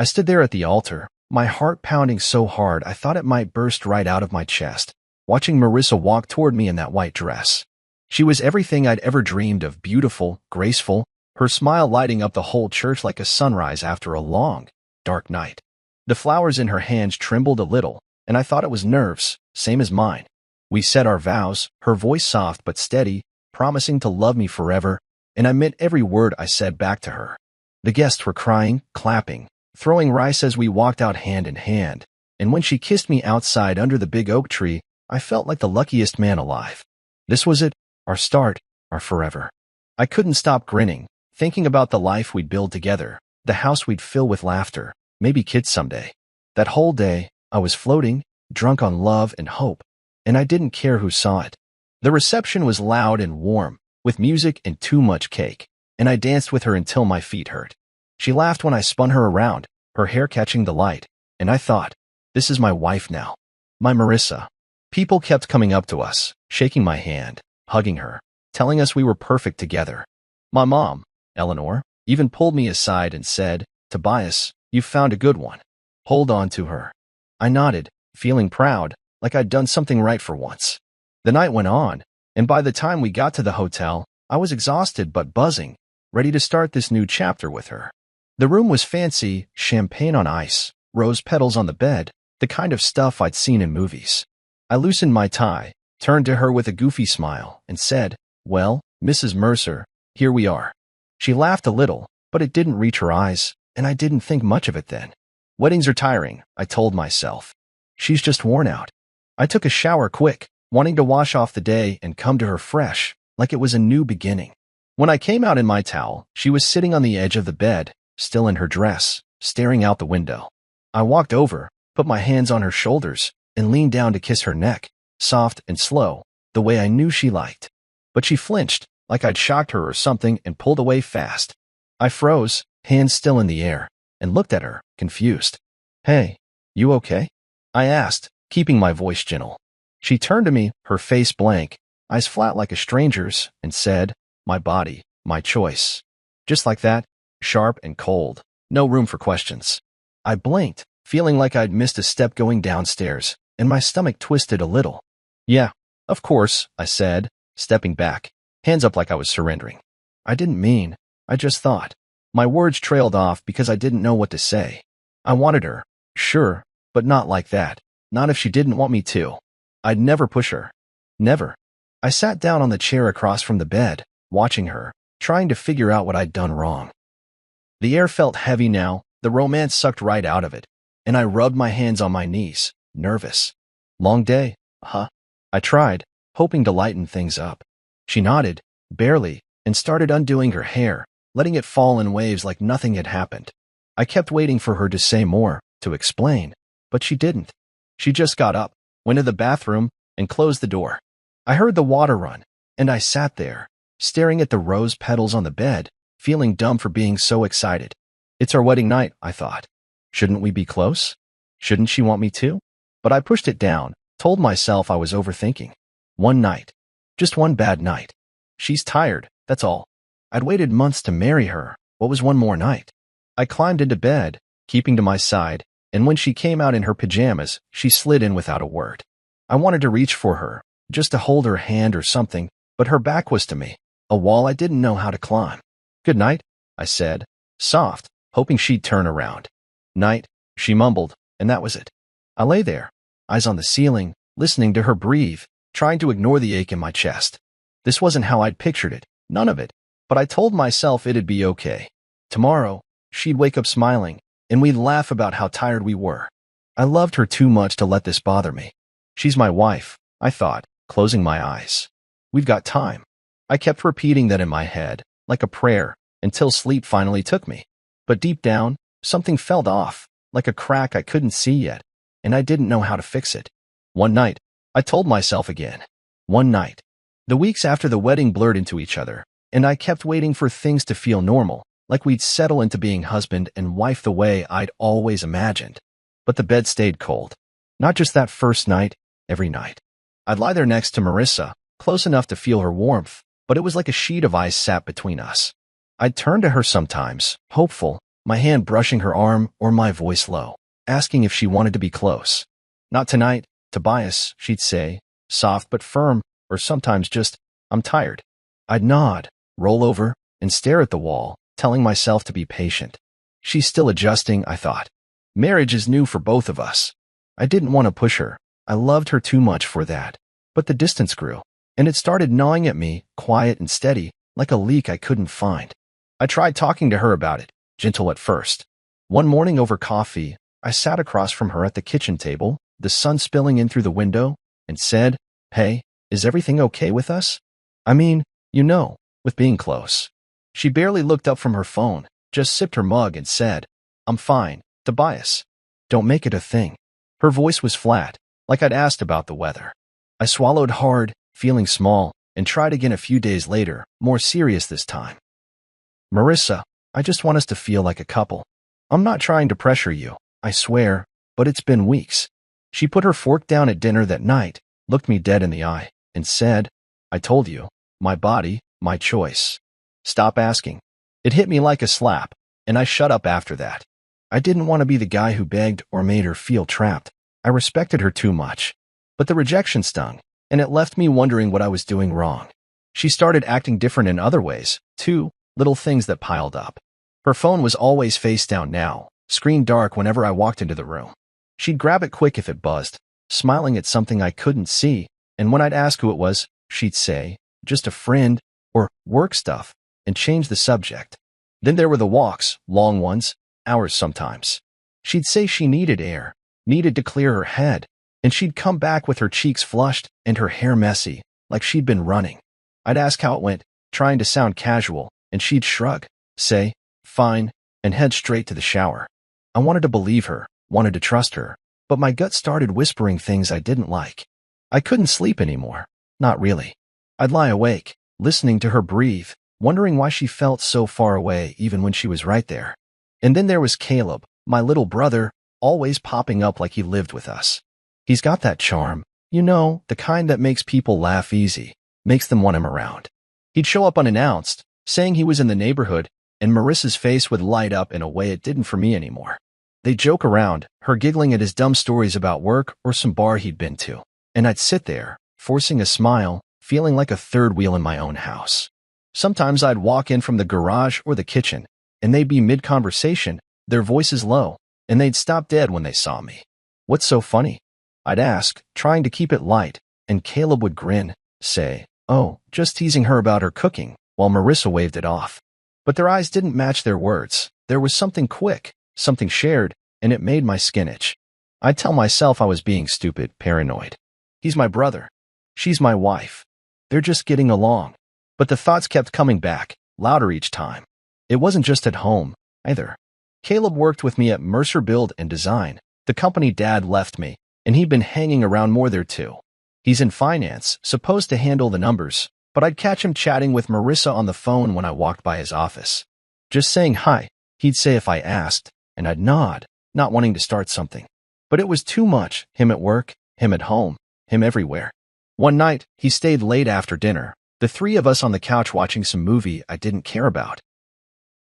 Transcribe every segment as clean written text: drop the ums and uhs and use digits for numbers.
I stood there at the altar, my heart pounding so hard I thought it might burst right out of my chest, watching Marissa walk toward me in that white dress. She was everything I'd ever dreamed of, beautiful, graceful, her smile lighting up the whole church like a sunrise after a long, dark night. The flowers in her hands trembled a little, and I thought it was nerves, same as mine. We said our vows, her voice soft but steady, promising to love me forever, and I meant every word I said back to her. The guests were crying, clapping, throwing rice as we walked out hand in hand, and when she kissed me outside under the big oak tree, I felt like the luckiest man alive. This was it, our start, our forever. I couldn't stop grinning, thinking about the life we'd build together, the house we'd fill with laughter, maybe kids someday. That whole day, I was floating, drunk on love and hope, and I didn't care who saw it. The reception was loud and warm, with music and too much cake, and I danced with her until my feet hurt. She laughed when I spun her around, her hair catching the light, and I thought, this is my wife now. My Marissa. People kept coming up to us, shaking my hand, hugging her, telling us we were perfect together. My mom, Eleanor, even pulled me aside and said, Tobias, you've found a good one. Hold on to her. I nodded, feeling proud, like I'd done something right for once. The night went on, and by the time we got to the hotel, I was exhausted but buzzing, ready to start this new chapter with her. The room was fancy, champagne on ice, rose petals on the bed, the kind of stuff I'd seen in movies. I loosened my tie, turned to her with a goofy smile, and said, well, Mrs. Mercer, here we are. She laughed a little, but it didn't reach her eyes, and I didn't think much of it then. Weddings are tiring, I told myself. She's just worn out. I took a shower quick, wanting to wash off the day and come to her fresh, like it was a new beginning. When I came out in my towel, she was sitting on the edge of the bed, still in her dress, staring out the window. I walked over, put my hands on her shoulders, and leaned down to kiss her neck, soft and slow, the way I knew she liked. But she flinched, like I'd shocked her or something, and pulled away fast. I froze, hands still in the air, and looked at her, confused. Hey, you okay? I asked, keeping my voice gentle. She turned to me, her face blank, eyes flat like a stranger's, and said, my body, my choice. Just like that, sharp and cold, no room for questions. I blinked, feeling like I'd missed a step going downstairs, and my stomach twisted a little. Yeah, of course, I said, stepping back, hands up like I was surrendering. I didn't mean, I just thought. My words trailed off because I didn't know what to say. I wanted her, sure, but not like that, not if she didn't want me to. I'd never push her. Never. I sat down on the chair across from the bed, watching her, trying to figure out what I'd done wrong. The air felt heavy now, the romance sucked right out of it, and I rubbed my hands on my knees, nervous. Long day, huh? I tried, hoping to lighten things up. She nodded, barely, and started undoing her hair, letting it fall in waves like nothing had happened. I kept waiting for her to say more, to explain, but she didn't. She just got up, went to the bathroom, and closed the door. I heard the water run, and I sat there, staring at the rose petals on the bed, feeling dumb for being so excited. It's our wedding night, I thought. Shouldn't we be close? Shouldn't she want me to? But I pushed it down, told myself I was overthinking. One night. Just one bad night. She's tired, that's all. I'd waited months to marry her. What was one more night? I climbed into bed, keeping to my side, and when she came out in her pajamas, she slid in without a word. I wanted to reach for her, just to hold her hand or something, but her back was to me, a wall I didn't know how to climb. Good night, I said, soft, hoping she'd turn around. Night, she mumbled, and that was it. I lay there, eyes on the ceiling, listening to her breathe, trying to ignore the ache in my chest. This wasn't how I'd pictured it, none of it, but I told myself it'd be okay. Tomorrow, she'd wake up smiling, and we'd laugh about how tired we were. I loved her too much to let this bother me. She's my wife, I thought, closing my eyes. We've got time. I kept repeating that in my head, like a prayer, until sleep finally took me. But deep down, something felt off, like a crack I couldn't see yet, and I didn't know how to fix it. One night, I told myself again. One night. The weeks after the wedding blurred into each other, and I kept waiting for things to feel normal, like we'd settle into being husband and wife the way I'd always imagined. But the bed stayed cold. Not just that first night, every night. I'd lie there next to Marissa, close enough to feel her warmth, but it was like a sheet of ice sat between us. I'd turn to her sometimes, hopeful, my hand brushing her arm or my voice low, asking if she wanted to be close. "Not tonight, Tobias," she'd say, soft but firm, or sometimes just, "I'm tired." I'd nod, roll over, and stare at the wall, telling myself to be patient. She's still adjusting, I thought. Marriage is new for both of us. I didn't want to push her. I loved her too much for that. But the distance grew, and it started gnawing at me, quiet and steady, like a leak I couldn't find. I tried talking to her about it, gentle at first. One morning over coffee, I sat across from her at the kitchen table, the sun spilling in through the window, and said, "Hey, is everything okay with us? I mean, with being close." She barely looked up from her phone, just sipped her mug and said, "I'm fine, Tobias. Don't make it a thing." Her voice was flat, like I'd asked about the weather. I swallowed hard, feeling small, and tried again a few days later, more serious this time. "Marissa, I just want us to feel like a couple. I'm not trying to pressure you, I swear, but it's been weeks." She put her fork down at dinner that night, looked me dead in the eye, and said, "I told you, my body, my choice. Stop asking." It hit me like a slap, and I shut up after that. I didn't want to be the guy who begged or made her feel trapped. I respected her too much. But the rejection stung, and it left me wondering what I was doing wrong. She started acting different in other ways, too, little things that piled up. Her phone was always face down now, screen dark whenever I walked into the room. She'd grab it quick if it buzzed, smiling at something I couldn't see, and when I'd ask who it was, she'd say, "Just a friend," or "work stuff," and change the subject. Then there were the walks, long ones, hours sometimes. She'd say she needed air, needed to clear her head, and she'd come back with her cheeks flushed and her hair messy, like she'd been running. I'd ask how it went, trying to sound casual, and she'd shrug, say, "Fine," and head straight to the shower. I wanted to believe her, wanted to trust her, but my gut started whispering things I didn't like. I couldn't sleep anymore. Not really. I'd lie awake, listening to her breathe, wondering why she felt so far away even when she was right there. And then there was Caleb, my little brother, always popping up like he lived with us. He's got that charm, the kind that makes people laugh easy, makes them want him around. He'd show up unannounced, saying he was in the neighborhood, and Marissa's face would light up in a way it didn't for me anymore. They'd joke around, her giggling at his dumb stories about work or some bar he'd been to, and I'd sit there, forcing a smile, feeling like a third wheel in my own house. Sometimes I'd walk in from the garage or the kitchen, and they'd be mid-conversation, their voices low, and they'd stop dead when they saw me. "What's so funny?" I'd ask, trying to keep it light, and Caleb would grin, say, "Oh, just teasing her about her cooking," while Marissa waved it off. But their eyes didn't match their words. There was something quick, something shared, and it made my skin itch. I'd tell myself I was being stupid, paranoid. He's my brother. She's my wife. They're just getting along. But the thoughts kept coming back, louder each time. It wasn't just at home, either. Caleb worked with me at Mercer Build and Design, the company Dad left me, and he'd been hanging around more there too. He's in finance, supposed to handle the numbers, but I'd catch him chatting with Marissa on the phone when I walked by his office. Just saying hi, he'd say if I asked, and I'd nod, not wanting to start something. But it was too much, him at work, him at home, him everywhere. One night, he stayed late after dinner, the three of us on the couch watching some movie I didn't care about.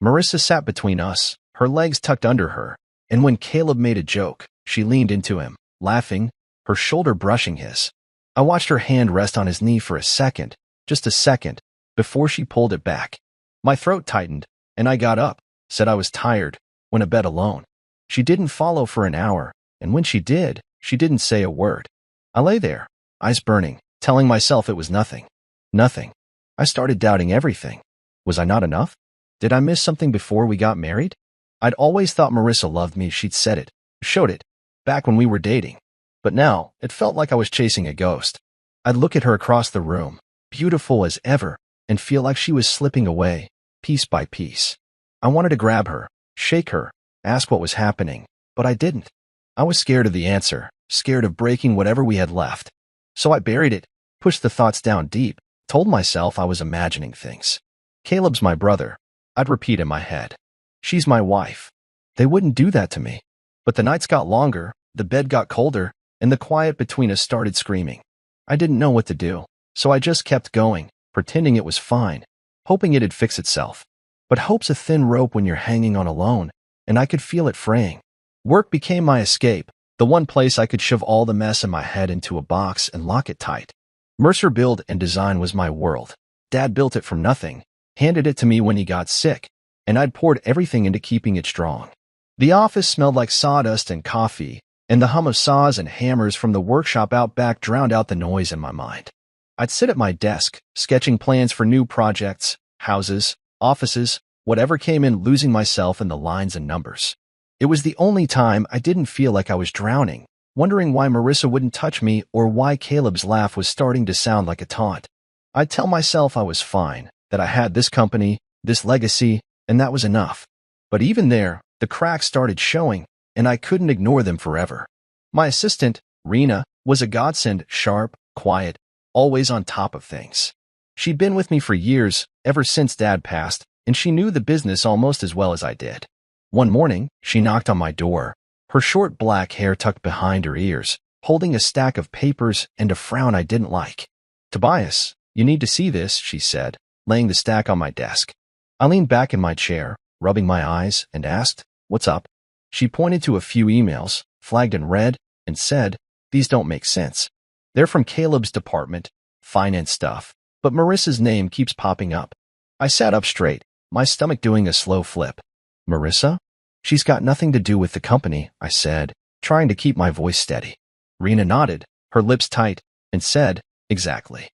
Marissa sat between us, her legs tucked under her, and when Caleb made a joke, she leaned into him, laughing, her shoulder brushing his. I watched her hand rest on his knee for a second, just a second, before she pulled it back. My throat tightened, and I got up, said I was tired, went to bed alone. She didn't follow for an hour, and when she did, she didn't say a word. I lay there, eyes burning, telling myself it was nothing. Nothing. I started doubting everything. Was I not enough? Did I miss something before we got married? I'd always thought Marissa loved me. She'd said it, showed it, back when we were dating. But now, it felt like I was chasing a ghost. I'd look at her across the room, beautiful as ever, and feel like she was slipping away, piece by piece. I wanted to grab her, shake her, ask what was happening, but I didn't. I was scared of the answer, scared of breaking whatever we had left. So I buried it, pushed the thoughts down deep, told myself I was imagining things. Caleb's my brother. I'd repeat in my head. She's my wife. They wouldn't do that to me. But the nights got longer, the bed got colder, and the quiet between us started screaming. I didn't know what to do, so I just kept going, pretending it was fine, hoping it'd fix itself. But hope's a thin rope when you're hanging on alone, and I could feel it fraying. Work became my escape, the one place I could shove all the mess in my head into a box and lock it tight. Mercer Build and Design was my world. Dad built it from nothing, handed it to me when he got sick, and I'd poured everything into keeping it strong. The office smelled like sawdust and coffee, and the hum of saws and hammers from the workshop out back drowned out the noise in my mind. I'd sit at my desk, sketching plans for new projects, houses, offices, whatever came in, losing myself in the lines and numbers. It was the only time I didn't feel like I was drowning, wondering why Marissa wouldn't touch me or why Caleb's laugh was starting to sound like a taunt. I'd tell myself I was fine, that I had this company, this legacy, and that was enough. But even there, the cracks started showing, and I couldn't ignore them forever. My assistant, Rena, was a godsend, sharp, quiet, always on top of things. She'd been with me for years, ever since Dad passed, and she knew the business almost as well as I did. One morning, she knocked on my door, her short black hair tucked behind her ears, holding a stack of papers and a frown I didn't like. "Tobias, you need to see this," she said, laying the stack on my desk. I leaned back in my chair, rubbing my eyes, and asked, "What's up?" She pointed to a few emails, flagged in red, and said, "These don't make sense. They're from Caleb's department, finance stuff, but Marissa's name keeps popping up." I sat up straight, my stomach doing a slow flip. "Marissa? She's got nothing to do with the company," I said, trying to keep my voice steady. Rena nodded, her lips tight, and said, "Exactly.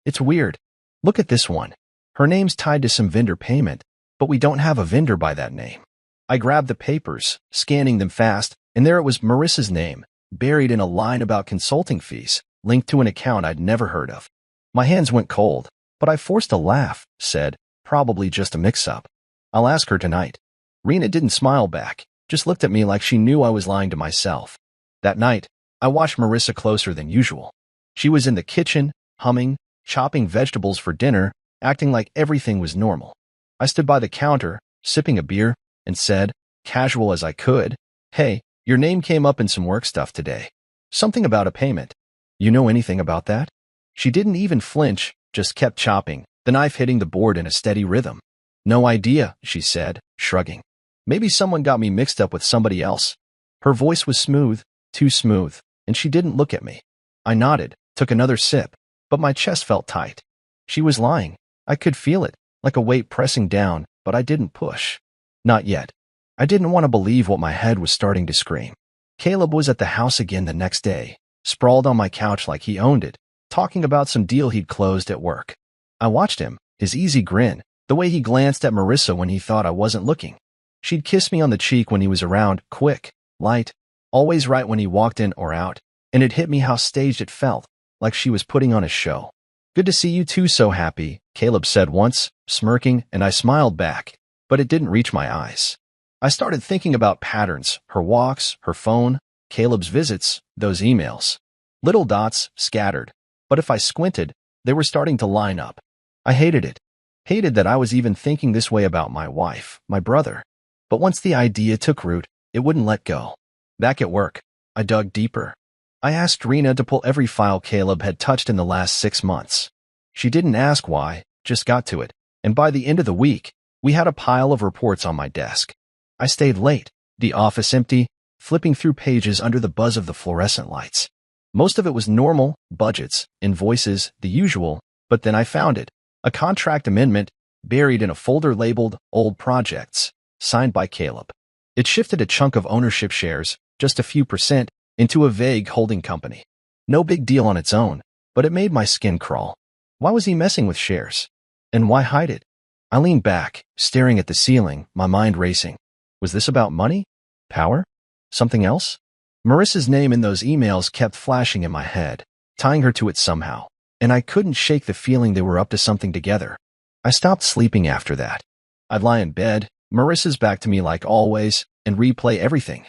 It's weird. Look at this one. Her name's tied to some vendor payment, but we don't have a vendor by that name." I grabbed the papers, scanning them fast, and there it was, Marissa's name, buried in a line about consulting fees, linked to an account I'd never heard of. My hands went cold, but I forced a laugh, said, "Probably just a mix-up. I'll ask her tonight." Rena didn't smile back, just looked at me like she knew I was lying to myself. That night, I watched Marissa closer than usual. She was in the kitchen, humming, chopping vegetables for dinner, acting like everything was normal. I stood by the counter, sipping a beer, and said, casual as I could, "Hey, your name came up in some work stuff today. Something about a payment. You know anything about that?" She didn't even flinch, just kept chopping, the knife hitting the board in a steady rhythm. "No idea," she said, shrugging. "Maybe someone got me mixed up with somebody else." Her voice was smooth, too smooth, and she didn't look at me. I nodded, took another sip, but my chest felt tight. She was lying. I could feel it, like a weight pressing down, but I didn't push. Not yet. I didn't want to believe what my head was starting to scream. Caleb was at the house again the next day, sprawled on my couch like he owned it, talking about some deal he'd closed at work. I watched him, his easy grin, the way he glanced at Marissa when he thought I wasn't looking. She'd kiss me on the cheek when he was around, quick, light, always right when he walked in or out, and it hit me how staged it felt, like she was putting on a show. "Good to see you two so happy," Caleb said once, smirking, and I smiled back, but it didn't reach my eyes. I started thinking about patterns, her walks, her phone, Caleb's visits, those emails. Little dots, scattered, but if I squinted, they were starting to line up. I hated it. Hated that I was even thinking this way about my wife, my brother. But once the idea took root, it wouldn't let go. Back at work, I dug deeper. I asked Rena to pull every file Caleb had touched in the last 6 months. She didn't ask why, just got to it, and by the end of the week, we had a pile of reports on my desk. I stayed late, the office empty, flipping through pages under the buzz of the fluorescent lights. Most of it was normal, budgets, invoices, the usual, but then I found it. A contract amendment, buried in a folder labeled Old Projects, signed by Caleb. It shifted a chunk of ownership shares, just a few percent, into a vague holding company. No big deal on its own, but it made my skin crawl. Why was he messing with shares? And why hide it? I leaned back, staring at the ceiling, my mind racing. Was this about money? Power? Something else? Marissa's name in those emails kept flashing in my head, tying her to it somehow, and I couldn't shake the feeling they were up to something together. I stopped sleeping after that. I'd lie in bed, Marissa's back to me like always, and replay everything.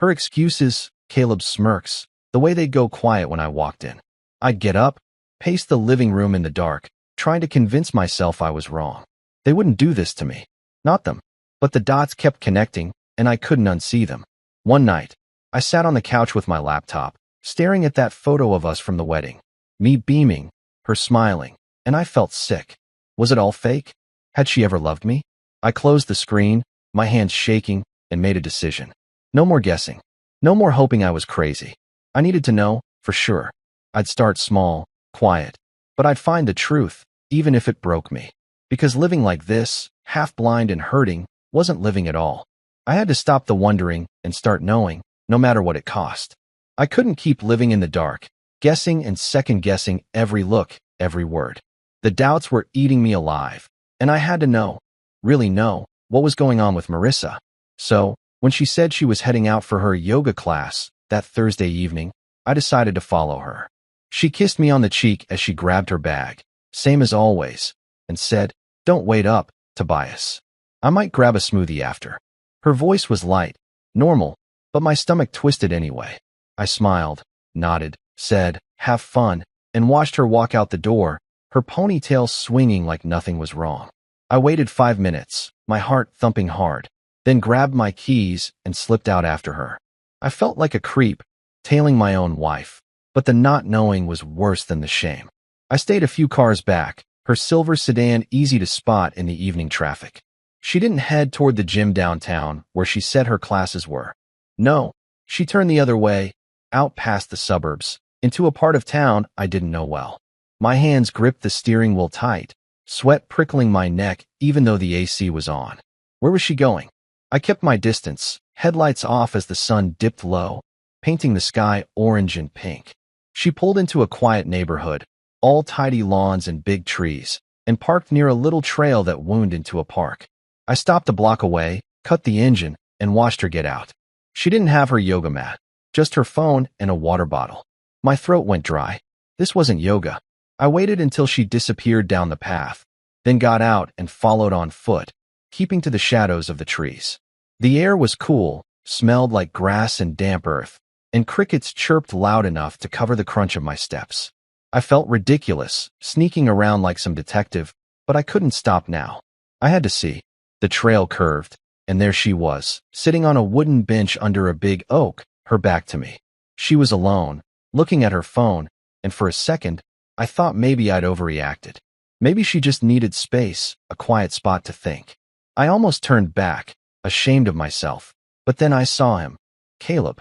Her excuses, Caleb's smirks, the way they'd go quiet when I walked in. I'd get up, pace the living room in the dark, trying to convince myself I was wrong. They wouldn't do this to me. Not them. But the dots kept connecting, and I couldn't unsee them. One night, I sat on the couch with my laptop, staring at that photo of us from the wedding. Me beaming, her smiling, and I felt sick. Was it all fake? Had she ever loved me? I closed the screen, my hands shaking, and made a decision. No more guessing. No more hoping I was crazy. I needed to know, for sure. I'd start small, quiet, but I'd find the truth, even if it broke me. Because living like this, half blind and hurting, wasn't living at all. I had to stop the wondering and start knowing, no matter what it cost. I couldn't keep living in the dark, guessing and second-guessing every look, every word. The doubts were eating me alive, and I had to know, really know, what was going on with Marissa. So, when she said she was heading out for her yoga class that Thursday evening, I decided to follow her. She kissed me on the cheek as she grabbed her bag, same as always, and said, "Don't wait up, Tobias. I might grab a smoothie after." Her voice was light, normal, but my stomach twisted anyway. I smiled, nodded, said, "Have fun," and watched her walk out the door, her ponytail swinging like nothing was wrong. I waited 5 minutes, my heart thumping hard, then grabbed my keys and slipped out after her. I felt like a creep, tailing my own wife, but the not knowing was worse than the shame. I stayed a few cars back, her silver sedan easy to spot in the evening traffic. She didn't head toward the gym downtown where she said her classes were. No, she turned the other way, out past the suburbs, into a part of town I didn't know well. My hands gripped the steering wheel tight, sweat prickling my neck even though the AC was on. Where was she going? I kept my distance, headlights off as the sun dipped low, painting the sky orange and pink. She pulled into a quiet neighborhood, all tidy lawns and big trees, and parked near a little trail that wound into a park. I stopped a block away, cut the engine, and watched her get out. She didn't have her yoga mat, just her phone and a water bottle. My throat went dry. This wasn't yoga. I waited until she disappeared down the path, then got out and followed on foot, keeping to the shadows of the trees. The air was cool, smelled like grass and damp earth, and crickets chirped loud enough to cover the crunch of my steps. I felt ridiculous, sneaking around like some detective, but I couldn't stop now. I had to see. The trail curved, and there she was, sitting on a wooden bench under a big oak, her back to me. She was alone, looking at her phone, and for a second, I thought maybe I'd overreacted. Maybe she just needed space, a quiet spot to think. I almost turned back, ashamed of myself, but then I saw him, Caleb.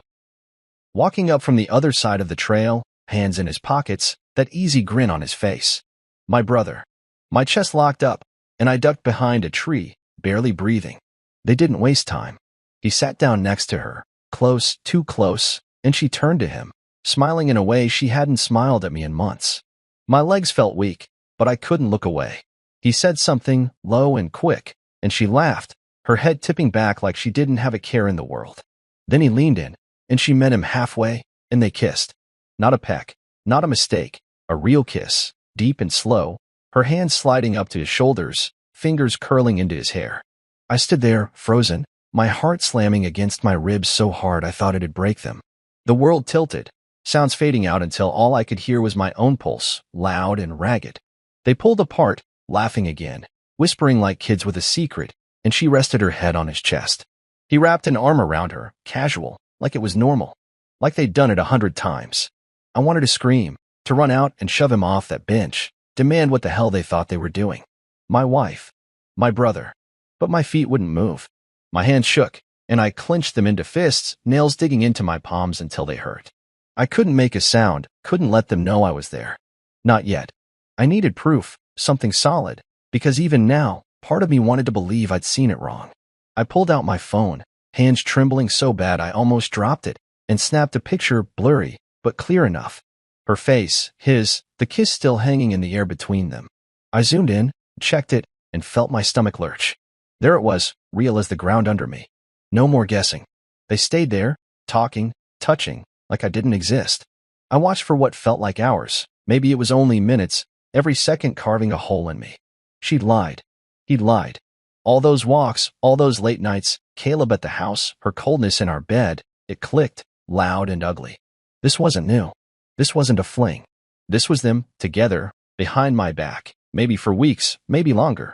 Walking up from the other side of the trail, hands in his pockets, that easy grin on his face. My brother. My chest locked up, and I ducked behind a tree, barely breathing. They didn't waste time. He sat down next to her, close, too close, and she turned to him, smiling in a way she hadn't smiled at me in months. My legs felt weak, but I couldn't look away. He said something low and quick, and she laughed, her head tipping back like she didn't have a care in the world. Then he leaned in, and she met him halfway, and they kissed. Not a peck, not a mistake, a real kiss, deep and slow, her hands sliding up to his shoulders, fingers curling into his hair. I stood there, frozen, my heart slamming against my ribs so hard I thought it'd break them. The world tilted, sounds fading out until all I could hear was my own pulse, loud and ragged. They pulled apart, laughing again, whispering like kids with a secret, and she rested her head on his chest. He wrapped an arm around her, casual, like it was normal, like they'd done it 100 times. I wanted to scream, to run out and shove him off that bench, demand what the hell they thought they were doing. My wife, my brother, but my feet wouldn't move. My hands shook, and I clenched them into fists, nails digging into my palms until they hurt. I couldn't make a sound, couldn't let them know I was there. Not yet. I needed proof, something solid, because even now, part of me wanted to believe I'd seen it wrong. I pulled out my phone, hands trembling so bad I almost dropped it, and snapped a picture, blurry, but clear enough. Her face, his, the kiss still hanging in the air between them. I zoomed in, checked it, and felt my stomach lurch. There it was, real as the ground under me. No more guessing. They stayed there, talking, touching, like I didn't exist. I watched for what felt like hours. Maybe it was only minutes, every second carving a hole in me. She'd lied. He'd lied. All those walks, all those late nights, Caleb at the house, her coldness in our bed, it clicked, loud and ugly. This wasn't new. This wasn't a fling. This was them, together, behind my back, maybe for weeks, maybe longer.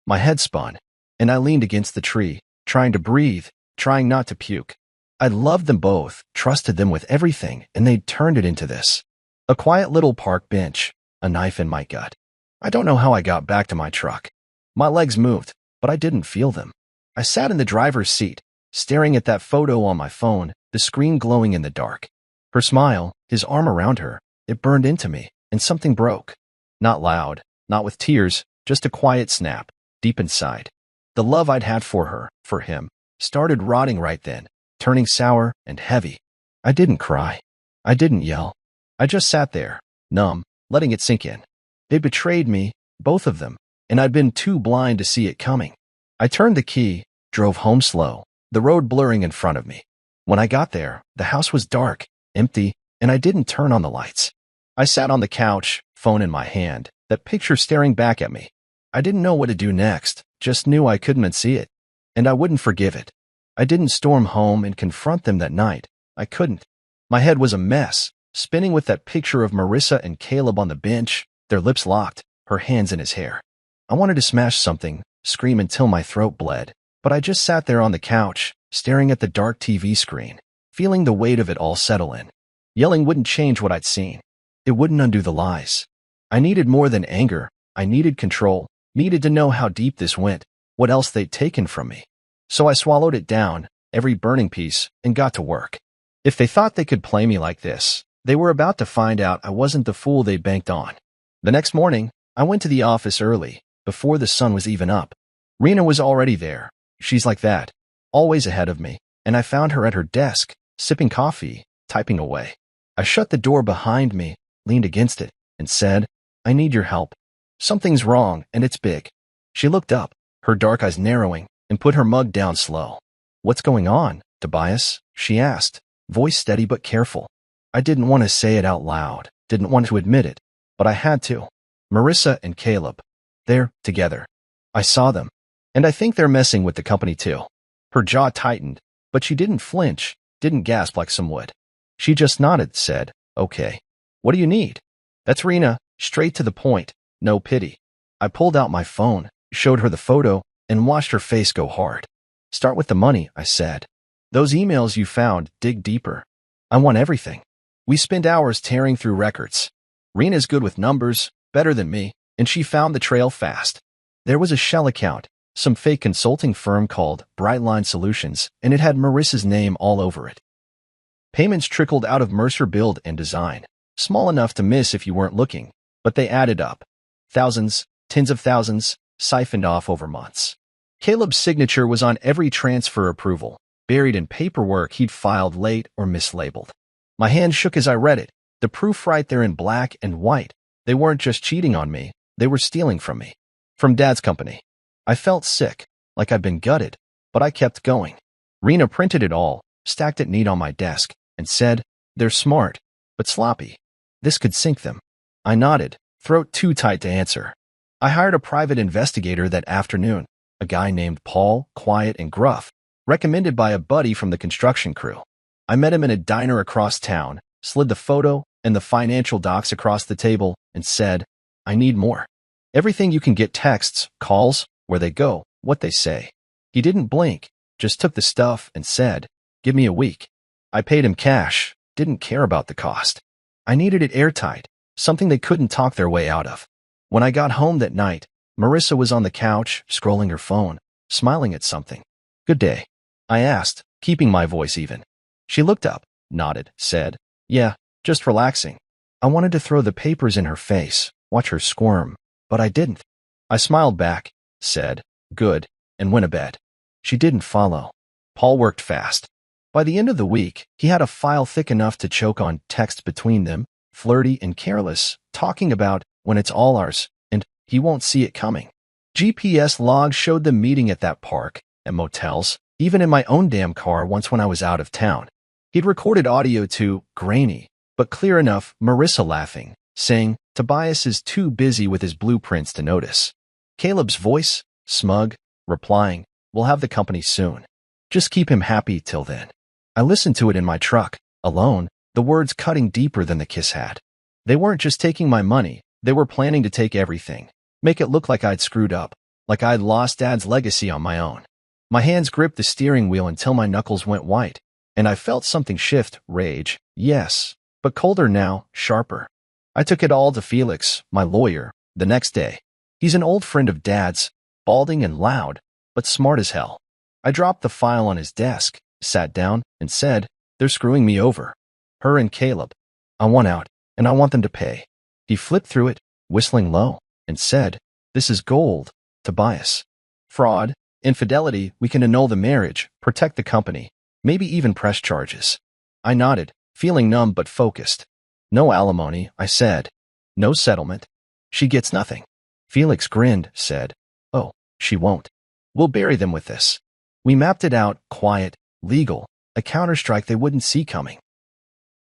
My head spun, and I leaned against the tree, trying to breathe, trying not to puke. I loved them both, trusted them with everything, and they'd turned it into this. A quiet little park bench, a knife in my gut. I don't know how I got back to my truck. My legs moved, but I didn't feel them. I sat in the driver's seat, staring at that photo on my phone, the screen glowing in the dark. Her smile, his arm around her, it burned into me, and something broke. Not loud, not with tears, just a quiet snap, deep inside. The love I'd had for her, for him, started rotting right then, turning sour and heavy. I didn't cry. I didn't yell. I just sat there, numb, letting it sink in. They betrayed me, both of them, and I'd been too blind to see it coming. I turned the key, drove home slow, the road blurring in front of me. When I got there, the house was dark, empty, and I didn't turn on the lights. I sat on the couch, phone in my hand, that picture staring back at me. I didn't know what to do next, just knew I couldn't unsee it. And I wouldn't forgive it. I didn't storm home and confront them that night. I couldn't. My head was a mess, spinning with that picture of Marissa and Caleb on the bench, their lips locked, her hands in his hair. I wanted to smash something, scream until my throat bled, but I just sat there on the couch, staring at the dark TV screen, feeling the weight of it all settle in. Yelling wouldn't change what I'd seen. It wouldn't undo the lies. I needed more than anger. I needed control, needed to know how deep this went, what else they'd taken from me. So I swallowed it down, every burning piece, and got to work. If they thought they could play me like this, they were about to find out I wasn't the fool they'd banked on. The next morning, I went to the office early, before the sun was even up. Rena was already there. She's like that, always ahead of me, and I found her at her desk, sipping coffee, typing away. I shut the door behind me, leaned against it, and said, "I need your help. Something's wrong, and it's big." She looked up, her dark eyes narrowing, and put her mug down slow. "What's going on, Tobias?" she asked, voice steady but careful. I didn't want to say it out loud, didn't want to admit it, but I had to. Marissa and Caleb. They're together. I saw them. And I think they're messing with the company too. Her jaw tightened, but she didn't flinch, didn't gasp like some would. She just nodded, said, "Okay. What do you need?" That's Rena, straight to the point, no pity. I pulled out my phone, showed her the photo, and watched her face go hard. "Start with the money," I said. "Those emails you found, dig deeper. I want everything." We spent hours tearing through records. Rena's good with numbers, better than me, and she found the trail fast. There was a shell account, some fake consulting firm called Brightline Solutions, and it had Marissa's name all over it. Payments trickled out of Mercer Build and Design, small enough to miss if you weren't looking, but they added up. Thousands, tens of thousands, siphoned off over months. Caleb's signature was on every transfer approval, buried in paperwork he'd filed late or mislabeled. My hand shook as I read it, the proof right there in black and white. They weren't just cheating on me, they were stealing from me. From Dad's company. I felt sick, like I'd been gutted, but I kept going. Rena printed it all, stacked it neat on my desk, and said, "They're smart, but sloppy. This could sink them." I nodded, throat too tight to answer. I hired a private investigator that afternoon, a guy named Paul, quiet and gruff, recommended by a buddy from the construction crew. I met him in a diner across town, slid the photo and the financial docs across the table, and said, "I need more. Everything you can get, texts, calls, where they go, what they say." He didn't blink, just took the stuff and said, "Give me a week." I paid him cash, didn't care about the cost. I needed it airtight, something they couldn't talk their way out of. When I got home that night, Marissa was on the couch, scrolling her phone, smiling at something. "Good day?" I asked, keeping my voice even. She looked up, nodded, said, "Yeah, just relaxing." I wanted to throw the papers in her face, watch her squirm, but I didn't. I smiled back, said, "Good," and went to bed. She didn't follow. Paul worked fast. By the end of the week, he had a file thick enough to choke on texts between them, flirty and careless, talking about when it's all ours, and he won't see it coming. GPS logs showed them meeting at that park, at motels, even in my own damn car once when I was out of town. He'd recorded audio too, grainy, but clear enough, Marissa laughing, saying, "Tobias is too busy with his blueprints to notice." Caleb's voice, smug, replying, "We'll have the company soon. Just keep him happy till then." I listened to it in my truck, alone, the words cutting deeper than the kiss had. They weren't just taking my money, they were planning to take everything, make it look like I'd screwed up, like I'd lost Dad's legacy on my own. My hands gripped the steering wheel until my knuckles went white, and I felt something shift, rage, yes, but colder now, sharper. I took it all to Felix, my lawyer, the next day. He's an old friend of Dad's, balding and loud, but smart as hell. I dropped the file on his desk, sat down, and said, "They're screwing me over. Her and Caleb. I want out, and I want them to pay." He flipped through it, whistling low, and said, "This is gold, Tobias. Fraud, infidelity, we can annul the marriage, protect the company, maybe even press charges." I nodded, feeling numb but focused. "No alimony," I said. "No settlement. She gets nothing." Felix grinned, said, "Oh, she won't. We'll bury them with this." We mapped it out, quiet, legal, a counterstrike they wouldn't see coming.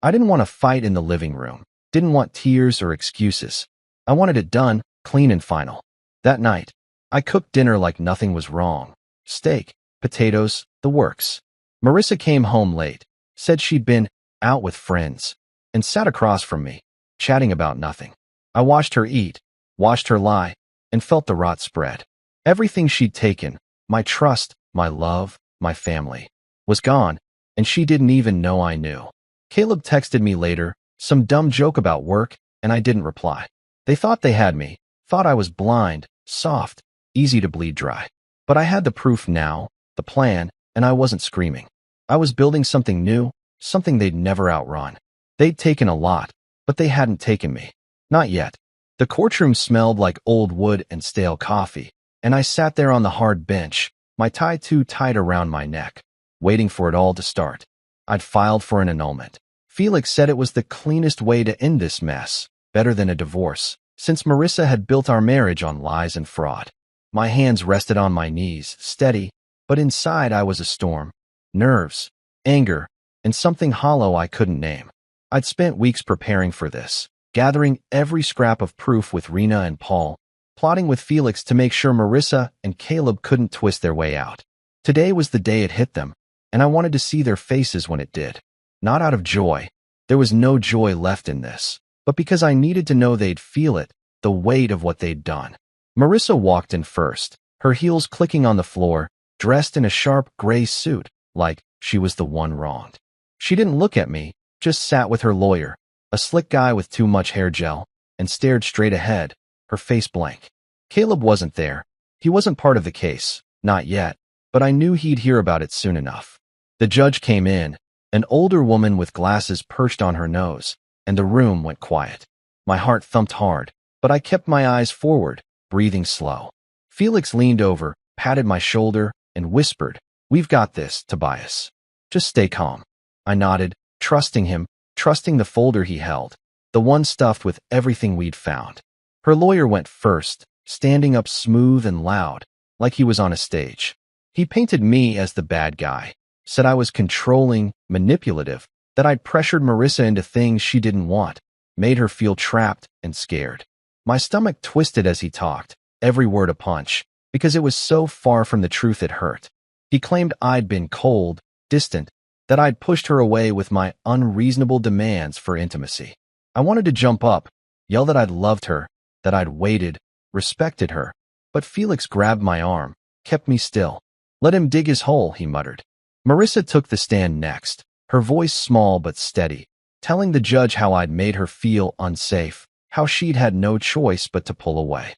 I didn't want to fight in the living room, didn't want tears or excuses. I wanted it done, clean and final. That night, I cooked dinner like nothing was wrong. Steak, potatoes, the works. Marissa came home late, said she'd been out with friends, and sat across from me, chatting about nothing. I watched her eat, watched her lie, and felt the rot spread. Everything she'd taken, my trust, my love, my family, was gone, and she didn't even know I knew. Caleb texted me later, some dumb joke about work, and I didn't reply. They thought they had me, thought I was blind, soft, easy to bleed dry. But I had the proof now, the plan, and I wasn't screaming. I was building something new, something they'd never outrun. They'd taken a lot, but they hadn't taken me. Not yet. The courtroom smelled like old wood and stale coffee, and I sat there on the hard bench, my tie too tight around my neck, waiting for it all to start. I'd filed for an annulment. Felix said it was the cleanest way to end this mess, better than a divorce, since Marissa had built our marriage on lies and fraud. My hands rested on my knees, steady, but inside I was a storm. Nerves, anger, and something hollow I couldn't name. I'd spent weeks preparing for this, gathering every scrap of proof with Rena and Paul, plotting with Felix to make sure Marissa and Caleb couldn't twist their way out. Today was the day it hit them, and I wanted to see their faces when it did. Not out of joy. There was no joy left in this, but because I needed to know they'd feel it, the weight of what they'd done. Marissa walked in first, her heels clicking on the floor, dressed in a sharp gray suit, like she was the one wronged. She didn't look at me, just sat with her lawyer, a slick guy with too much hair gel, and stared straight ahead, her face blank. Caleb wasn't there. He wasn't part of the case, not yet, but I knew he'd hear about it soon enough. The judge came in, an older woman with glasses perched on her nose, and the room went quiet. My heart thumped hard, but I kept my eyes forward, breathing slow. Felix leaned over, patted my shoulder, and whispered, "We've got this, Tobias. Just stay calm." I nodded, trusting him, trusting the folder he held, the one stuffed with everything we'd found. Her lawyer went first, standing up smooth and loud, like he was on a stage. He painted me as the bad guy, said I was controlling, manipulative, that I'd pressured Marissa into things she didn't want, made her feel trapped and scared. My stomach twisted as he talked, every word a punch, because it was so far from the truth it hurt. He claimed I'd been cold, distant, that I'd pushed her away with my unreasonable demands for intimacy. I wanted to jump up, yell that I'd loved her, that I'd waited, respected her, but Felix grabbed my arm, kept me still. "Let him dig his hole," he muttered. Marissa took the stand next, her voice small but steady, telling the judge how I'd made her feel unsafe, how she'd had no choice but to pull away.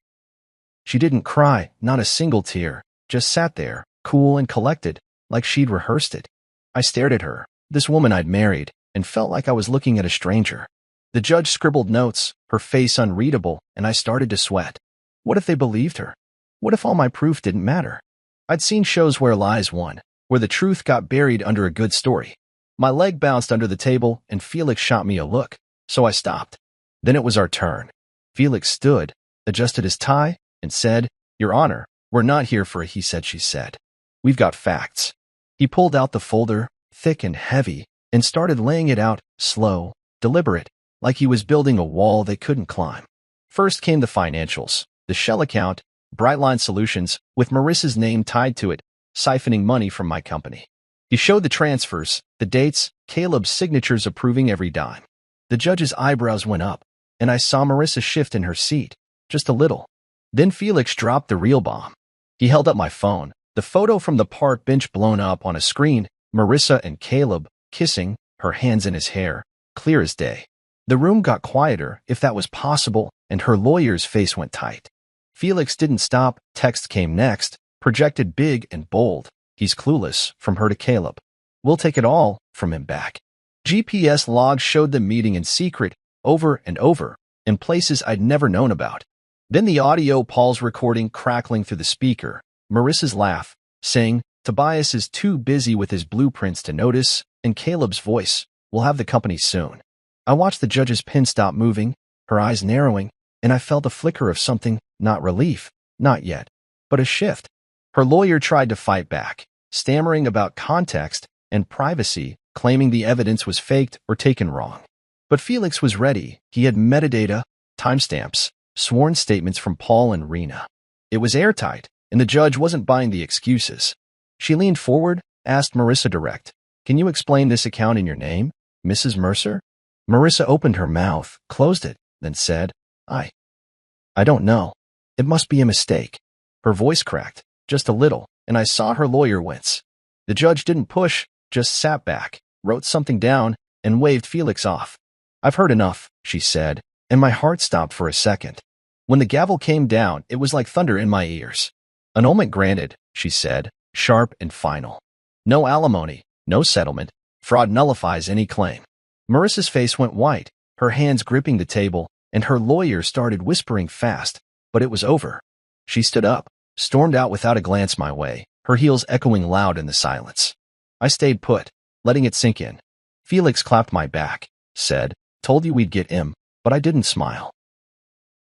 She didn't cry, not a single tear, just sat there, cool and collected, like she'd rehearsed it. I stared at her, this woman I'd married, and felt like I was looking at a stranger. The judge scribbled notes, her face unreadable, and I started to sweat. What if they believed her? What if all my proof didn't matter? I'd seen shows where lies won, where the truth got buried under a good story. My leg bounced under the table, and Felix shot me a look, so I stopped. Then it was our turn. Felix stood, adjusted his tie, and said, "Your Honor, we're not here for a he said, she said. We've got facts." He pulled out the folder, thick and heavy, and started laying it out, slow, deliberate, like he was building a wall they couldn't climb. First came the financials, the shell account, Brightline Solutions, with Marissa's name tied to it, siphoning money from my company. He showed the transfers, the dates, Caleb's signatures approving every dime. The judge's eyebrows went up, and I saw Marissa shift in her seat, just a little. Then Felix dropped the real bomb. He held up my phone, the photo from the park bench blown up on a screen, Marissa and Caleb kissing, her hands in his hair, clear as day. The room got quieter, if that was possible, and her lawyer's face went tight. Felix didn't stop, text came next, projected big and bold. He's clueless, from her to Caleb. We'll take it all from him back. GPS logs showed them meeting in secret, over and over, in places I'd never known about. Then the audio Paul's recording crackling through the speaker, Marissa's laugh, saying, Tobias is too busy with his blueprints to notice, and Caleb's voice, we'll have the company soon. I watched the judge's pen stop moving, her eyes narrowing, and I felt a flicker of something, not relief, not yet, but a shift. Her lawyer tried to fight back, stammering about context and privacy, claiming the evidence was faked or taken wrong. But Felix was ready. He had metadata, timestamps, sworn statements from Paul and Rena. It was airtight, and the judge wasn't buying the excuses. She leaned forward, asked Marissa direct, Can you explain this account in your name, Mrs. Mercer? Marissa opened her mouth, closed it, then said, I don't know. It must be a mistake. Her voice cracked, just a little, and I saw her lawyer wince. The judge didn't push, just sat back, wrote something down, and waved Felix off. I've heard enough, she said, and my heart stopped for a second. When the gavel came down, it was like thunder in my ears. Annulment granted, she said, sharp and final. No alimony, no settlement. Fraud nullifies any claim. Marissa's face went white, her hands gripping the table, and her lawyer started whispering fast, but it was over. She stood up, stormed out without a glance my way, her heels echoing loud in the silence. I stayed put, letting it sink in. Felix clapped my back, said, Told you we'd get him, but I didn't smile.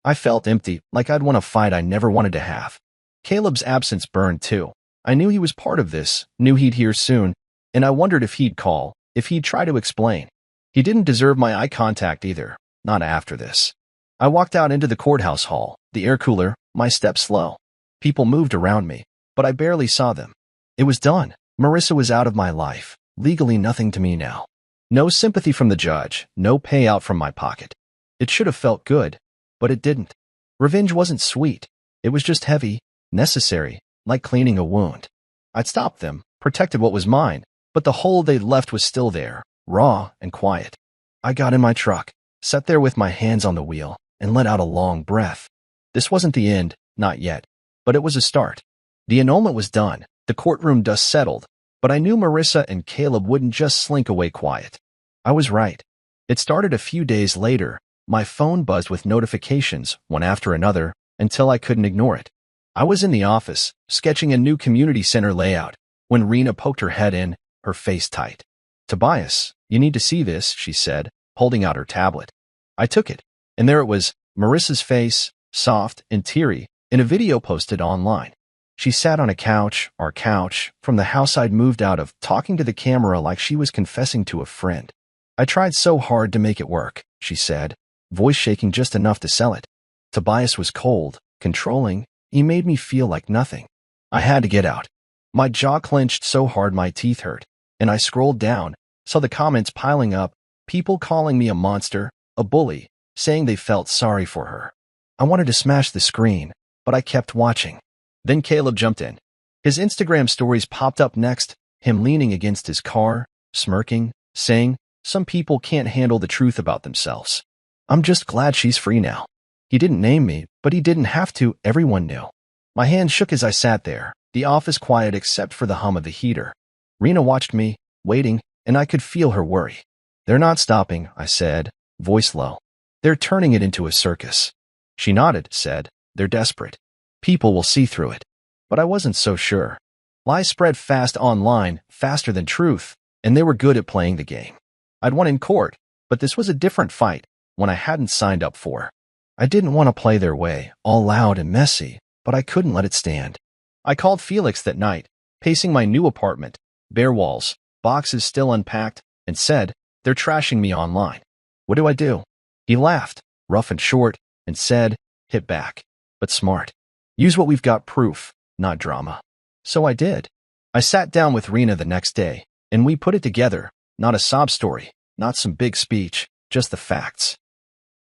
I felt empty, like I'd won a fight I never wanted to have. Caleb's absence burned too. I knew he was part of this, knew he'd hear soon, and I wondered if he'd call, if he'd try to explain. He didn't deserve my eye contact either, not after this. I walked out into the courthouse hall, the air cooler, my steps slow. People moved around me, but I barely saw them. It was done. Marissa was out of my life, legally nothing to me now. No sympathy from the judge, no payout from my pocket. It should have felt good, but it didn't. Revenge wasn't sweet. It was just heavy, necessary, like cleaning a wound. I'd stopped them, protected what was mine, but the hole they'd left was still there, raw and quiet. I got in my truck, sat there with my hands on the wheel, and let out a long breath. This wasn't the end, not yet, but it was a start. The annulment was done, the courtroom dust settled, but I knew Marissa and Caleb wouldn't just slink away quiet. I was right. It started a few days later. My phone buzzed with notifications, one after another, until I couldn't ignore it. I was in the office, sketching a new community center layout, when Rena poked her head in, her face tight. Tobias, you need to see this, she said, holding out her tablet. I took it, and there it was, Marissa's face, soft and teary, in a video posted online. She sat on a couch, our couch, from the house I'd moved out of, talking to the camera like she was confessing to a friend. I tried so hard to make it work, she said, voice shaking just enough to sell it. Tobias was cold, controlling. He made me feel like nothing. I had to get out. My jaw clenched so hard my teeth hurt, and I scrolled down, saw the comments piling up, people calling me a monster, a bully, saying they felt sorry for her. I wanted to smash the screen, but I kept watching. Then Caleb jumped in. His Instagram stories popped up next, him leaning against his car, smirking, saying, Some people can't handle the truth about themselves. I'm just glad she's free now. He didn't name me, but he didn't have to, everyone knew. My hand shook as I sat there, the office quiet except for the hum of the heater. Rena watched me, waiting, and I could feel her worry. They're not stopping, I said, voice low. They're turning it into a circus. She nodded, said, They're desperate. People will see through it. But I wasn't so sure. Lies spread fast online, faster than truth, and they were good at playing the game. I'd won in court, but this was a different fight, one I hadn't signed up for. I didn't want to play their way, all loud and messy, but I couldn't let it stand. I called Felix that night, pacing my new apartment, bare walls, boxes still unpacked, and said, They're trashing me online. What do I do? He laughed, rough and short, and said, Hit back, but smart. Use what we've got, proof, not drama. So I did. I sat down with Rena the next day, and we put it together, not a sob story, not some big speech, just the facts.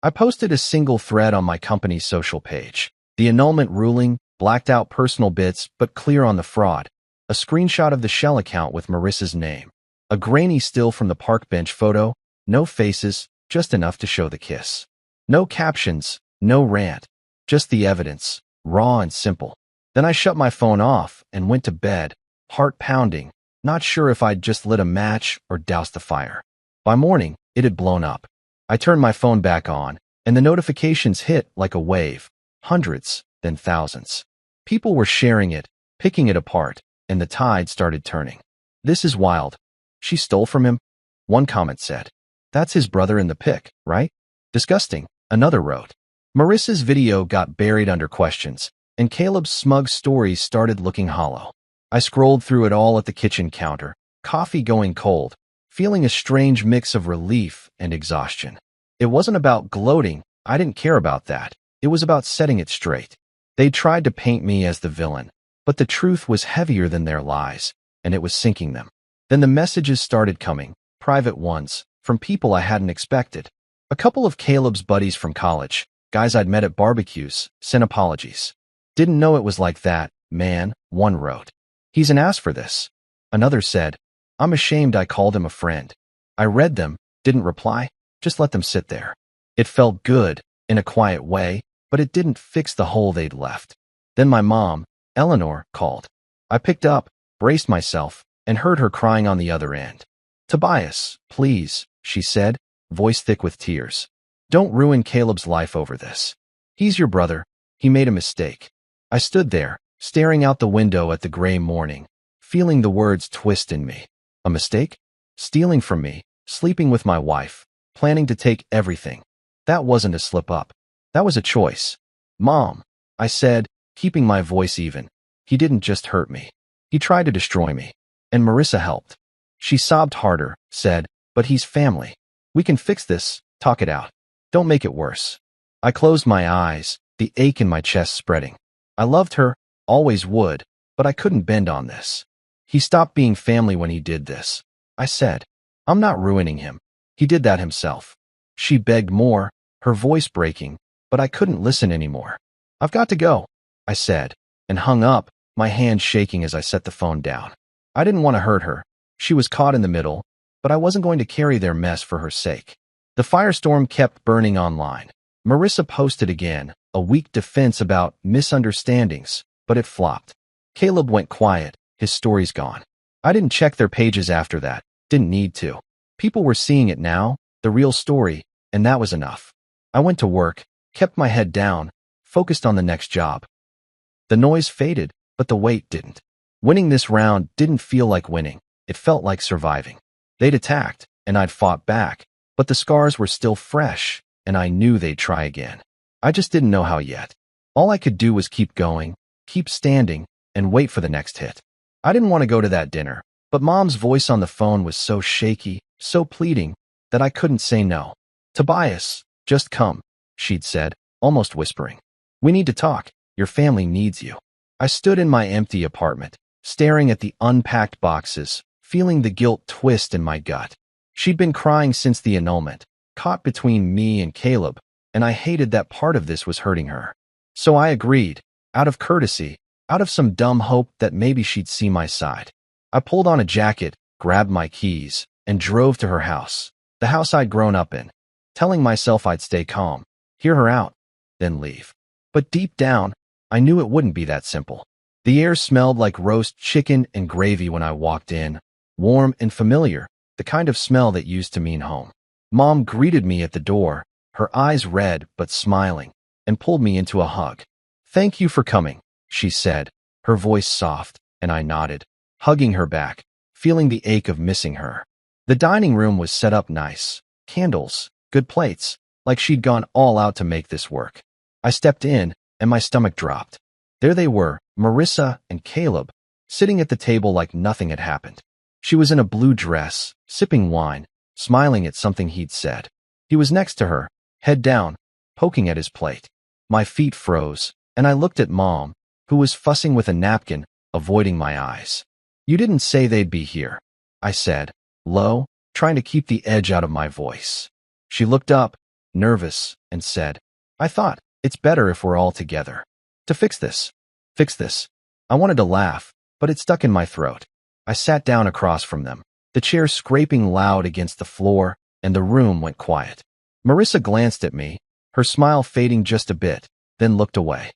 I posted a single thread on my company's social page. The annulment ruling, blacked out personal bits, but clear on the fraud. A screenshot of the Shell account with Marissa's name. A grainy still from the park bench photo. No faces, just enough to show the kiss. No captions, no rant. Just the evidence, raw and simple. Then I shut my phone off and went to bed, heart pounding, not sure if I'd just lit a match or doused the fire. By morning, it had blown up. I turned my phone back on, and the notifications hit like a wave. Hundreds, then thousands. People were sharing it, picking it apart, and the tide started turning. "This is wild. She stole from him?" one comment said. "That's his brother in the pic, right? Disgusting," another wrote. Marissa's video got buried under questions, and Caleb's smug stories started looking hollow. I scrolled through it all at the kitchen counter, coffee going cold, feeling a strange mix of relief and exhaustion. It wasn't about gloating. I didn't care about that. It was about setting it straight. They tried to paint me as the villain, but the truth was heavier than their lies, and it was sinking them. Then the messages started coming, private ones, from people I hadn't expected. A couple of Caleb's buddies from college, guys I'd met at barbecues, sent apologies. "Didn't know it was like that, man," one wrote. "He's an ass for this." Another said, "I'm ashamed I called him a friend." I read them, didn't reply, just let them sit there. It felt good, in a quiet way, but it didn't fix the hole they'd left. Then my mom, Eleanor, called. I picked up, braced myself, and heard her crying on the other end. "Tobias, please," she said, voice thick with tears. "Don't ruin Caleb's life over this. He's your brother. He made a mistake." I stood there, staring out the window at the gray morning, feeling the words twist in me. A mistake? Stealing from me, sleeping with my wife, planning to take everything. That wasn't a slip-up. That was a choice. "Mom," I said, keeping my voice even. "He didn't just hurt me. He tried to destroy me." And Marissa helped. She sobbed harder, said, "But he's family. We can fix this, talk it out. Don't make it worse." I closed my eyes, the ache in my chest spreading. I loved her, always would, but I couldn't bend on this. "He stopped being family when he did this," I said. "I'm not ruining him. He did that himself." She begged more, her voice breaking, but I couldn't listen anymore. "I've got to go," I said, and hung up, my hand shaking as I set the phone down. I didn't want to hurt her. She was caught in the middle, but I wasn't going to carry their mess for her sake. The firestorm kept burning online. Marissa posted again, a weak defense about misunderstandings, but it flopped. Caleb went quiet, his story's gone. I didn't check their pages after that, didn't need to. People were seeing it now, the real story, and that was enough. I went to work, kept my head down, focused on the next job. The noise faded, but the weight didn't. Winning this round didn't feel like winning. It felt like surviving. They'd attacked, and I'd fought back, but the scars were still fresh, and I knew they'd try again. I just didn't know how yet. All I could do was keep going, keep standing, and wait for the next hit. I didn't want to go to that dinner, but Mom's voice on the phone was so shaky, so pleading, that I couldn't say no. "Tobias, just come," she'd said, almost whispering. "We need to talk. Your family needs you." I stood in my empty apartment, staring at the unpacked boxes, feeling the guilt twist in my gut. She'd been crying since the annulment, caught between me and Caleb, and I hated that part of this was hurting her. So I agreed, out of courtesy, out of some dumb hope that maybe she'd see my side. I pulled on a jacket, grabbed my keys, and drove to her house, the house I'd grown up in, telling myself I'd stay calm, hear her out, then leave. But deep down, I knew it wouldn't be that simple. The air smelled like roast chicken and gravy when I walked in, warm and familiar, the kind of smell that used to mean home. Mom greeted me at the door, her eyes red but smiling, and pulled me into a hug. "Thank you for coming," she said, her voice soft, and I nodded, hugging her back, feeling the ache of missing her. The dining room was set up nice, candles, good plates, like she'd gone all out to make this work. I stepped in, and my stomach dropped. There they were, Marissa and Caleb, sitting at the table like nothing had happened. She was in a blue dress, sipping wine, smiling at something he'd said. He was next to her, head down, poking at his plate. My feet froze, and I looked at Mom, who was fussing with a napkin, avoiding my eyes. "You didn't say they'd be here," I said, low, trying to keep the edge out of my voice. She looked up, nervous, and said, "I thought it's better if we're all together. To fix this." Fix this. I wanted to laugh, but it stuck in my throat. I sat down across from them, the chair scraping loud against the floor, and the room went quiet. Marissa glanced at me, her smile fading just a bit, then looked away.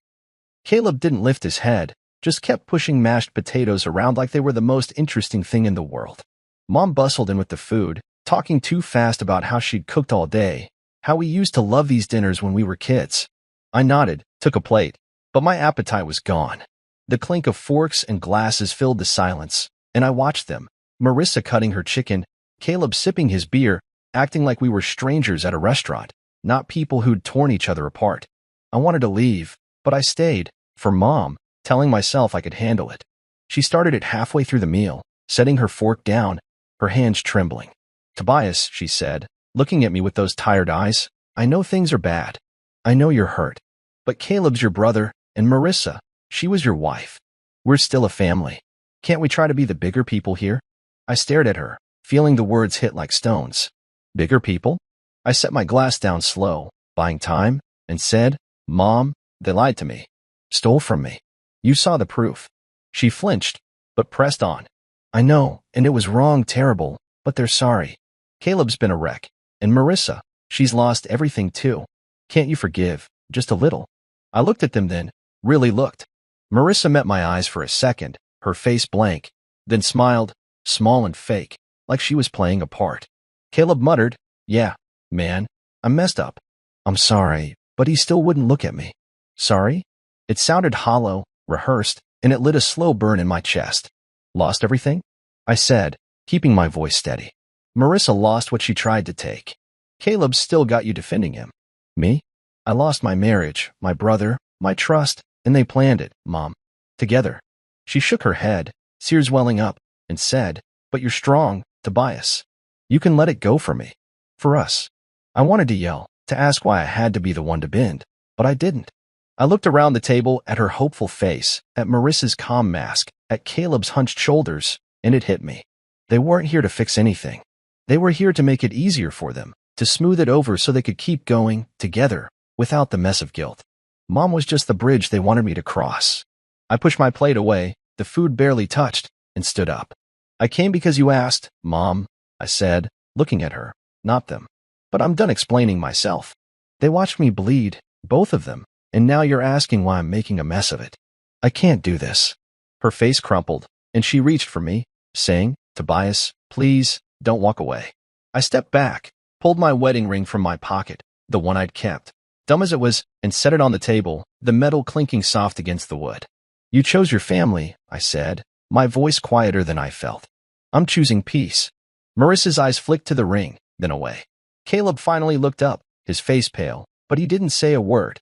Caleb didn't lift his head, just kept pushing mashed potatoes around like they were the most interesting thing in the world. Mom bustled in with the food, talking too fast about how she'd cooked all day, how we used to love these dinners when we were kids. I nodded, took a plate, but my appetite was gone. The clink of forks and glasses filled the silence, and I watched them, Marissa cutting her chicken, Caleb sipping his beer, acting like we were strangers at a restaurant, not people who'd torn each other apart. I wanted to leave, but I stayed, for Mom, telling myself I could handle it. She started it halfway through the meal, setting her fork down, her hands trembling. "Tobias," she said, looking at me with those tired eyes, "I know things are bad. I know you're hurt. But Caleb's your brother, and Marissa, she was your wife. We're still a family. Can't we try to be the bigger people here?" I stared at her, feeling the words hit like stones. Bigger people? I set my glass down slow, buying time, and said, "Mom, they lied to me. Stole from me. You saw the proof." She flinched, but pressed on. "I know, and it was wrong, terrible, but they're sorry. Caleb's been a wreck. And Marissa, she's lost everything too. Can't you forgive, just a little?" I looked at them then, really looked. Marissa met my eyes for a second, her face blank, then smiled, small and fake, like she was playing a part. Caleb muttered, "Yeah, man, I messed up. I'm sorry," but he still wouldn't look at me. Sorry? It sounded hollow, rehearsed, and it lit a slow burn in my chest. "Lost everything?" I said, keeping my voice steady. "Marissa lost what she tried to take. Caleb's still got you defending him. Me? I lost my marriage, my brother, my trust, and they planned it, Mom. Together." She shook her head, tears welling up, and said, "But you're strong, Tobias. You can let it go for me. For us." I wanted to yell, to ask why I had to be the one to bend, but I didn't. I looked around the table at her hopeful face, at Marissa's calm mask, at Caleb's hunched shoulders, and it hit me. They weren't here to fix anything. They were here to make it easier for them, to smooth it over so they could keep going, together, without the mess of guilt. Mom was just the bridge they wanted me to cross. I pushed my plate away, the food barely touched, and stood up. "I came because you asked, Mom," I said, looking at her, not them. "But I'm done explaining myself. They watched me bleed, both of them, and now you're asking why I'm making a mess of it. I can't do this." Her face crumpled, and she reached for me, saying, "Tobias, please, don't walk away." I stepped back, pulled my wedding ring from my pocket, the one I'd kept, dumb as it was, and set it on the table, the metal clinking soft against the wood. "You chose your family," I said, my voice quieter than I felt. "I'm choosing peace." Marissa's eyes flicked to the ring, then away. Caleb finally looked up, his face pale, but he didn't say a word.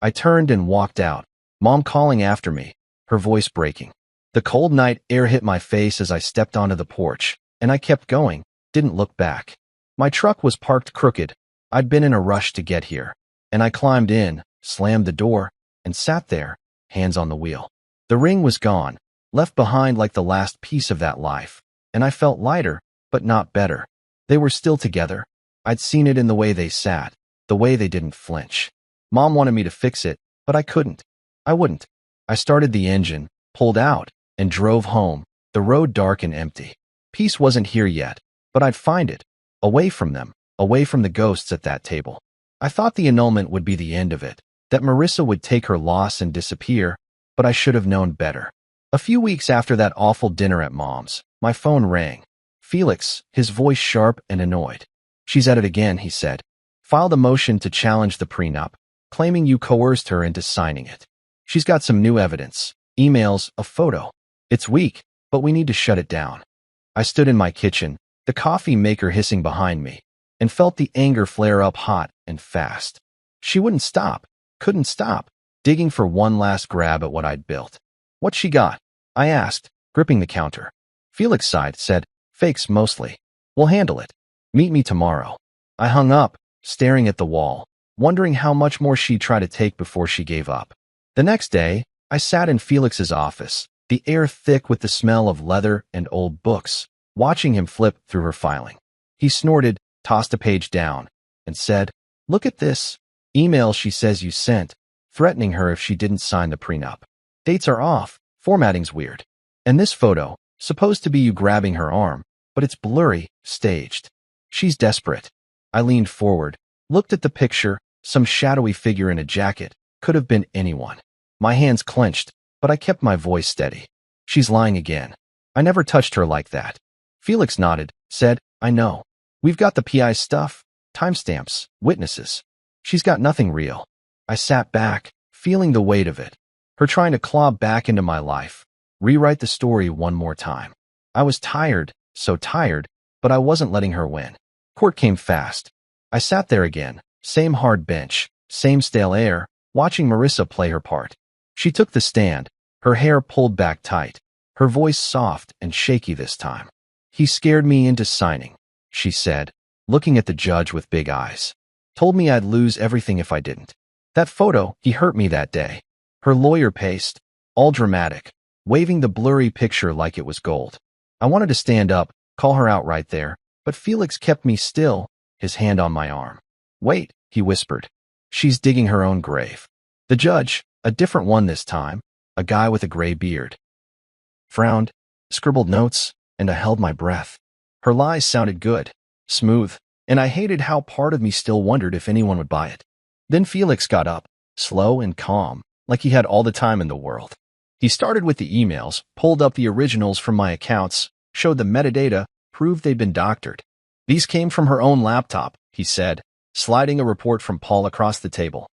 I turned and walked out, Mom calling after me, her voice breaking. The cold night air hit my face as I stepped onto the porch, and I kept going, didn't look back. My truck was parked crooked. I'd been in a rush to get here, and I climbed in, slammed the door, and sat there, hands on the wheel. The ring was gone, left behind like the last piece of that life, and I felt lighter, but not better. They were still together. I'd seen it in the way they sat, the way they didn't flinch. Mom wanted me to fix it, but I couldn't. I wouldn't. I started the engine, pulled out, and drove home, the road dark and empty. Peace wasn't here yet, but I'd find it, away from them, away from the ghosts at that table. I thought the annulment would be the end of it, that Marissa would take her loss and disappear, but I should have known better. A few weeks after that awful dinner at Mom's, my phone rang. Felix, his voice sharp and annoyed. "She's at it again," he said. "Filed a motion to challenge the prenup, claiming you coerced her into signing it. She's got some new evidence, emails, a photo. It's weak, but we need to shut it down." I stood in my kitchen, the coffee maker hissing behind me, and felt the anger flare up hot and fast. She wouldn't stop, couldn't stop, digging for one last grab at what I'd built. "What's she got?" I asked, gripping the counter. Felix sighed, said, "Fakes mostly. We'll handle it. Meet me tomorrow." I hung up, staring at the wall, wondering how much more she'd try to take before she gave up. The next day, I sat in Felix's office, the air thick with the smell of leather and old books, watching him flip through her filing. He snorted, tossed a page down, and said, "Look at this email she says you sent, threatening her if she didn't sign the prenup. Dates are off, formatting's weird. And this photo, supposed to be you grabbing her arm, but it's blurry, staged. She's desperate." I leaned forward, looked at the picture, some shadowy figure in a jacket, could have been anyone. My hands clenched, but I kept my voice steady. She's lying again. I never touched her like that. Felix nodded, said, I know. We've got the PI stuff, timestamps, witnesses. She's got nothing real. I sat back, feeling the weight of it. Her trying to claw back into my life, rewrite the story one more time. I was tired, so tired, but I wasn't letting her win. Court came fast. I sat there again, same hard bench, same stale air, watching Marissa play her part. She took the stand, her hair pulled back tight, her voice soft and shaky this time. He scared me into signing, she said, looking at the judge with big eyes. Told me I'd lose everything if I didn't. That photo, he hurt me that day. Her lawyer paced, all dramatic, waving the blurry picture like it was gold. I wanted to stand up, call her out right there, but Felix kept me still, his hand on my arm. Wait, he whispered. She's digging her own grave. The judge, a different one this time, a guy with a gray beard, frowned, scribbled notes, and I held my breath. Her lies sounded good, smooth, and I hated how part of me still wondered if anyone would buy it. Then Felix got up, slow and calm, like he had all the time in the world. He started with the emails, pulled up the originals from my accounts, showed the metadata, proved they'd been doctored. These came from her own laptop, he said, sliding a report from Paul across the table.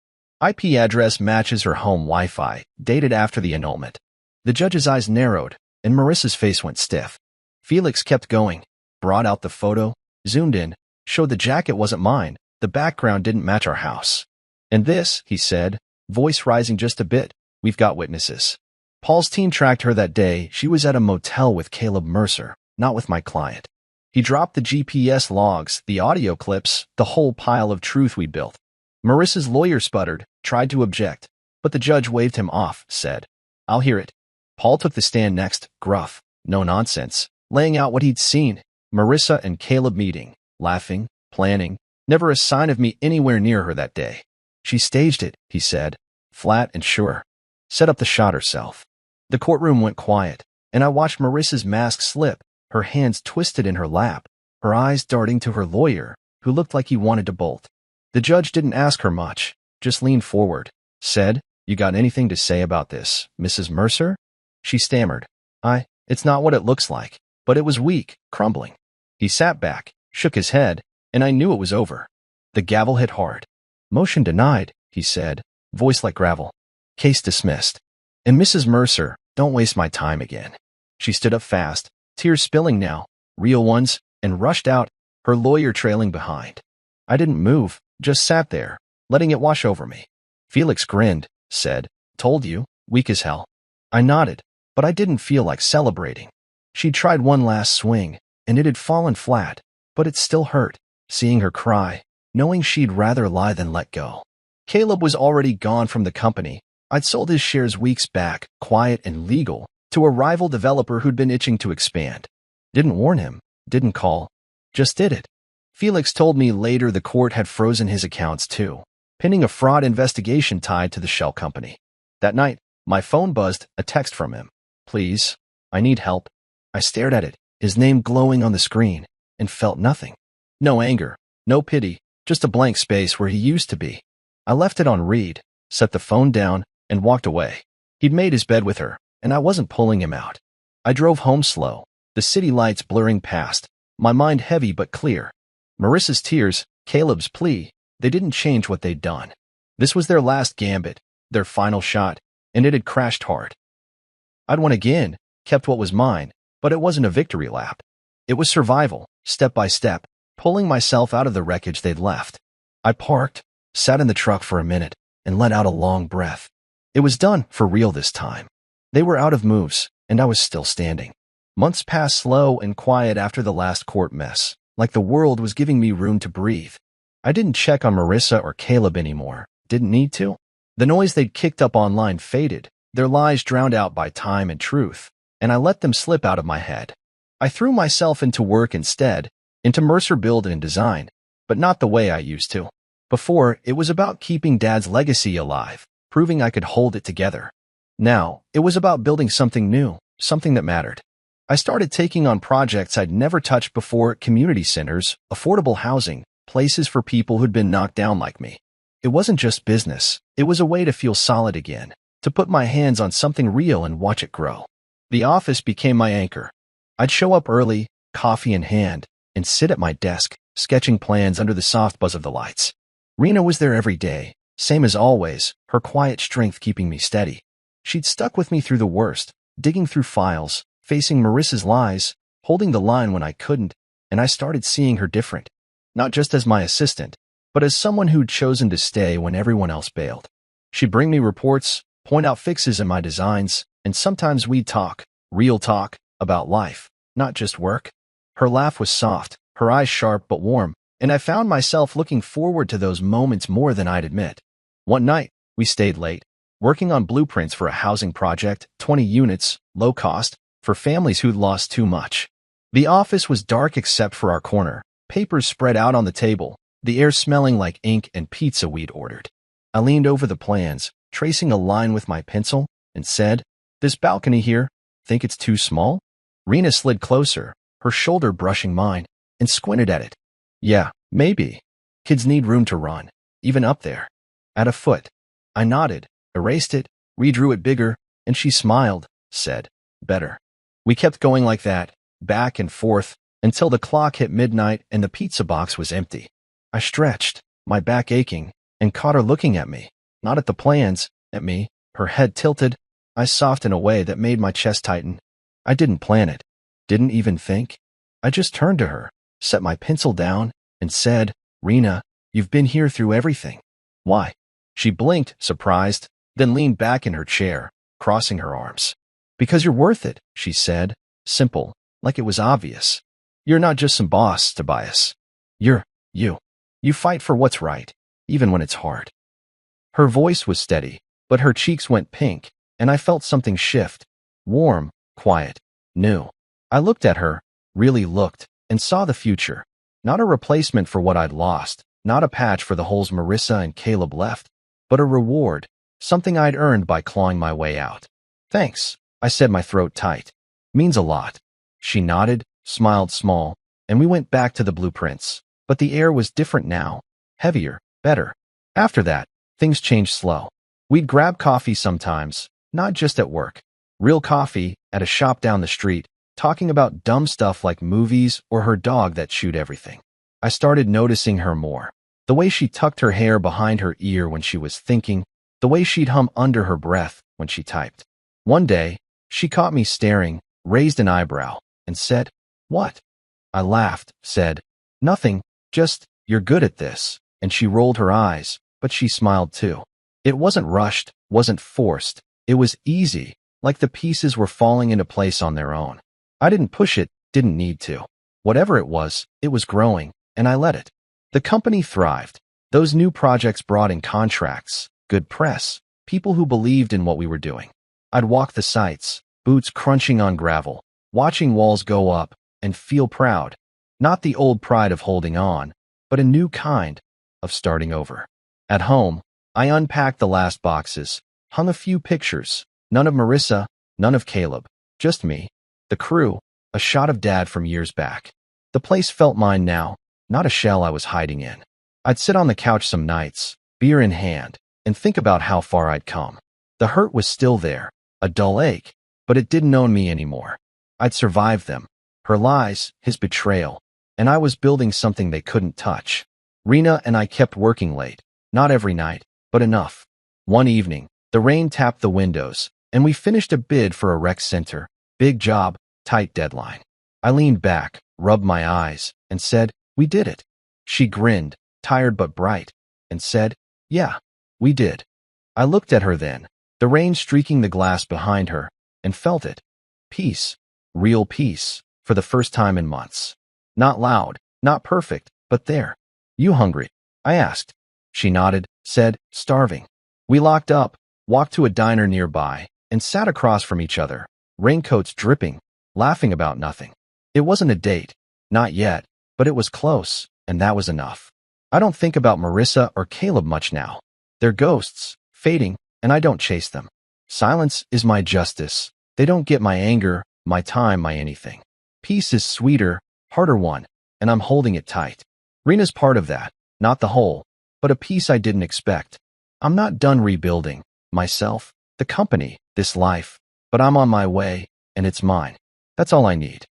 IP address matches her home Wi-Fi, dated after the annulment. The judge's eyes narrowed, and Marissa's face went stiff. Felix kept going, brought out the photo, zoomed in, showed the jacket wasn't mine, the background didn't match our house. And this, he said, voice rising just a bit, we've got witnesses. Paul's team tracked her that day. She was at a motel with Caleb Mercer, not with my client. He dropped the GPS logs, the audio clips, the whole pile of truth we'd built. Marissa's lawyer sputtered, tried to object, but the judge waved him off, said, I'll hear it. Paul took the stand next, gruff, no nonsense, laying out what he'd seen. Marissa and Caleb meeting, laughing, planning, never a sign of me anywhere near her that day. She staged it, he said, flat and sure. Set up the shot herself. The courtroom went quiet, and I watched Marissa's mask slip, her hands twisted in her lap, her eyes darting to her lawyer, who looked like he wanted to bolt. The judge didn't ask her much, just leaned forward, said, You got anything to say about this, Mrs. Mercer? She stammered, It's not what it looks like, but it was weak, crumbling. He sat back, shook his head, and I knew it was over. The gavel hit hard. Motion denied, he said, voice like gravel. Case dismissed. And Mrs. Mercer, don't waste my time again. She stood up fast, tears spilling now, real ones, and rushed out, her lawyer trailing behind. I didn't move, just sat there, letting it wash over me. Felix grinned, said, Told you, weak as hell. I nodded, but I didn't feel like celebrating. She'd tried one last swing, and it had fallen flat, but it still hurt, seeing her cry, knowing she'd rather lie than let go. Caleb was already gone from the company. I'd sold his shares weeks back, quiet and legal, to a rival developer who'd been itching to expand. Didn't warn him, didn't call, just did it. Felix told me later the court had frozen his accounts too, pinning a fraud investigation tied to the shell company. That night, my phone buzzed, a text from him. Please, I need help. I stared at it, his name glowing on the screen, and felt nothing. No anger, no pity, just a blank space where he used to be. I left it on read, set the phone down, and walked away. He'd made his bed with her, and I wasn't pulling him out. I drove home slow, the city lights blurring past, my mind heavy but clear. Marissa's tears, Caleb's plea, they didn't change what they'd done. This was their last gambit, their final shot, and it had crashed hard. I'd won again, kept what was mine, but it wasn't a victory lap. It was survival, step by step, pulling myself out of the wreckage they'd left. I parked, sat in the truck for a minute, and let out a long breath. It was done, for real this time. They were out of moves, and I was still standing. Months passed slow and quiet after the last court mess, like the world was giving me room to breathe. I didn't check on Marissa or Caleb anymore, didn't need to. The noise they'd kicked up online faded, their lies drowned out by time and truth, and I let them slip out of my head. I threw myself into work instead, into Mercer Build and Design, but not the way I used to. Before, it was about keeping Dad's legacy alive, proving I could hold it together. Now, it was about building something new, something that mattered. I started taking on projects I'd never touched before: community centers, affordable housing, places for people who'd been knocked down like me. It wasn't just business, it was a way to feel solid again, to to put my hands on something real and watch it grow. The office became my anchor. I'd show up early, coffee in hand, and sit at my desk, sketching plans under the soft buzz of the lights. Rena was there every day, same as always, her quiet strength keeping me steady. She'd stuck with me through the worst, digging through files, facing Marissa's lies, holding the line when I couldn't, and I started seeing her different. Not just as my assistant, but as someone who'd chosen to stay when everyone else bailed. She'd bring me reports, point out fixes in my designs, and sometimes we'd talk, real talk, about life, not just work. Her laugh was soft, her eyes sharp but warm, and I found myself looking forward to those moments more than I'd admit. One night, we stayed late, working on blueprints for a housing project, 20 units, low cost, for families who'd lost too much. The office was dark except for our corner, papers spread out on the table, the air smelling like ink and pizza we'd ordered. I leaned over the plans, tracing a line with my pencil, and said, "This balcony here, think it's too small?" Rena slid closer, her shoulder brushing mine, and squinted at it. "Yeah, maybe. Kids need room to run, even up there." At a foot. I nodded, erased it, redrew it bigger, and she smiled, said, "Better." We kept going like that, back and forth, until the clock hit midnight and the pizza box was empty. I stretched, my back aching, and caught her looking at me, not at the plans, at me, her head tilted. I soughed in a way that made my chest tighten. I didn't plan it, didn't even think. I just turned to her, set my pencil down, and said, "Rena, you've been here through everything. Why?" She blinked, surprised, then leaned back in her chair, crossing her arms. "Because you're worth it," she said, simple, like it was obvious. "You're not just some boss, Tobias. You're you. You fight for what's right, even when it's hard." Her voice was steady, but her cheeks went pink, and I felt something shift. Warm, quiet, new. I looked at her, really looked, and saw the future. Not a replacement for what I'd lost, not a patch for the holes Marissa and Caleb left, but a reward, something I'd earned by clawing my way out. "Thanks," I said, my throat tight. "Means a lot." She nodded, smiled small, and we went back to the blueprints. But the air was different now, heavier, better. After that, things changed slow. We'd grab coffee sometimes, not just at work. Real coffee, at a shop down the street, talking about dumb stuff like movies or her dog that chewed everything. I started noticing her more. The way she tucked her hair behind her ear when she was thinking, the way she'd hum under her breath when she typed. One day, she caught me staring, raised an eyebrow, and said, "What?" I laughed, said, "Nothing, just, you're good at this." And she rolled her eyes, but she smiled too. It wasn't rushed, wasn't forced. It was easy, like the pieces were falling into place on their own. I didn't push it, didn't need to. Whatever it was growing, and I let it. The company thrived. Those new projects brought in contracts, good press, people who believed in what we were doing. I'd walk the sites, boots crunching on gravel, watching walls go up, and feel proud. Not the old pride of holding on, but a new kind of starting over. At home, I unpacked the last boxes, hung a few pictures, none of Marissa, none of Caleb, just me, the crew, a shot of Dad from years back. The place felt mine now, not a shell I was hiding in. I'd sit on the couch some nights, beer in hand, and think about how far I'd come. The hurt was still there, a dull ache, but it didn't own me anymore. I'd survived them, her lies, his betrayal, and I was building something they couldn't touch. Rena and I kept working late, not every night, but enough. One evening, the rain tapped the windows, and we finished a bid for a rec center. Big job, tight deadline. I leaned back, rubbed my eyes, and said, "We did it." She grinned, tired but bright, and said, "Yeah, we did." I looked at her then, the rain streaking the glass behind her, and felt it. Peace, real peace, for the first time in months. Not loud, not perfect, but there. "You hungry?" I asked. She nodded, said, "Starving." We locked up, walked to a diner nearby, and sat across from each other, raincoats dripping, laughing about nothing. It wasn't a date, not yet, but it was close, and that was enough. I don't think about Marissa or Caleb much now. They're ghosts, fading, and I don't chase them. Silence is my justice. They don't get my anger, my time, my anything. Peace is sweeter, harder won, and I'm holding it tight. Rena's part of that, not the whole, but a piece I didn't expect. I'm not done rebuilding myself, the company, this life, but I'm on my way, and it's mine. That's all I need.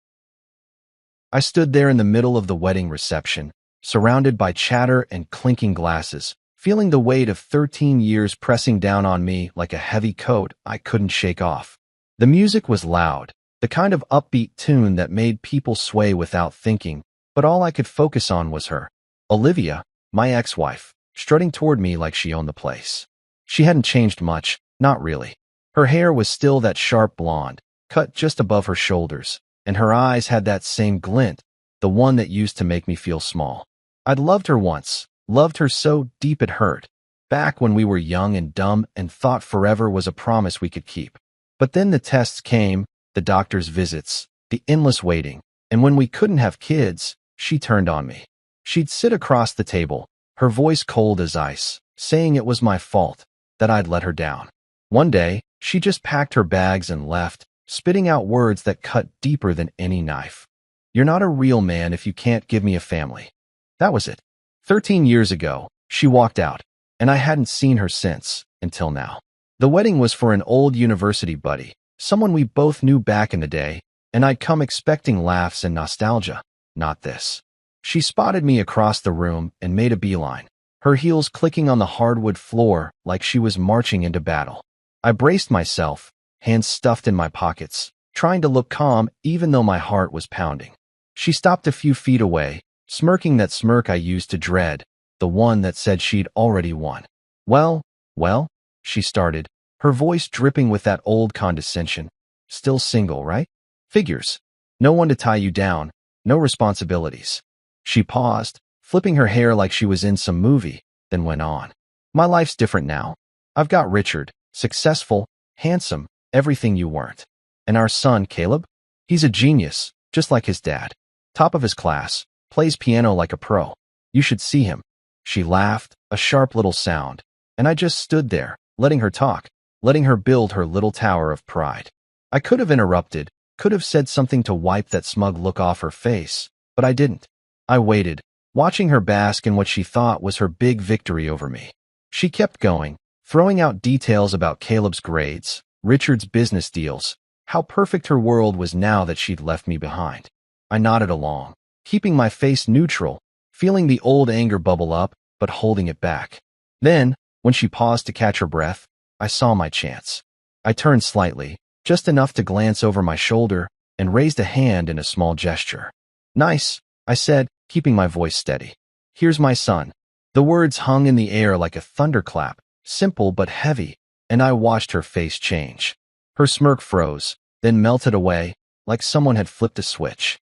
I stood there in the middle of the wedding reception, surrounded by chatter and clinking glasses, feeling the weight of 13 years pressing down on me like a heavy coat I couldn't shake off. The music was loud, the kind of upbeat tune that made people sway without thinking, but all I could focus on was her. Olivia, my ex-wife, strutting toward me like she owned the place. She hadn't changed much, not really. Her hair was still that sharp blonde, cut just above her shoulders, and her eyes had that same glint, the one that used to make me feel small. I'd loved her once, loved her so deep it hurt, back when we were young and dumb and thought forever was a promise we could keep. But then the tests came, the doctor's visits, the endless waiting, and when we couldn't have kids, she turned on me. She'd sit across the table, her voice cold as ice, saying it was my fault, that I'd let her down. One day, she just packed her bags and left, spitting out words that cut deeper than any knife. You're not a real man if you can't give me a family. That was it. 13 years ago, she walked out, and I hadn't seen her since, until now. The wedding was for an old university buddy, someone we both knew back in the day, and I'd come expecting laughs and nostalgia. Not this. She spotted me across the room and made a beeline, her heels clicking on the hardwood floor like she was marching into battle. I braced myself, hands stuffed in my pockets, trying to look calm even though my heart was pounding. She stopped a few feet away, smirking that smirk I used to dread, the one that said she'd already won. Well, she started, her voice dripping with that old condescension. Still single, right? Figures. No one to tie you down, no responsibilities. She paused, flipping her hair like she was in some movie, then went on. My life's different now. I've got Richard, successful, handsome, everything you weren't. And our son, Caleb? He's a genius, just like his dad. Top of his class, plays piano like a pro. You should see him. She laughed, a sharp little sound, and I just stood there, letting her talk, letting her build her little tower of pride. I could have interrupted, could have said something to wipe that smug look off her face, but I didn't. I waited, watching her bask in what she thought was her big victory over me. She kept going, throwing out details about Caleb's grades, Richard's business deals, how perfect her world was now that she'd left me behind. I nodded along, keeping my face neutral, feeling the old anger bubble up, but holding it back. Then, when she paused to catch her breath, I saw my chance. I turned slightly, just enough to glance over my shoulder, and raised a hand in a small gesture. Nice, I said, keeping my voice steady. Here's my son. The words hung in the air like a thunderclap, simple but heavy, and I watched her face change. Her smirk froze, then melted away, like someone had flipped a switch.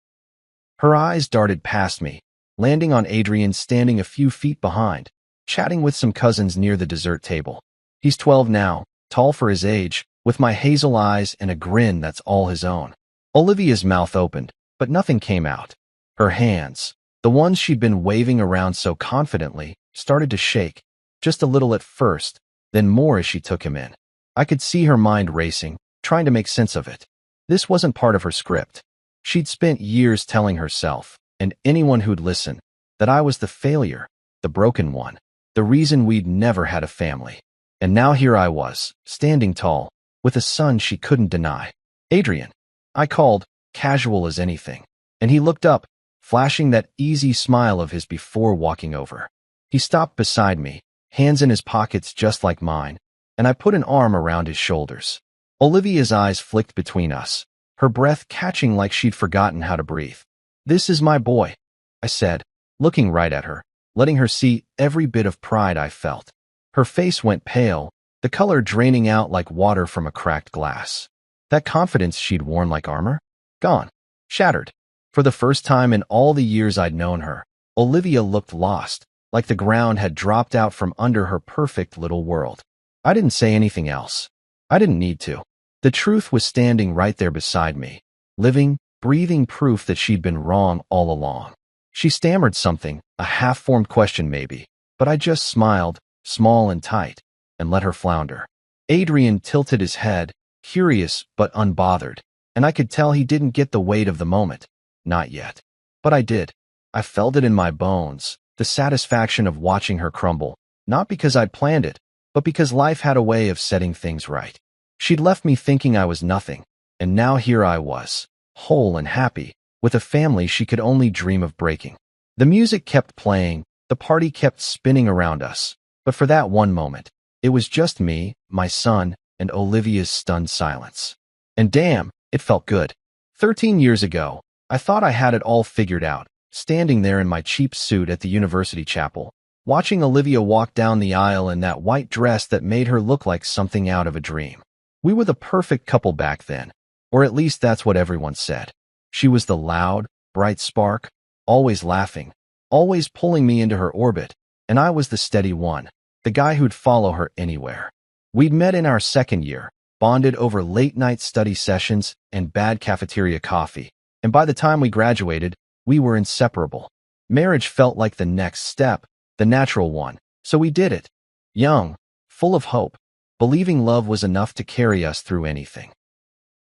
Her eyes darted past me, landing on Adrian standing a few feet behind, chatting with some cousins near the dessert table. He's 12 now, tall for his age, with my hazel eyes and a grin that's all his own. Olivia's mouth opened, but nothing came out. Her hands, the ones she'd been waving around so confidently, started to shake, just a little at first, then more as she took him in. I could see her mind racing, trying to make sense of it. This wasn't part of her script. She'd spent years telling herself, and anyone who'd listen, that I was the failure, the broken one, the reason we'd never had a family. And now here I was, standing tall, with a son she couldn't deny. Adrian. I called, casual as anything, and he looked up, flashing that easy smile of his before walking over. He stopped beside me, hands in his pockets just like mine, and I put an arm around his shoulders. Olivia's eyes flicked between us, her breath catching like she'd forgotten how to breathe. This is my boy, I said, looking right at her, letting her see every bit of pride I felt. Her face went pale, the color draining out like water from a cracked glass. That confidence she'd worn like armor? Gone. Shattered. For the first time in all the years I'd known her, Olivia looked lost, like the ground had dropped out from under her perfect little world. I didn't say anything else. I didn't need to. The truth was standing right there beside me, living, breathing proof that she'd been wrong all along. She stammered something, a half-formed question maybe, but I just smiled, small and tight, and let her flounder. Adrian tilted his head, curious but unbothered, and I could tell he didn't get the weight of the moment. Not yet. But I did. I felt it in my bones, the satisfaction of watching her crumble, not because I'd planned it, but because life had a way of setting things right. She'd left me thinking I was nothing, and now here I was, whole and happy, with a family she could only dream of breaking. The music kept playing, the party kept spinning around us, but for that one moment, it was just me, my son, and Olivia's stunned silence. And damn, it felt good. 13 years ago, I thought I had it all figured out, standing there in my cheap suit at the university chapel, watching Olivia walk down the aisle in that white dress that made her look like something out of a dream. We were the perfect couple back then, or at least that's what everyone said. She was the loud, bright spark, always laughing, always pulling me into her orbit, and I was the steady one, the guy who'd follow her anywhere. We'd met in our second year, bonded over late-night study sessions and bad cafeteria coffee, and by the time we graduated, we were inseparable. Marriage felt like the next step, the natural one, so we did it. Young, full of hope, believing love was enough to carry us through anything.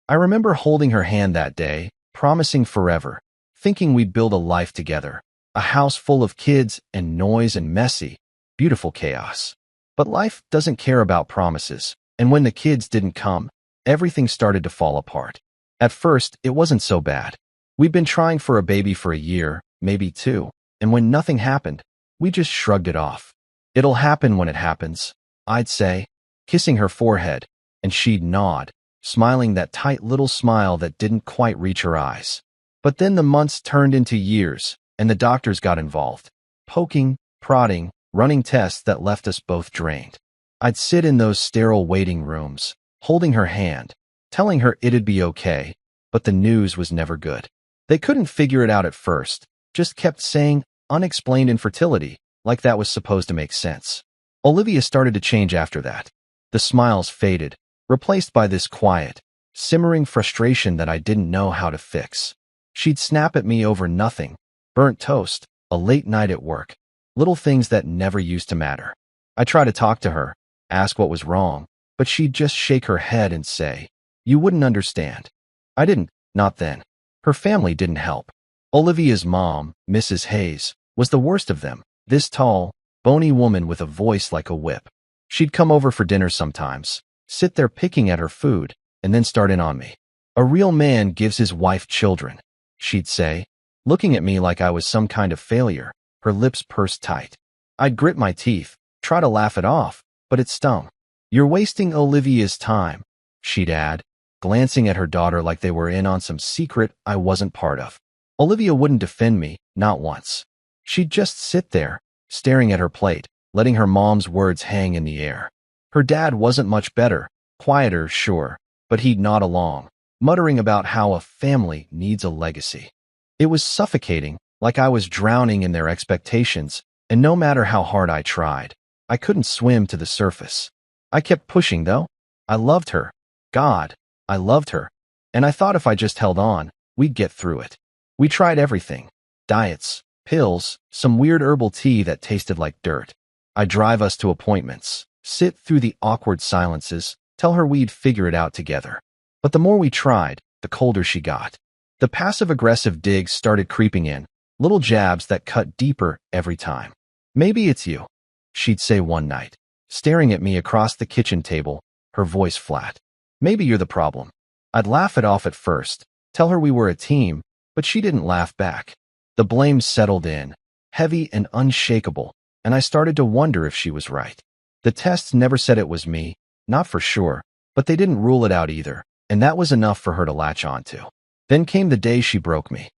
I remember holding her hand that day, promising forever, thinking we'd build a life together, a house full of kids and noise and messy, beautiful chaos. But life doesn't care about promises, and when the kids didn't come, everything started to fall apart. At first, it wasn't so bad. We'd been trying for a baby for a year, maybe two, and when nothing happened, we just shrugged it off. It'll happen when it happens, I'd say, kissing her forehead, and she'd nod, smiling that tight little smile that didn't quite reach her eyes. But then the months turned into years, and the doctors got involved, poking, prodding, running tests that left us both drained. I'd sit in those sterile waiting rooms, holding her hand, telling her it'd be okay, but the news was never good. They couldn't figure it out at first, just kept saying unexplained infertility, like that was supposed to make sense. Olivia started to change after that. The smiles faded, replaced by this quiet, simmering frustration that I didn't know how to fix. She'd snap at me over nothing, burnt toast, a late night at work, little things that never used to matter. I tried to talk to her, ask what was wrong, but she'd just shake her head and say, "You wouldn't understand." I didn't, not then. Her family didn't help. Olivia's mom, Mrs. Hayes, was the worst of them, this tall, bony woman with a voice like a whip. She'd come over for dinner sometimes, sit there picking at her food, and then start in on me. "A real man gives his wife children," she'd say, looking at me like I was some kind of failure, her lips pursed tight. I'd grit my teeth, try to laugh it off, but it stung. "You're wasting Olivia's time," she'd add, glancing at her daughter like they were in on some secret I wasn't part of. Olivia wouldn't defend me, not once. She'd just sit there, staring at her plate, letting her mom's words hang in the air. Her dad wasn't much better, quieter, sure, but he'd nod along, muttering about how a family needs a legacy. It was suffocating, like I was drowning in their expectations, and no matter how hard I tried, I couldn't swim to the surface. I kept pushing, though. I loved her. God, I loved her. And I thought if I just held on, we'd get through it. We tried everything. Diets, pills, some weird herbal tea that tasted like dirt. I'd drive us to appointments, sit through the awkward silences, tell her we'd figure it out together. But the more we tried, the colder she got. The passive-aggressive digs started creeping in, little jabs that cut deeper every time. "Maybe it's you," she'd say one night, staring at me across the kitchen table, her voice flat. "Maybe you're the problem." I'd laugh it off at first, tell her we were a team, but she didn't laugh back. The blame settled in, heavy and unshakable, and I started to wonder if she was right. The tests never said it was me, not for sure, but they didn't rule it out either, and that was enough for her to latch onto. Then came the day she broke me.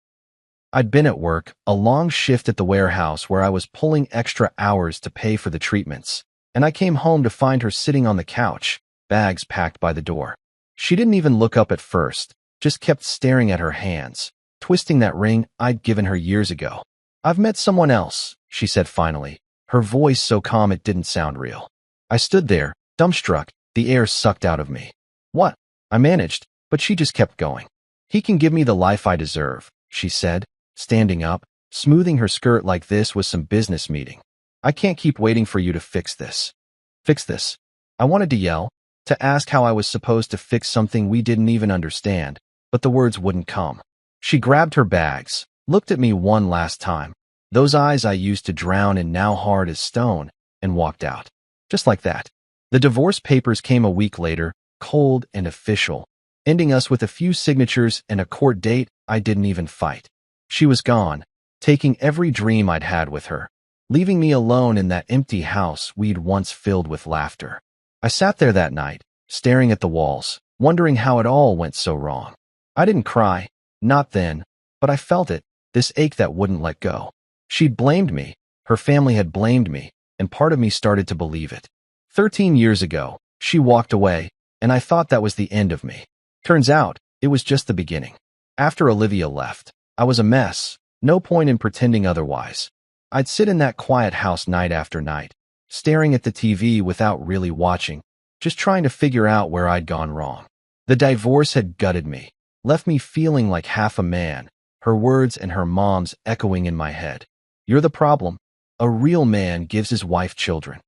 I'd been at work, a long shift at the warehouse where I was pulling extra hours to pay for the treatments, and I came home to find her sitting on the couch, bags packed by the door. She didn't even look up at first, just kept staring at her hands, twisting that ring I'd given her years ago. "I've met someone else," she said finally, her voice so calm it didn't sound real. I stood there, dumbstruck, the air sucked out of me. "What?" I managed, but she just kept going. "He can give me the life I deserve," she said, standing up, smoothing her skirt like this was some business meeting. "I can't keep waiting for you to fix this." Fix this. I wanted to yell, to ask how I was supposed to fix something we didn't even understand, but the words wouldn't come. She grabbed her bags, looked at me one last time, those eyes I used to drown in now hard as stone, and walked out. Just like that. The divorce papers came a week later, cold and official, ending us with a few signatures and a court date I didn't even fight. She was gone, taking every dream I'd had with her, leaving me alone in that empty house we'd once filled with laughter. I sat there that night, staring at the walls, wondering how it all went so wrong. I didn't cry, not then, but I felt it, this ache that wouldn't let go. She'd blamed me, her family had blamed me, and part of me started to believe it. 13 years ago, she walked away, and I thought that was the end of me. Turns out, it was just the beginning. After Olivia left, I was a mess, no point in pretending otherwise. I'd sit in that quiet house night after night, staring at the TV without really watching, just trying to figure out where I'd gone wrong. The divorce had gutted me, left me feeling like half a man, her words and her mom's echoing in my head. You're the problem. A real man gives his wife children.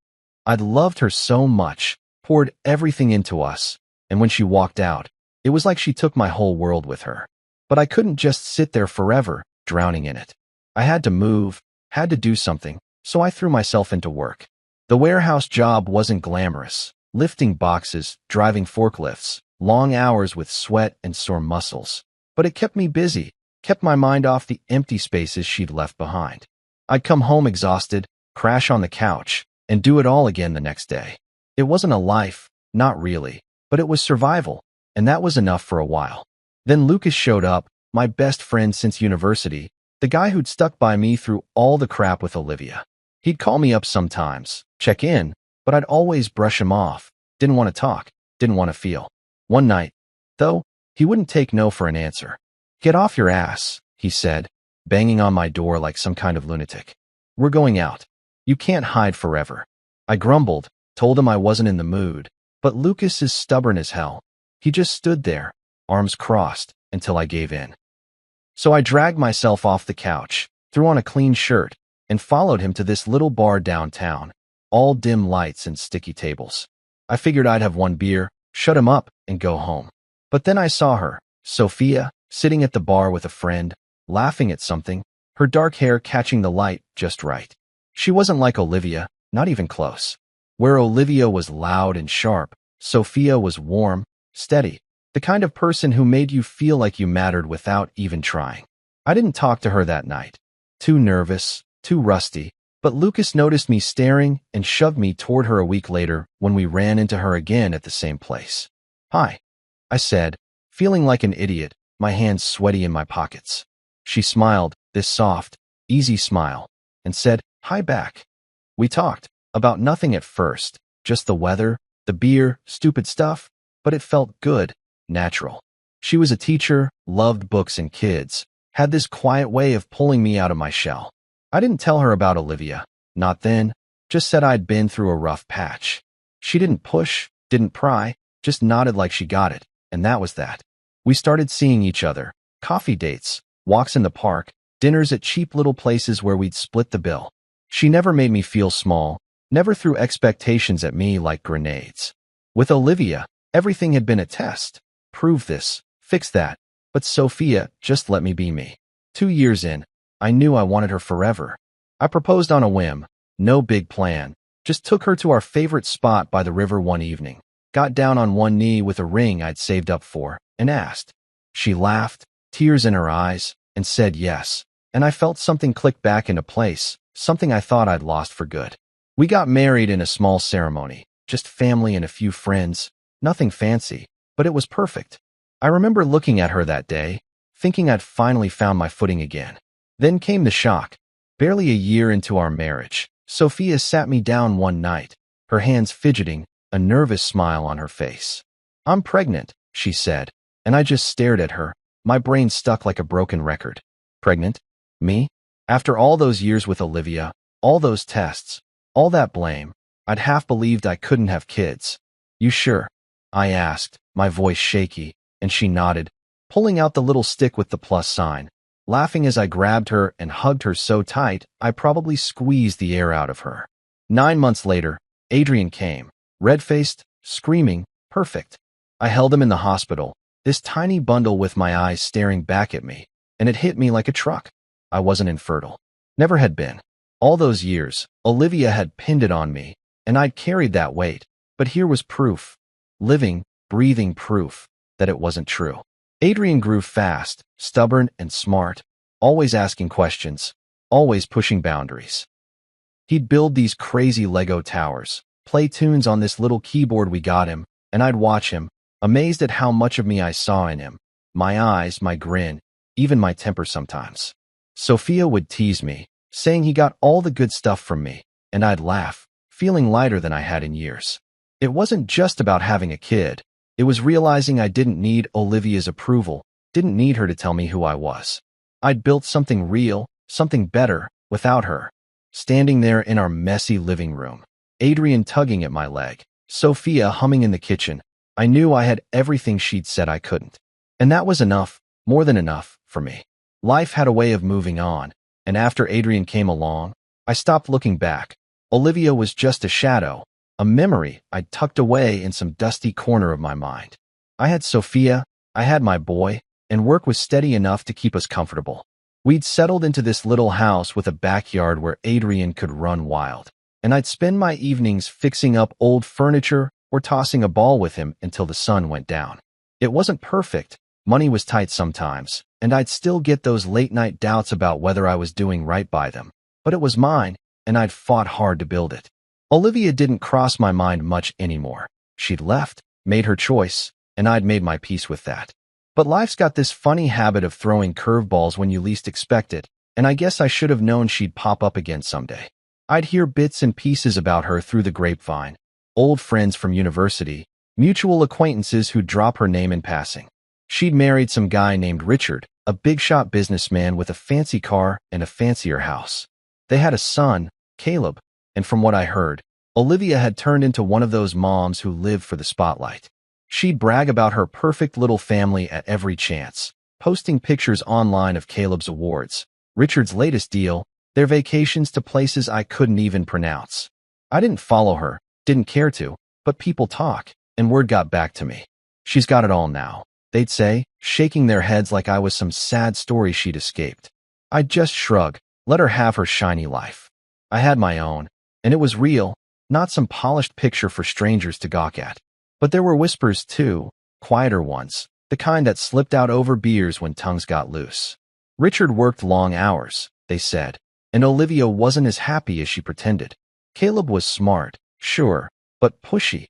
I'd loved her so much, poured everything into us, and when she walked out, it was like she took my whole world with her. But I couldn't just sit there forever, drowning in it. I had to move, had to do something, so I threw myself into work. The warehouse job wasn't glamorous, lifting boxes, driving forklifts, long hours with sweat and sore muscles. But it kept me busy, kept my mind off the empty spaces she'd left behind. I'd come home exhausted, crash on the couch, and do it all again the next day. It wasn't a life, not really, but it was survival, and that was enough for a while. Then Lucas showed up, my best friend since university, the guy who'd stuck by me through all the crap with Olivia. He'd call me up sometimes, check in, but I'd always brush him off, didn't want to talk, didn't want to feel. One night, though, he wouldn't take no for an answer. Get off your ass, he said, banging on my door like some kind of lunatic. We're going out. You can't hide forever. I grumbled, told him I wasn't in the mood, but Lucas is stubborn as hell. He just stood there, arms crossed, until I gave in. So I dragged myself off the couch, threw on a clean shirt, and followed him to this little bar downtown, all dim lights and sticky tables. I figured I'd have one beer, shut him up, and go home. But then I saw her, Sophia, sitting at the bar with a friend, laughing at something, her dark hair catching the light just right. She wasn't like Olivia, not even close. Where Olivia was loud and sharp, Sophia was warm, steady, the kind of person who made you feel like you mattered without even trying. I didn't talk to her that night. Too nervous, too rusty, but Lucas noticed me staring and shoved me toward her a week later when we ran into her again at the same place. Hi, I said, feeling like an idiot, my hands sweaty in my pockets. She smiled, this soft, easy smile, and said, hi back. We talked about nothing at first, just the weather, the beer, stupid stuff, but it felt good, natural. She was a teacher, loved books and kids, had this quiet way of pulling me out of my shell. I didn't tell her about Olivia, not then, just said I'd been through a rough patch. She didn't push, didn't pry, just nodded like she got it, and that was that. We started seeing each other, coffee dates, walks in the park, dinners at cheap little places where we'd split the bill. She never made me feel small, never threw expectations at me like grenades. With Olivia, everything had been a test. Prove this, fix that, but Sophia just let me be me. 2 years in, I knew I wanted her forever. I proposed on a whim, no big plan, just took her to our favorite spot by the river one evening, got down on one knee with a ring I'd saved up for, and asked. She laughed, tears in her eyes, and said yes, and I felt something click back into place, something I thought I'd lost for good. We got married in a small ceremony, just family and a few friends, nothing fancy, but it was perfect. I remember looking at her that day, thinking I'd finally found my footing again. Then came the shock. Barely a year into our marriage, Sophia sat me down one night, her hands fidgeting, a nervous smile on her face. I'm pregnant, she said, and I just stared at her, my brain stuck like a broken record. Pregnant? Me? After all those years with Olivia, all those tests, all that blame, I'd half believed I couldn't have kids. You sure? I asked, my voice shaky, and she nodded, pulling out the little stick with the plus sign, laughing as I grabbed her and hugged her so tight I probably squeezed the air out of her. 9 months later, Adrian came, red-faced, screaming, perfect. I held him in the hospital, this tiny bundle with my eyes staring back at me, and it hit me like a truck. I wasn't infertile. Never had been. All those years, Olivia had pinned it on me, and I'd carried that weight, but here was proof. Living, breathing proof that it wasn't true. Adrian grew fast, stubborn, and smart, always asking questions, always pushing boundaries. He'd build these crazy Lego towers, play tunes on this little keyboard we got him, and I'd watch him, amazed at how much of me I saw in him. My eyes, my grin, even my temper sometimes. Sophia would tease me, saying he got all the good stuff from me, and I'd laugh, feeling lighter than I had in years. It wasn't just about having a kid. It was realizing I didn't need Olivia's approval, didn't need her to tell me who I was. I'd built something real, something better, without her. Standing there in our messy living room, Adrian tugging at my leg, Sophia humming in the kitchen, I knew I had everything she'd said I couldn't. And that was enough, more than enough, for me. Life had a way of moving on, and after Adrian came along, I stopped looking back. Olivia was just a shadow, a memory I'd tucked away in some dusty corner of my mind. I had Sophia, I had my boy, and work was steady enough to keep us comfortable. We'd settled into this little house with a backyard where Adrian could run wild, and I'd spend my evenings fixing up old furniture or tossing a ball with him until the sun went down. It wasn't perfect, money was tight sometimes, and I'd still get those late-night doubts about whether I was doing right by them. But it was mine, and I'd fought hard to build it. Olivia didn't cross my mind much anymore. She'd left, made her choice, and I'd made my peace with that. But life's got this funny habit of throwing curveballs when you least expect it, and I guess I should have known she'd pop up again someday. I'd hear bits and pieces about her through the grapevine, old friends from university, mutual acquaintances who'd drop her name in passing. She'd married some guy named Richard, a big-shot businessman with a fancy car and a fancier house. They had a son, Caleb, and from what I heard, Olivia had turned into one of those moms who live for the spotlight. She'd brag about her perfect little family at every chance, posting pictures online of Caleb's awards, Richard's latest deal, their vacations to places I couldn't even pronounce. I didn't follow her, didn't care to, but people talk, and word got back to me. She's got it all now, they'd say, shaking their heads like I was some sad story she'd escaped. I'd just shrug, let her have her shiny life. I had my own, and it was real, not some polished picture for strangers to gawk at. But there were whispers too, quieter ones, the kind that slipped out over beers when tongues got loose. Richard worked long hours, they said, and Olivia wasn't as happy as she pretended. Caleb was smart, sure, but pushy.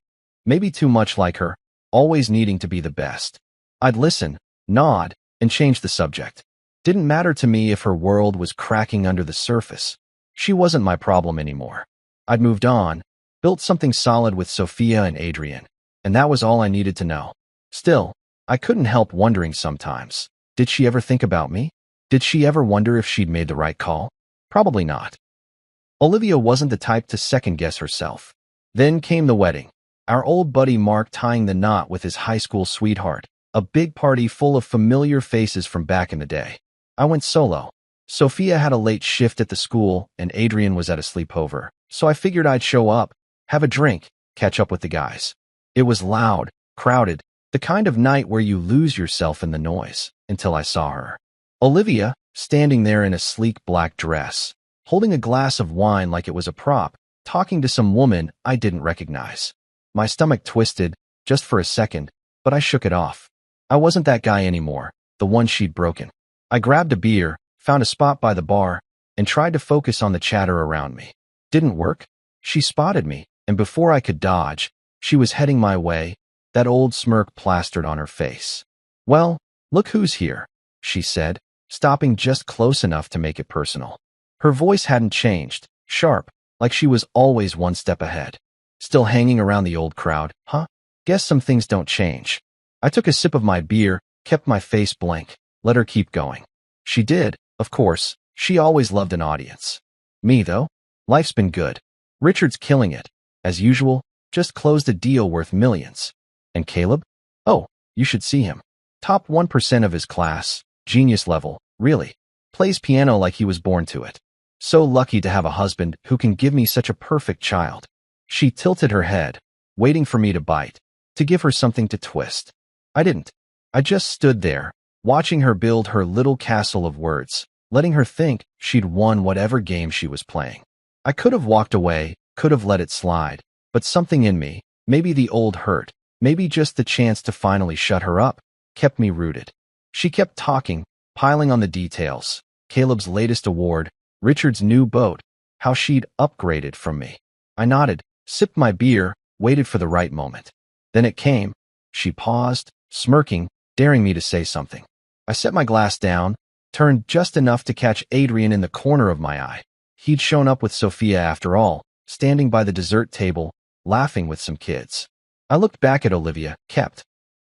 Maybe too much like her, always needing to be the best. I'd listen, nod, and change the subject. Didn't matter to me if her world was cracking under the surface. She wasn't my problem anymore. I'd moved on, built something solid with Sophia and Adrian. And that was all I needed to know. Still, I couldn't help wondering sometimes. Did she ever think about me? Did she ever wonder if she'd made the right call? Probably not. Olivia wasn't the type to second-guess herself. Then came the wedding. Our old buddy Mark tying the knot with his high school sweetheart. A big party full of familiar faces from back in the day. I went solo. Sophia had a late shift at the school, and Adrian was at a sleepover. So I figured I'd show up, have a drink, catch up with the guys. It was loud, crowded, the kind of night where you lose yourself in the noise, until I saw her. Olivia, standing there in a sleek black dress, holding a glass of wine like it was a prop, talking to some woman I didn't recognize. My stomach twisted, just for a second, but I shook it off. I wasn't that guy anymore, the one she'd broken. I grabbed a beer, found a spot by the bar, and tried to focus on the chatter around me. Didn't work. She spotted me, and before I could dodge, she was heading my way, that old smirk plastered on her face. "Well, look who's here," she said, stopping just close enough to make it personal. Her voice hadn't changed, sharp, like she was always one step ahead. "Still hanging around the old crowd, huh? Guess some things don't change." I took a sip of my beer, kept my face blank, let her keep going. She did, of course. She always loved an audience. Me, though? Life's been good. Richard's killing it. As usual, just closed a deal worth millions. And Caleb? Oh, you should see him. Top 1% of his class, genius level, really. Plays piano like he was born to it. So lucky to have a husband who can give me such a perfect child. She tilted her head, waiting for me to bite, to give her something to twist. I didn't. I just stood there, watching her build her little castle of words, letting her think she'd won whatever game she was playing. I could have walked away, could have let it slide, but something in me, maybe the old hurt, maybe just the chance to finally shut her up, kept me rooted. She kept talking, piling on the details. Caleb's latest award, Richard's new boat, how she'd upgraded from me. I nodded, sipped my beer, waited for the right moment. Then it came. She paused, smirking, daring me to say something. I set my glass down, turned just enough to catch Adrian in the corner of my eye. He'd shown up with Sophia after all, standing by the dessert table, laughing with some kids. I looked back at Olivia, kept.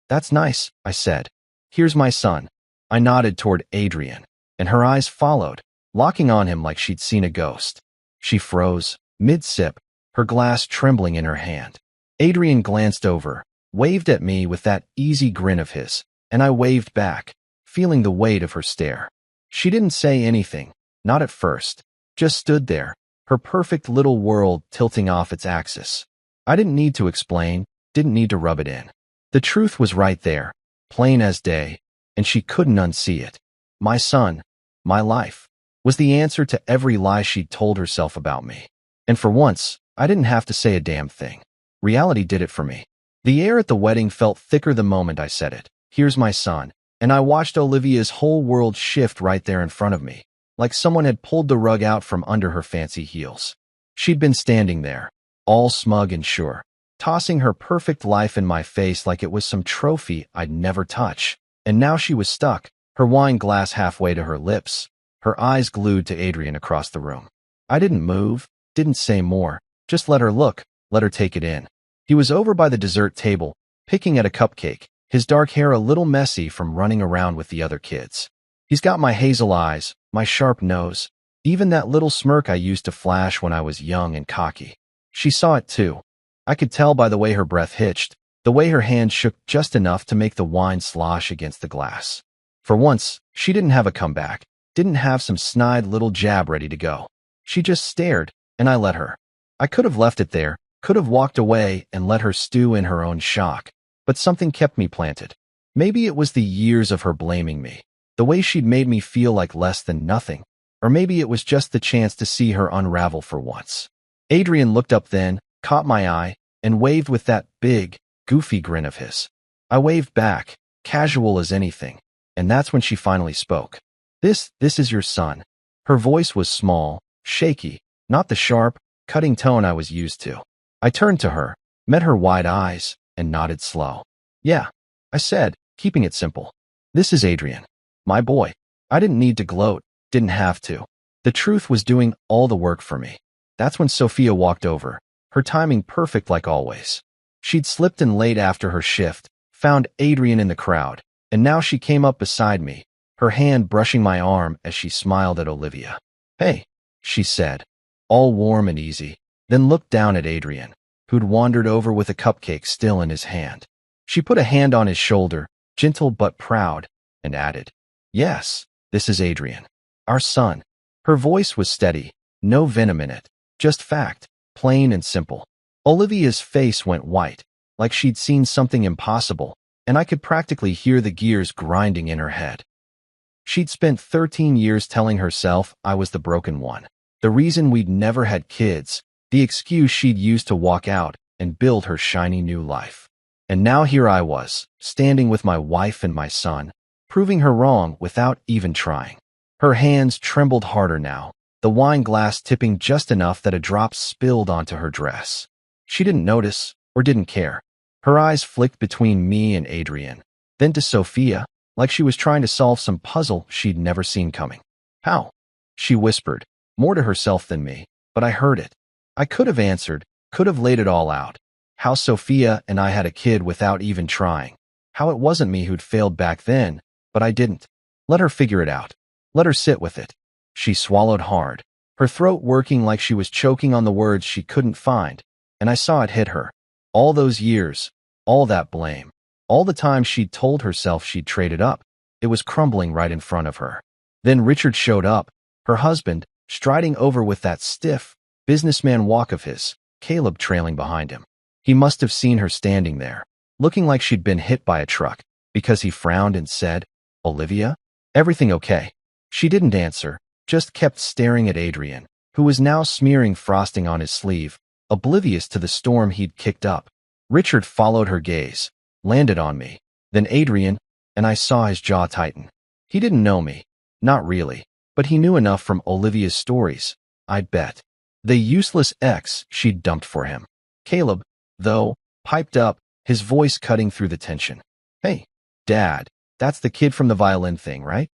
"That's nice," I said. "Here's my son." I nodded toward Adrian, and her eyes followed, locking on him like she'd seen a ghost. She froze, mid-sip, her glass trembling in her hand. Adrian glanced over, waved at me with that easy grin of his, and I waved back, feeling the weight of her stare. She didn't say anything, not at first, just stood there, her perfect little world tilting off its axis. I didn't need to explain, didn't need to rub it in. The truth was right there, plain as day, and she couldn't unsee it. My son, my life, was the answer to every lie she'd told herself about me. And for once, I didn't have to say a damn thing. Reality did it for me. The air at the wedding felt thicker the moment I said it. "Here's my son." And I watched Olivia's whole world shift right there in front of me, like someone had pulled the rug out from under her fancy heels. She'd been standing there, all smug and sure, tossing her perfect life in my face like it was some trophy I'd never touch. And now she was stuck, her wine glass halfway to her lips, her eyes glued to Adrian across the room. I didn't move, didn't say more, just let her look, let her take it in. He was over by the dessert table, picking at a cupcake, his dark hair a little messy from running around with the other kids. He's got my hazel eyes, my sharp nose, even that little smirk I used to flash when I was young and cocky. She saw it too. I could tell by the way her breath hitched, the way her hand shook just enough to make the wine slosh against the glass. For once, she didn't have a comeback, didn't have some snide little jab ready to go. She just stared, and I let her. I could have left it there, could have walked away and let her stew in her own shock, but something kept me planted. Maybe it was the years of her blaming me, the way she'd made me feel like less than nothing, or maybe it was just the chance to see her unravel for once. Adrian looked up then, caught my eye, and waved with that big, goofy grin of his. I waved back, casual as anything, and that's when she finally spoke. This is your son." Her voice was small, shaky, not the sharp, cutting tone I was used to. I turned to her, met her wide eyes, and nodded slow. "Yeah," I said, keeping it simple. "This is Adrian. My boy." I didn't need to gloat, didn't have to. The truth was doing all the work for me. That's when Sophia walked over, her timing perfect like always. She'd slipped in late after her shift, found Adrian in the crowd, and now she came up beside me, her hand brushing my arm as she smiled at Olivia. "Hey," she said, all warm and easy, then looked down at Adrian, who'd wandered over with a cupcake still in his hand. She put a hand on his shoulder, gentle but proud, and added, "Yes, this is Adrian, our son." Her voice was steady, no venom in it, just fact, plain and simple. Olivia's face went white, like she'd seen something impossible, and I could practically hear the gears grinding in her head. She'd spent 13 years telling herself I was the broken one, the reason we'd never had kids, the excuse she'd used to walk out and build her shiny new life. And now here I was, standing with my wife and my son, proving her wrong without even trying. Her hands trembled harder now, the wine glass tipping just enough that a drop spilled onto her dress. She didn't notice, or didn't care. Her eyes flicked between me and Adrian, then to Sophia, like she was trying to solve some puzzle she'd never seen coming. "How?" she whispered, more to herself than me, but I heard it. I could have answered, could have laid it all out. How Sophia and I had a kid without even trying. How it wasn't me who'd failed back then, but I didn't. Let her figure it out. Let her sit with it. She swallowed hard, her throat working like she was choking on the words she couldn't find, and I saw it hit her. All those years, all that blame, all the time she'd told herself she'd traded up, it was crumbling right in front of her. Then Richard showed up, her husband, striding over with that stiff, businessman walk of his, Caleb trailing behind him. He must have seen her standing there, looking like she'd been hit by a truck, because he frowned and said, "Olivia? Everything okay?" She didn't answer, just kept staring at Adrian, who was now smearing frosting on his sleeve, oblivious to the storm he'd kicked up. Richard followed her gaze, landed on me, then Adrian, and I saw his jaw tighten. He didn't know me. Not really. But he knew enough from Olivia's stories, I'd bet. The useless ex she'd dumped for him. Caleb, though, piped up, his voice cutting through the tension. Hey, Dad, that's the kid from the violin thing, right?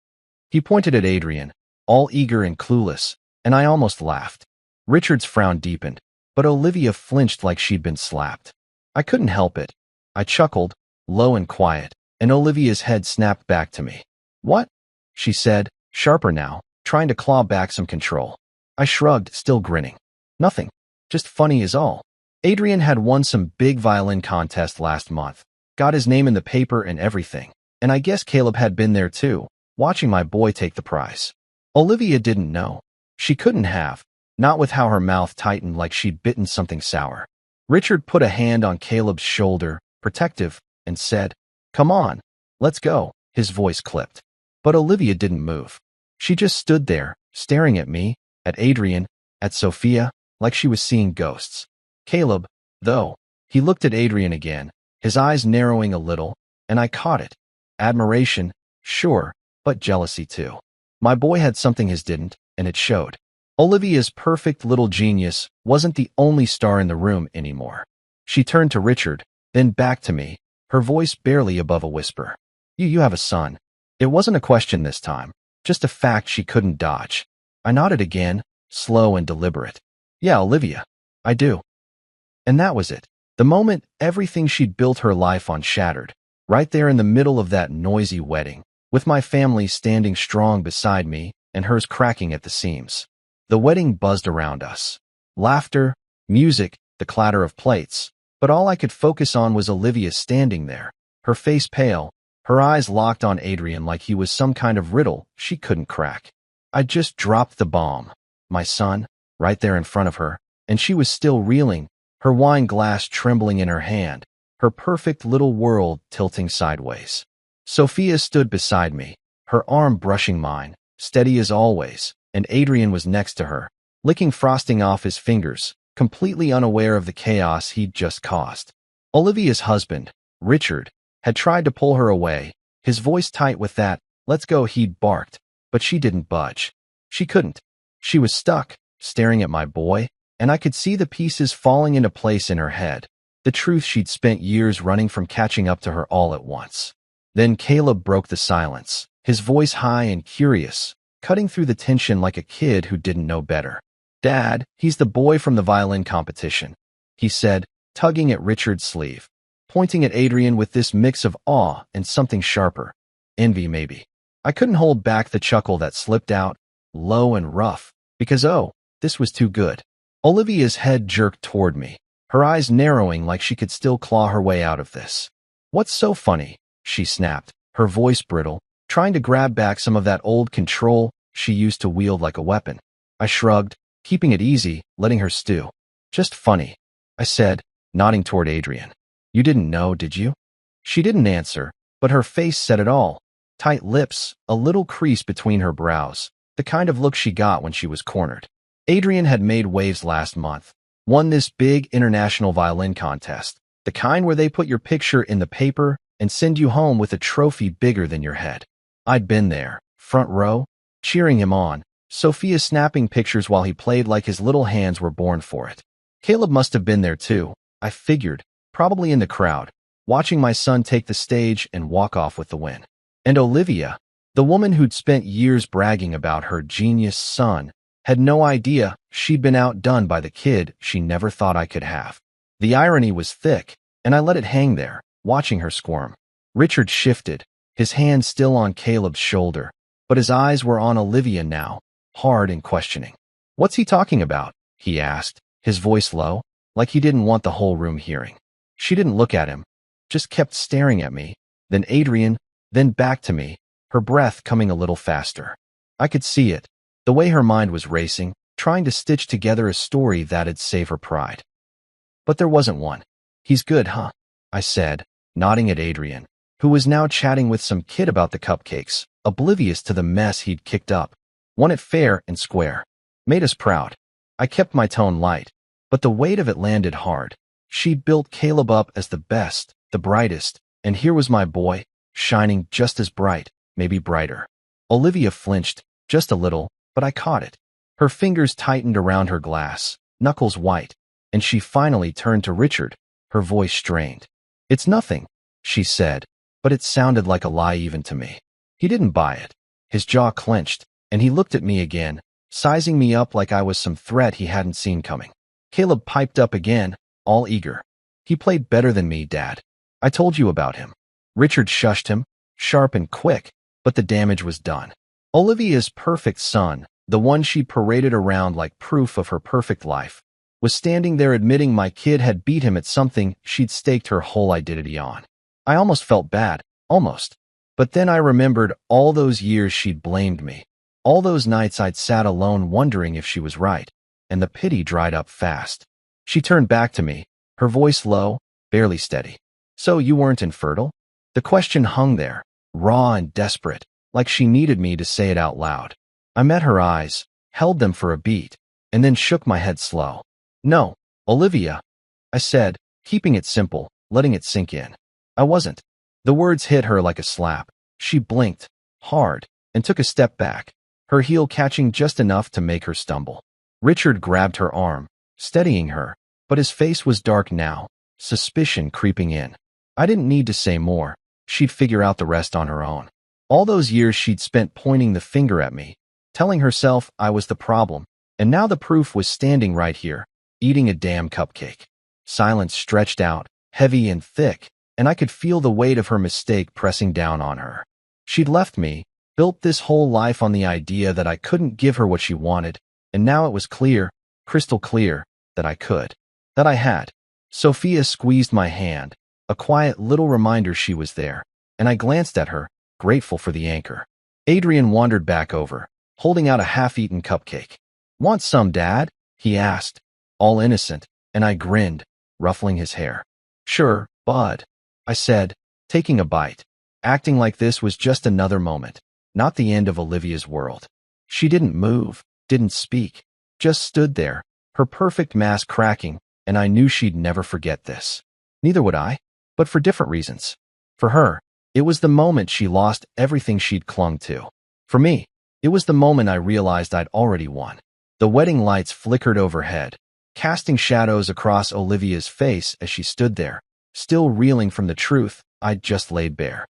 He pointed at Adrian, all eager and clueless, and I almost laughed. Richard's frown deepened, but Olivia flinched like she'd been slapped. I couldn't help it. I chuckled, low and quiet, and Olivia's head snapped back to me. What? She said, sharper now, trying to claw back some control. I shrugged, still grinning. Nothing. Just funny is all. Adrian had won some big violin contest last month, got his name in the paper and everything, and I guess Caleb had been there too, watching my boy take the prize. Olivia didn't know. She couldn't have, not with how her mouth tightened like she'd bitten something sour. Richard put a hand on Caleb's shoulder, protective, and said, Come on, let's go. His voice clipped. But Olivia didn't move. She just stood there, staring at me, at Adrian, at Sophia, like she was seeing ghosts. Caleb, though, he looked at Adrian again, his eyes narrowing a little, and I caught it. Admiration, sure, but jealousy too. My boy had something his didn't, and it showed. Olivia's perfect little genius wasn't the only star in the room anymore. She turned to Richard, then back to me, her voice barely above a whisper. You have a son. It wasn't a question this time, just a fact she couldn't dodge. I nodded again, slow and deliberate. Yeah, Olivia, I do. And that was it. The moment everything she'd built her life on shattered, right there in the middle of that noisy wedding, with my family standing strong beside me and hers cracking at the seams. The wedding buzzed around us. Laughter, music, the clatter of plates, but all I could focus on was Olivia standing there, her face pale, her eyes locked on Adrian like he was some kind of riddle she couldn't crack. I just dropped the bomb. My son, right there in front of her, and she was still reeling, her wine glass trembling in her hand, her perfect little world tilting sideways. Sophia stood beside me, her arm brushing mine, steady as always, and Adrian was next to her, licking frosting off his fingers, completely unaware of the chaos he'd just caused. Olivia's husband, Richard, had tried to pull her away, his voice tight with that, let's go he'd barked, but she didn't budge. She couldn't. She was stuck, staring at my boy, and I could see the pieces falling into place in her head, the truth she'd spent years running from catching up to her all at once. Then Caleb broke the silence, his voice high and curious, cutting through the tension like a kid who didn't know better. Dad, he's the boy from the violin competition, he said, tugging at Richard's sleeve, pointing at Adrian with this mix of awe and something sharper. Envy, maybe. I couldn't hold back the chuckle that slipped out, low and rough, because this was too good. Olivia's head jerked toward me, her eyes narrowing like she could still claw her way out of this. What's so funny? She snapped, her voice brittle, trying to grab back some of that old control she used to wield like a weapon. I shrugged, keeping it easy, letting her stew. Just funny, I said, nodding toward Adrian. You didn't know, did you? She didn't answer, but her face said it all. Tight lips, a little crease between her brows, the kind of look she got when she was cornered. Adrian had made waves last month, won this big international violin contest, the kind where they put your picture in the paper and send you home with a trophy bigger than your head. I'd been there, front row, cheering him on, Sophia snapping pictures while he played like his little hands were born for it. Caleb must have been there too, I figured, probably in the crowd, watching my son take the stage and walk off with the win. And Olivia, the woman who'd spent years bragging about her genius son, had no idea she'd been outdone by the kid she never thought I could have. The irony was thick, and I let it hang there, watching her squirm. Richard shifted, his hand still on Caleb's shoulder, but his eyes were on Olivia now, hard and questioning. What's he talking about? He asked, his voice low, like he didn't want the whole room hearing. She didn't look at him, just kept staring at me, then Adrian, then back to me, her breath coming a little faster. I could see it, the way her mind was racing, trying to stitch together a story that'd save her pride. But there wasn't one. He's good, huh? I said, nodding at Adrian, who was now chatting with some kid about the cupcakes, oblivious to the mess he'd kicked up. Won it fair and square. Made us proud. I kept my tone light, but the weight of it landed hard. She'd built Caleb up as the best, the brightest, and here was my boy, shining just as bright, maybe brighter. Olivia flinched, just a little, but I caught it. Her fingers tightened around her glass, knuckles white, and she finally turned to Richard, her voice strained. "It's nothing," she said, but it sounded like a lie even to me. He didn't buy it. His jaw clenched, and he looked at me again, sizing me up like I was some threat he hadn't seen coming. Caleb piped up again, all eager. "He played better than me, Dad. I told you about him." Richard shushed him, sharp and quick, but the damage was done. Olivia's perfect son, the one she paraded around like proof of her perfect life, was standing there admitting my kid had beat him at something she'd staked her whole identity on. I almost felt bad, almost. But then I remembered all those years she'd blamed me, all those nights I'd sat alone wondering if she was right, and the pity dried up fast. She turned back to me, her voice low, barely steady. "So you weren't infertile?" The question hung there, raw and desperate, like she needed me to say it out loud. I met her eyes, held them for a beat, and then shook my head slow. "No, Olivia," I said, keeping it simple, letting it sink in. "I wasn't." The words hit her like a slap. She blinked, hard, and took a step back, her heel catching just enough to make her stumble. Richard grabbed her arm, steadying her, but his face was dark now, suspicion creeping in. I didn't need to say more. She'd figure out the rest on her own. All those years she'd spent pointing the finger at me, telling herself I was the problem, and now the proof was standing right here, eating a damn cupcake. Silence stretched out, heavy and thick, and I could feel the weight of her mistake pressing down on her. She'd left me, built this whole life on the idea that I couldn't give her what she wanted, and now it was clear, crystal clear, that I could. That I had. Sophia squeezed my hand, a quiet little reminder she was there, and I glanced at her, grateful for the anchor. Adrian wandered back over, holding out a half-eaten cupcake. "Want some, Dad?" he asked, all innocent, and I grinned, ruffling his hair. "Sure, bud," I said, taking a bite, acting like this was just another moment, not the end of Olivia's world. She didn't move, didn't speak, just stood there, her perfect mask cracking, and I knew she'd never forget this. Neither would I, but for different reasons. For her, it was the moment she lost everything she'd clung to. For me, it was the moment I realized I'd already won. The wedding lights flickered overhead, casting shadows across Olivia's face as she stood there, still reeling from the truth I'd just laid bare.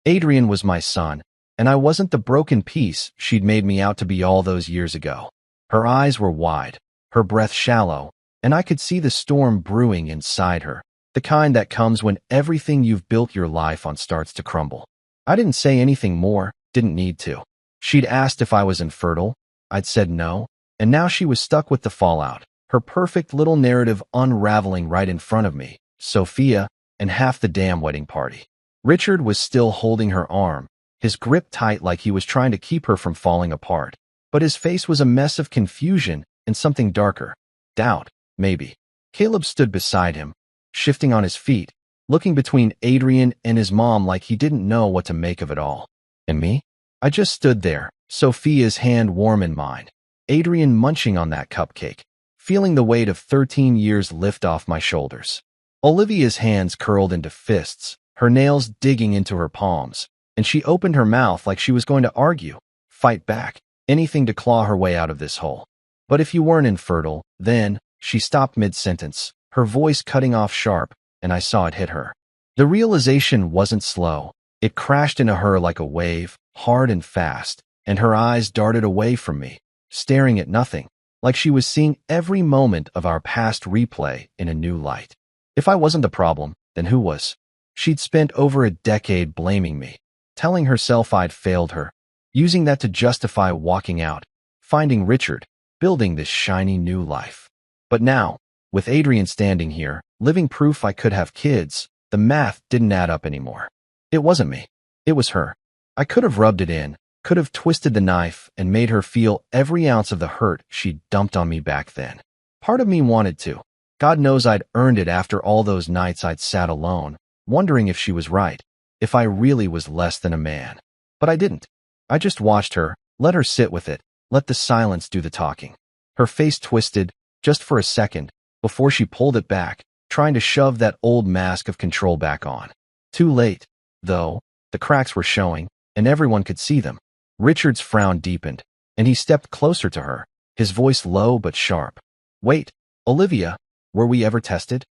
Adrian was my son, and I wasn't the broken piece she'd made me out to be all those years ago. Her eyes were wide, her breath shallow, and I could see the storm brewing inside her, the kind that comes when everything you've built your life on starts to crumble. I didn't say anything more, didn't need to. She'd asked if I was infertile. I'd said no, and now she was stuck with the fallout, her perfect little narrative unraveling right in front of me. Sophia, and half the damn wedding party. Richard was still holding her arm, his grip tight like he was trying to keep her from falling apart. But his face was a mess of confusion and something darker. Doubt, maybe. Caleb stood beside him, shifting on his feet, looking between Adrian and his mom like he didn't know what to make of it all. And me? I just stood there, Sophia's hand warm in mine, Adrian munching on that cupcake, feeling the weight of 13 years lift off my shoulders. Olivia's hands curled into fists, her nails digging into her palms, and she opened her mouth like she was going to argue, fight back, anything to claw her way out of this hole. "But if you weren't infertile, then," she stopped mid-sentence, her voice cutting off sharp, and I saw it hit her. The realization wasn't slow. It crashed into her like a wave, hard and fast, and her eyes darted away from me, staring at nothing, like she was seeing every moment of our past replay in a new light. If I wasn't the problem, then who was? She'd spent over a decade blaming me, telling herself I'd failed her, using that to justify walking out, finding Richard, building this shiny new life. But now, with Adrian standing here, living proof I could have kids, the math didn't add up anymore. It wasn't me. It was her. I could have rubbed it in, could have twisted the knife and made her feel every ounce of the hurt she'd dumped on me back then. Part of me wanted to. God knows I'd earned it after all those nights I'd sat alone, wondering if she was right, if I really was less than a man. But I didn't. I just watched her, let her sit with it, let the silence do the talking. Her face twisted, just for a second, before she pulled it back, trying to shove that old mask of control back on. Too late, though. The cracks were showing, and everyone could see them. Richard's frown deepened, and he stepped closer to her, his voice low but sharp. "Wait, Olivia, were we ever tested?"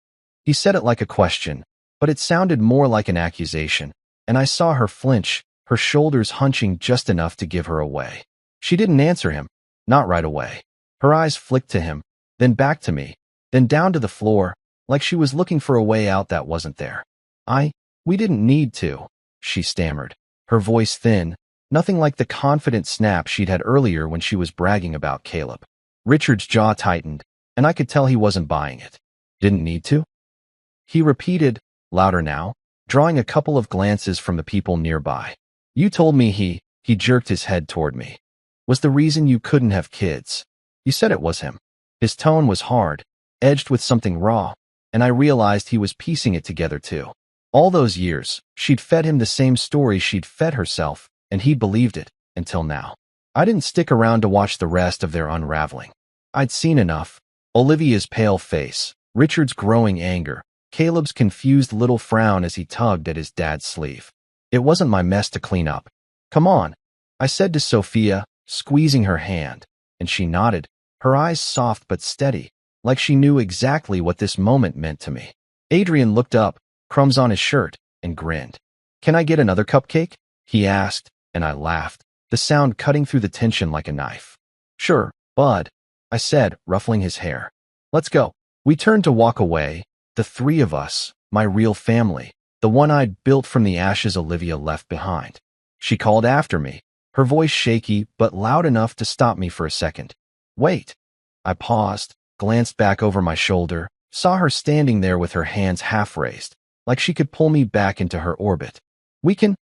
He said it like a question, but it sounded more like an accusation, and I saw her flinch, her shoulders hunching just enough to give her away. She didn't answer him, not right away. Her eyes flicked to him, then back to me, then down to the floor, like she was looking for a way out that wasn't there. We didn't need to," she stammered, her voice thin, nothing like the confident snap she'd had earlier when she was bragging about Caleb. Richard's jaw tightened, and I could tell he wasn't buying it. "Didn't need to?" He repeated, louder now, drawing a couple of glances from the people nearby. "You told me he jerked his head toward me. Was the reason you couldn't have kids. You said it was him." His tone was hard, edged with something raw, and I realized he was piecing it together too. All those years, she'd fed him the same story she'd fed herself, and he'd believed it, until now. I didn't stick around to watch the rest of their unraveling. I'd seen enough. Olivia's pale face, Richard's growing anger, Caleb's confused little frown as he tugged at his dad's sleeve. It wasn't my mess to clean up. "Come on," I said to Sophia, squeezing her hand, and she nodded, her eyes soft but steady, like she knew exactly what this moment meant to me. Adrian looked up, crumbs on his shirt, and grinned. "Can I get another cupcake?" he asked, and I laughed, the sound cutting through the tension like a knife. "Sure, bud," I said, ruffling his hair. "Let's go." We turned to walk away, the three of us, my real family, the one I'd built from the ashes Olivia left behind. She called after me, her voice shaky but loud enough to stop me for a second. "Wait." I paused, glanced back over my shoulder, saw her standing there with her hands half raised, like she could pull me back into her orbit. We can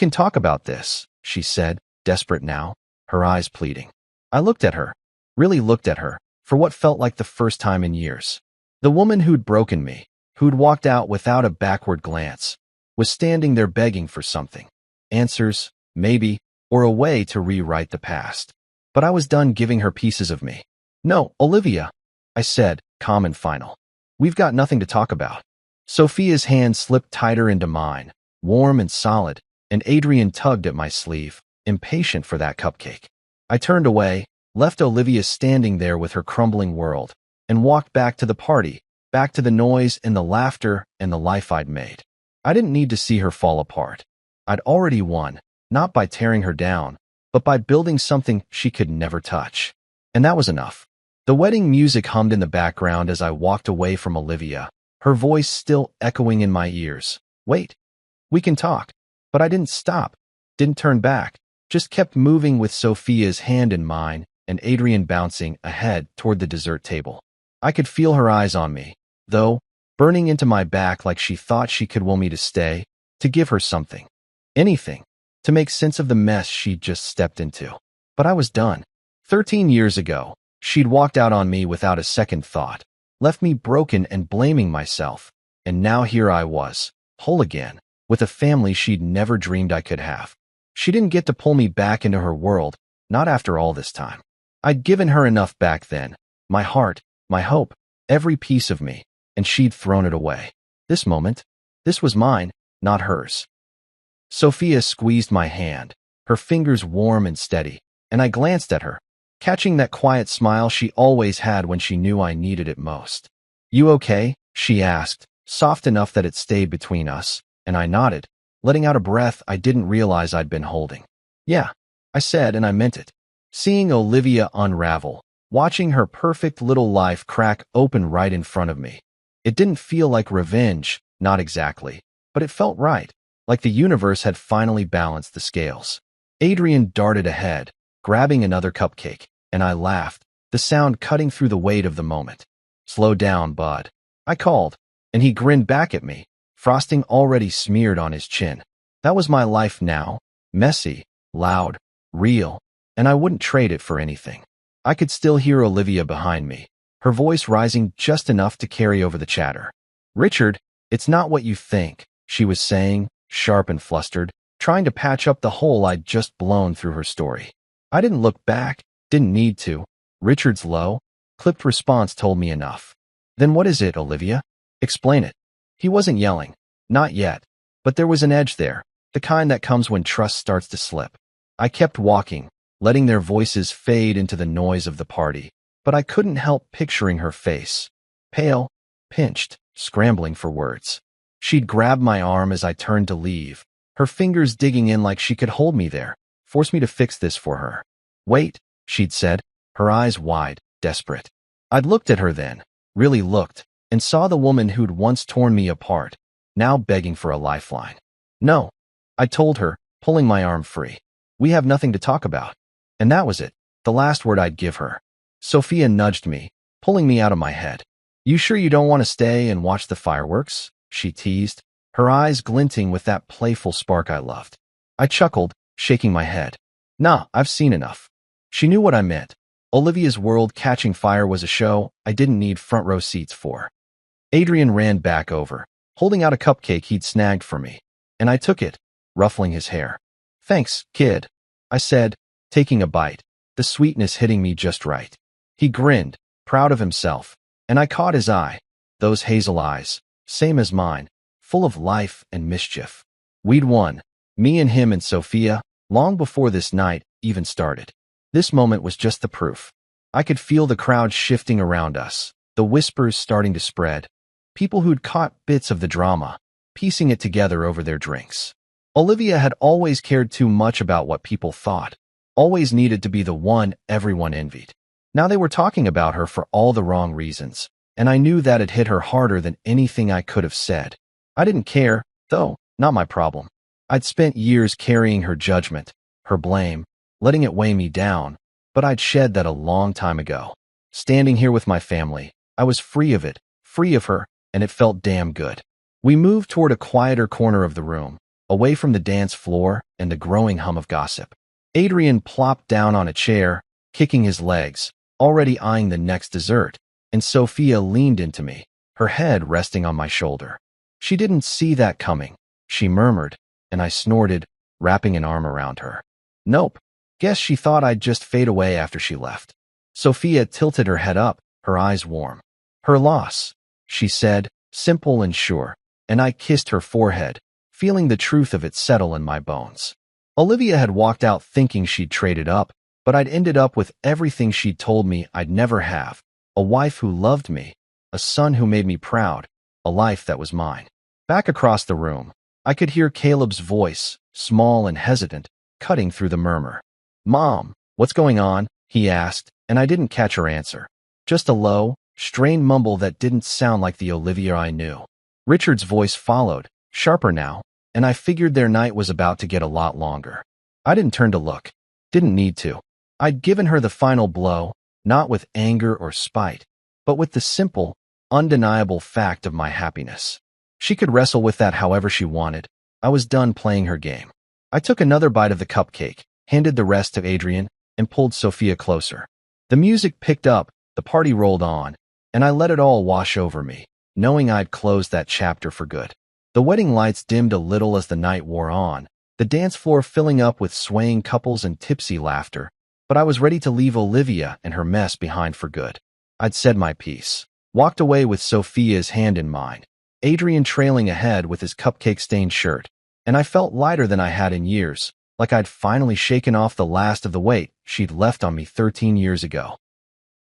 talk about this," she said, desperate now, her eyes pleading. I looked at her, really looked at her, for what felt like the first time in years. The woman who'd broken me, who'd walked out without a backward glance, was standing there begging for something. Answers, maybe, or a way to rewrite the past. But I was done giving her pieces of me. "No, Olivia," I said, calm and final. "We've got nothing to talk about." Sophia's hand slipped tighter into mine, warm and solid, and Adrian tugged at my sleeve, impatient for that cupcake. I turned away, left Olivia standing there with her crumbling world, and walked back to the party, back to the noise and the laughter and the life I'd made. I didn't need to see her fall apart. I'd already won, not by tearing her down, but by building something she could never touch. And that was enough. The wedding music hummed in the background as I walked away from Olivia, her voice still echoing in my ears. "Wait, we can talk." But I didn't stop, didn't turn back, just kept moving with Sophia's hand in mine and Adrian bouncing ahead toward the dessert table. I could feel her eyes on me, though, burning into my back like she thought she could will me to stay, to give her something. Anything, to make sense of the mess she'd just stepped into. But I was done. 13 years ago, she'd walked out on me without a second thought, left me broken and blaming myself, and now here I was, whole again, with a family she'd never dreamed I could have. She didn't get to pull me back into her world, not after all this time. I'd given her enough back then, my heart, my hope, every piece of me, and she'd thrown it away. This moment, this was mine, not hers. Sophia squeezed my hand, her fingers warm and steady, and I glanced at her, catching that quiet smile she always had when she knew I needed it most. "You okay?" she asked, soft enough that it stayed between us, and I nodded, letting out a breath I didn't realize I'd been holding. "Yeah," I said, and I meant it. Seeing Olivia unravel, watching her perfect little life crack open right in front of me. It didn't feel like revenge, not exactly, but it felt right, like the universe had finally balanced the scales. Adrian darted ahead, grabbing another cupcake, and I laughed, the sound cutting through the weight of the moment. "Slow down, bud," I called, and he grinned back at me, frosting already smeared on his chin. That was my life now, messy, loud, real, and I wouldn't trade it for anything. I could still hear Olivia behind me, her voice rising just enough to carry over the chatter. "Richard, it's not what you think," she was saying, sharp and flustered, trying to patch up the hole I'd just blown through her story. I didn't look back, didn't need to. Richard's low, clipped response told me enough. "Then what is it, Olivia?" Explain it. He wasn't yelling. Not yet. But there was an edge there, the kind that comes when trust starts to slip. I kept walking, letting their voices fade into the noise of the party, but I couldn't help picturing her face. Pale, pinched, scrambling for words. She'd grabbed my arm as I turned to leave, her fingers digging in like she could hold me there, force me to fix this for her. Wait, she'd said, her eyes wide, desperate. I'd looked at her then, really looked, and saw the woman who'd once torn me apart, now begging for a lifeline. No, I told her, pulling my arm free. We have nothing to talk about. And that was it, the last word I'd give her. Sophia nudged me, pulling me out of my head. You sure you don't want to stay and watch the fireworks? She teased, her eyes glinting with that playful spark I loved. I chuckled, shaking my head. Nah, I've seen enough. She knew what I meant. Olivia's world catching fire was a show I didn't need front row seats for. Adrian ran back over, holding out a cupcake he'd snagged for me, and I took it, ruffling his hair. Thanks, kid, I said, taking a bite, the sweetness hitting me just right. He grinned, proud of himself, and I caught his eye, those hazel eyes, same as mine, full of life and mischief. We'd won, me and him and Sophia, long before this night even started. This moment was just the proof. I could feel the crowd shifting around us, the whispers starting to spread, people who'd caught bits of the drama, piecing it together over their drinks. Olivia had always cared too much about what people thought, always needed to be the one everyone envied. Now they were talking about her for all the wrong reasons, and I knew that it hit her harder than anything I could have said. I didn't care, though, not my problem. I'd spent years carrying her judgment, her blame, letting it weigh me down, but I'd shed that a long time ago. Standing here with my family, I was free of it, free of her, and it felt damn good. We moved toward a quieter corner of the room, away from the dance floor and the growing hum of gossip. Adrian plopped down on a chair, kicking his legs, already eyeing the next dessert, and Sophia leaned into me, her head resting on my shoulder. She didn't see that coming, she murmured, and I snorted, wrapping an arm around her. Nope. Guess she thought I'd just fade away after she left. Sophia tilted her head up, her eyes warm. Her loss, she said, simple and sure, and I kissed her forehead, feeling the truth of it settle in my bones. Olivia had walked out thinking she'd traded up, but I'd ended up with everything she'd told me I'd never have. A wife who loved me, a son who made me proud, a life that was mine. Back across the room, I could hear Caleb's voice, small and hesitant, cutting through the murmur. Mom, what's going on? He asked, and I didn't catch her answer. Just a low, strained mumble that didn't sound like the Olivia I knew. Richard's voice followed, sharper now, and I figured their night was about to get a lot longer. I didn't turn to look. Didn't need to. I'd given her the final blow, not with anger or spite, but with the simple, undeniable fact of my happiness. She could wrestle with that however she wanted. I was done playing her game. I took another bite of the cupcake, handed the rest to Adrian, and pulled Sophia closer. The music picked up, the party rolled on, and I let it all wash over me, knowing I'd closed that chapter for good. The wedding lights dimmed a little as the night wore on, the dance floor filling up with swaying couples and tipsy laughter, but I was ready to leave Olivia and her mess behind for good. I'd said my piece, walked away with Sophia's hand in mine, Adrian trailing ahead with his cupcake-stained shirt, and I felt lighter than I had in years, like I'd finally shaken off the last of the weight she'd left on me 13 years ago.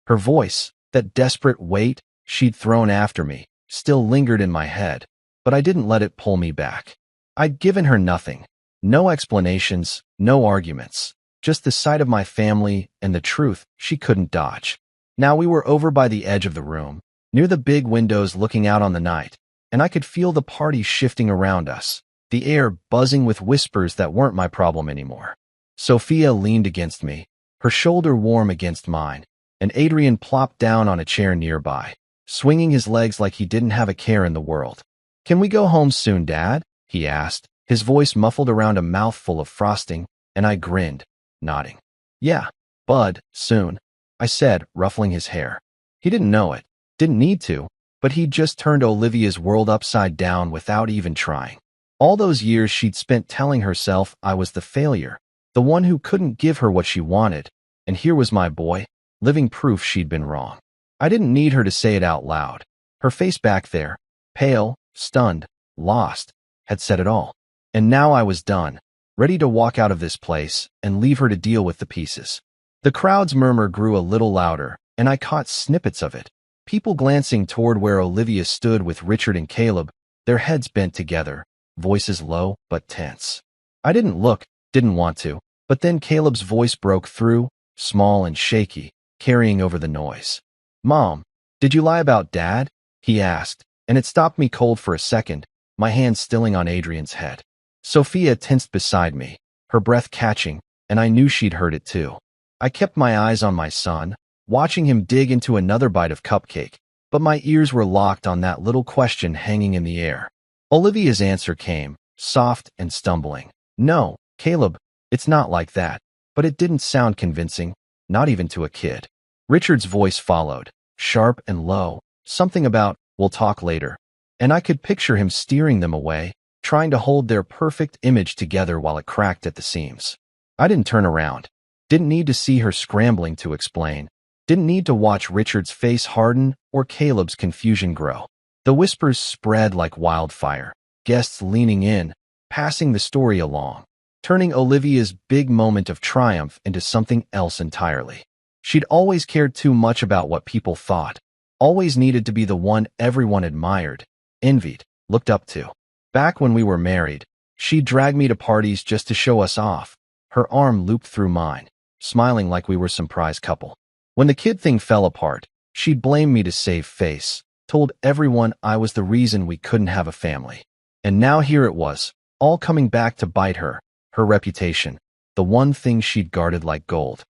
Her voice, that desperate weight she'd thrown after me, still lingered in my head, but I didn't let it pull me back. I'd given her nothing, no explanations, no arguments, just the sight of my family and the truth she couldn't dodge. Now we were over by the edge of the room, near the big windows looking out on the night, and I could feel the party shifting around us, the air buzzing with whispers that weren't my problem anymore. Sophia leaned against me, her shoulder warm against mine, and Adrian plopped down on a chair nearby, swinging his legs like he didn't have a care in the world. Can we go home soon, Dad? He asked, his voice muffled around a mouthful of frosting, and I grinned, nodding. Yeah, Bud, soon, I said, ruffling his hair. He didn't know it, didn't need to, but he'd just turned Olivia's world upside down without even trying. All those years she'd spent telling herself I was the failure, the one who couldn't give her what she wanted, and here was my boy, living proof she'd been wrong. I didn't need her to say it out loud. Her face back there, pale, stunned, lost, had said it all. And now I was done, ready to walk out of this place and leave her to deal with the pieces. The crowd's murmur grew a little louder, and I caught snippets of it. People glancing toward where Olivia stood with Richard and Caleb, their heads bent together, voices low but tense. I didn't look, didn't want to, but then Caleb's voice broke through, small and shaky, carrying over the noise. "Mom, did you lie about Dad?" he asked, and it stopped me cold for a second, my hand stilling on Adrian's head. Sophia tensed beside me, her breath catching, and I knew she'd heard it too. I kept my eyes on my son, watching him dig into another bite of cupcake, but my ears were locked on that little question hanging in the air. Olivia's answer came, soft and stumbling. "No, Caleb, it's not like that," but it didn't sound convincing, not even to a kid. Richard's voice followed, sharp and low, something about, "We'll talk later," and I could picture him steering them away, trying to hold their perfect image together while it cracked at the seams. I didn't turn around. Didn't need to see her scrambling to explain. Didn't need to watch Richard's face harden or Caleb's confusion grow. The whispers spread like wildfire, guests leaning in, passing the story along, turning Olivia's big moment of triumph into something else entirely. She'd always cared too much about what people thought, always needed to be the one everyone admired, envied, looked up to. Back when we were married, she'd drag me to parties just to show us off, her arm looped through mine, smiling like we were some prize couple. When the kid thing fell apart, she'd blame me to save face, told everyone I was the reason we couldn't have a family. And now here it was, all coming back to bite her, her reputation, the one thing she'd guarded like gold.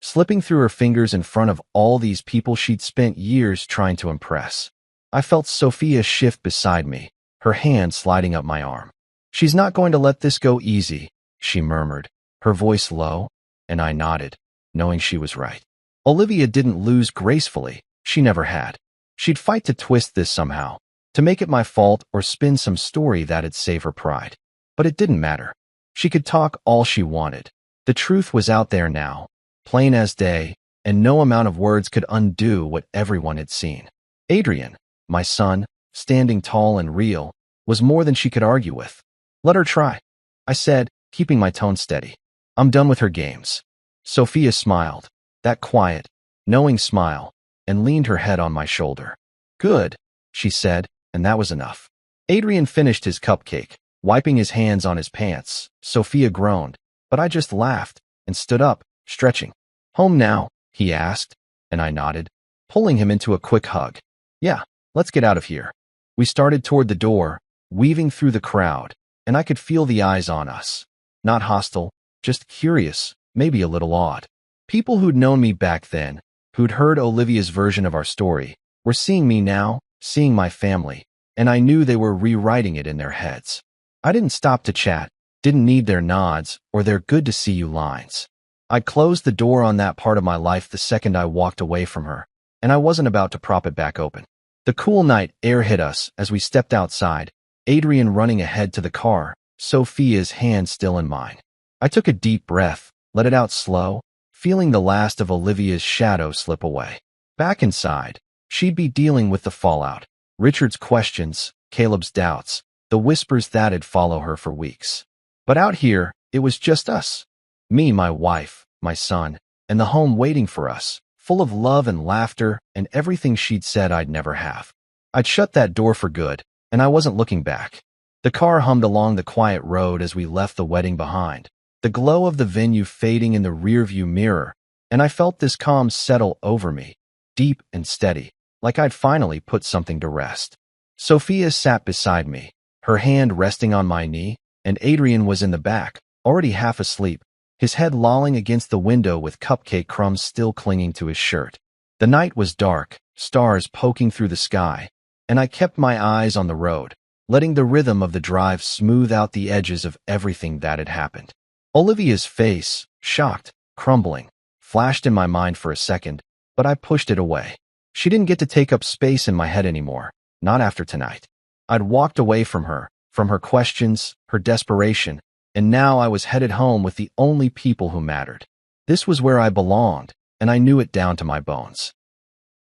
Slipping through her fingers in front of all these people she'd spent years trying to impress. I felt Sophia shift beside me, her hand sliding up my arm. "She's not going to let this go easy," she murmured, her voice low, and I nodded, knowing she was right. Olivia didn't lose gracefully, she never had. She'd fight to twist this somehow, to make it my fault or spin some story that'd save her pride. But it didn't matter. She could talk all she wanted. The truth was out there now, plain as day, and no amount of words could undo what everyone had seen. Adrian, my son, standing tall and real, was more than she could argue with. "Let her try," I said, keeping my tone steady. "I'm done with her games." Sophia smiled, that quiet, knowing smile, and leaned her head on my shoulder. "Good," she said, and that was enough. Adrian finished his cupcake, wiping his hands on his pants. Sophia groaned, but I just laughed and stood up, stretching. "Home now?" he asked, and I nodded, pulling him into a quick hug. "Yeah, let's get out of here." We started toward the door, weaving through the crowd, and I could feel the eyes on us. Not hostile, just curious, maybe a little awed. People who'd known me back then, who'd heard Olivia's version of our story, were seeing me now, seeing my family, and I knew they were rewriting it in their heads. I didn't stop to chat, didn't need their nods or their good to see you lines. I closed the door on that part of my life the second I walked away from her, and I wasn't about to prop it back open. The cool night air hit us as we stepped outside, Adrian running ahead to the car, Sophia's hand still in mine. I took a deep breath, let it out slow, feeling the last of Olivia's shadow slip away. Back inside, she'd be dealing with the fallout, Richard's questions, Caleb's doubts, the whispers that'd follow her for weeks. But out here, it was just us. Me, my wife, my son, and the home waiting for us, full of love and laughter and everything she'd said I'd never have. I'd shut that door for good, and I wasn't looking back. The car hummed along the quiet road as we left the wedding behind, the glow of the venue fading in the rearview mirror, and I felt this calm settle over me, deep and steady, like I'd finally put something to rest. Sophia sat beside me, her hand resting on my knee, and Adrian was in the back, already half asleep, his head lolling against the window with cupcake crumbs still clinging to his shirt. The night was dark, stars poking through the sky, and I kept my eyes on the road, letting the rhythm of the drive smooth out the edges of everything that had happened. Olivia's face, shocked, crumbling, flashed in my mind for a second, but I pushed it away. She didn't get to take up space in my head anymore, not after tonight. I'd walked away from her questions, her desperation, and now I was headed home with the only people who mattered. This was where I belonged, and I knew it down to my bones.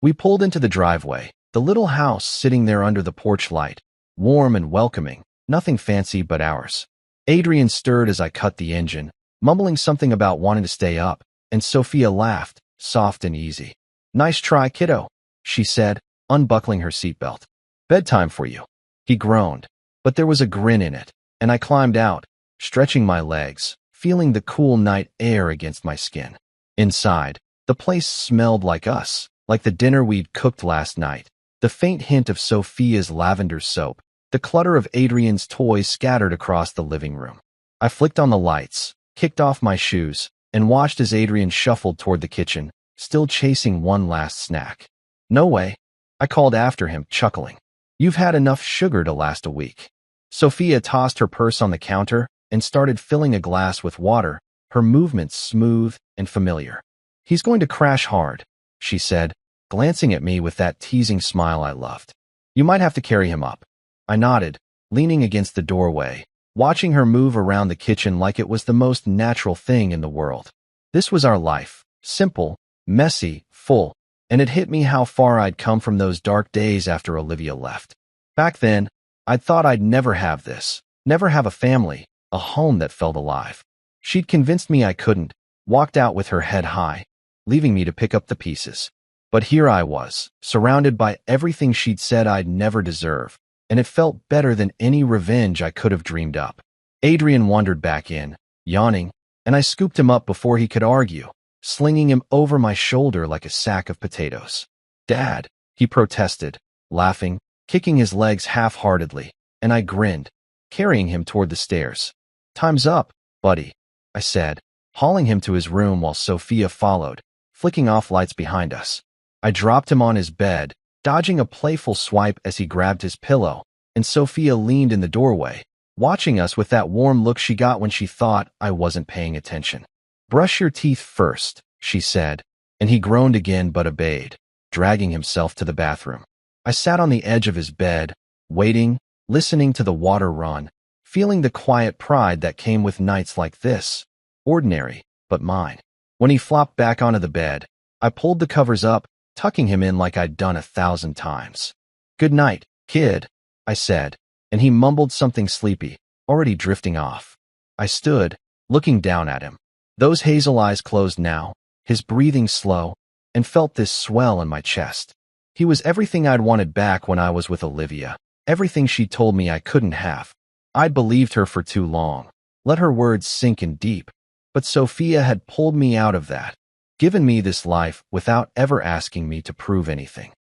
We pulled into the driveway, The little house sitting there under the porch light, warm and welcoming, nothing fancy but ours. Adrian stirred as I cut the engine, mumbling something about wanting to stay up, and Sophia laughed, soft and easy. "Nice try, kiddo," she said, unbuckling her seatbelt. "Bedtime for you." He groaned, but there was a grin in it, and I climbed out, stretching my legs, feeling the cool night air against my skin. Inside, the place smelled like us, like the dinner we'd cooked last night. The faint hint of Sophia's lavender soap, the clutter of Adrian's toys scattered across the living room. I flicked on the lights, kicked off my shoes, and watched as Adrian shuffled toward the kitchen, still chasing one last snack. "No way," I called after him, chuckling. "You've had enough sugar to last a week." Sophia tossed her purse on the counter and started filling a glass with water, her movements smooth and familiar. "He's going to crash hard," she said, glancing at me with that teasing smile I loved. "You might have to carry him up." I nodded, leaning against the doorway, watching her move around the kitchen like it was the most natural thing in the world. This was our life, simple, messy, full, and it hit me how far I'd come from those dark days after Olivia left. Back then, I'd thought I'd never have this, never have a family, a home that felt alive. She'd convinced me I couldn't, walked out with her head high, leaving me to pick up the pieces. But here I was, surrounded by everything she'd said I'd never deserve, and it felt better than any revenge I could have dreamed up. Adrian wandered back in, yawning, and I scooped him up before he could argue, slinging him over my shoulder like a sack of potatoes. "Dad," he protested, laughing, kicking his legs half-heartedly, and I grinned, carrying him toward the stairs. "Time's up, buddy," I said, hauling him to his room while Sophia followed, flicking off lights behind us. I dropped him on his bed, dodging a playful swipe as he grabbed his pillow, and Sophia leaned in the doorway, watching us with that warm look she got when she thought I wasn't paying attention. "Brush your teeth first," she said, and he groaned again but obeyed, dragging himself to the bathroom. I sat on the edge of his bed, waiting, listening to the water run, feeling the quiet pride that came with nights like this. Ordinary, but mine. When he flopped back onto the bed, I pulled the covers up, tucking him in like I'd done 1,000 times. "Good night, kid," I said, and he mumbled something sleepy, already drifting off. I stood, looking down at him. Those hazel eyes closed now, his breathing slow, and felt this swell in my chest. He was everything I'd wanted back when I was with Olivia, everything she told me I couldn't have. I'd believed her for too long, let her words sink in deep, but Sophia had pulled me out of that, given me this life without ever asking me to prove anything.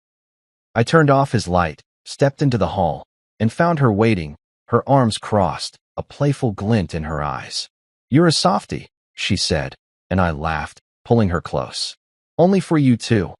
I turned off his light, stepped into the hall, and found her waiting, her arms crossed, a playful glint in her eyes. "You're a softie," she said, and I laughed, pulling her close. "Only for you too."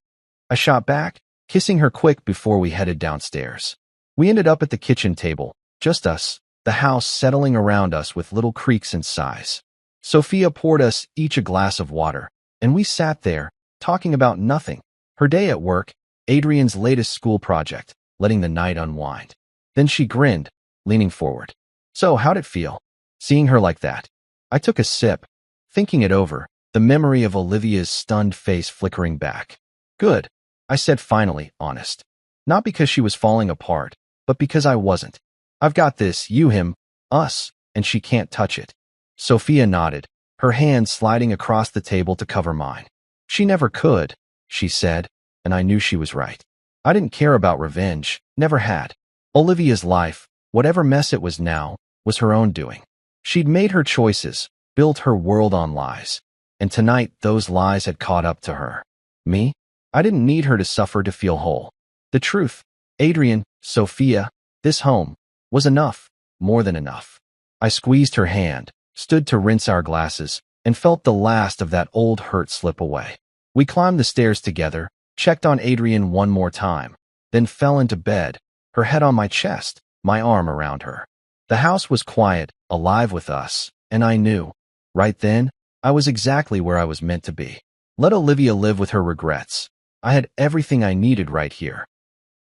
I shot back, kissing her quick before we headed downstairs. We ended up at the kitchen table, just us, the house settling around us with little creaks and sighs. Sophia poured us each a glass of water, and we sat there, talking about nothing. Her day at work, Adrian's latest school project, letting the night unwind. Then she grinned, leaning forward. "So, how'd it feel, seeing her like that?" I took a sip, thinking it over, the memory of Olivia's stunned face flickering back. "Good," I said finally, honest. Not because she was falling apart, but because I wasn't. "I've got this, you, him, us, and she can't touch it." Sophia nodded, her hand sliding across the table to cover mine. "She never could," she said, and I knew she was right. I didn't care about revenge, never had. Olivia's life, whatever mess it was now, was her own doing. She'd made her choices, built her world on lies, and tonight those lies had caught up to her. Me? I didn't need her to suffer to feel whole. The truth, Adrian, Sophia, this home, was enough, more than enough. I squeezed her hand, stood to rinse our glasses, and felt the last of that old hurt slip away. We climbed the stairs together, checked on Adrian one more time, then fell into bed, her head on my chest, my arm around her. The house was quiet, alive with us, and I knew, right then, I was exactly where I was meant to be. Let Olivia live with her regrets. I had everything I needed right here.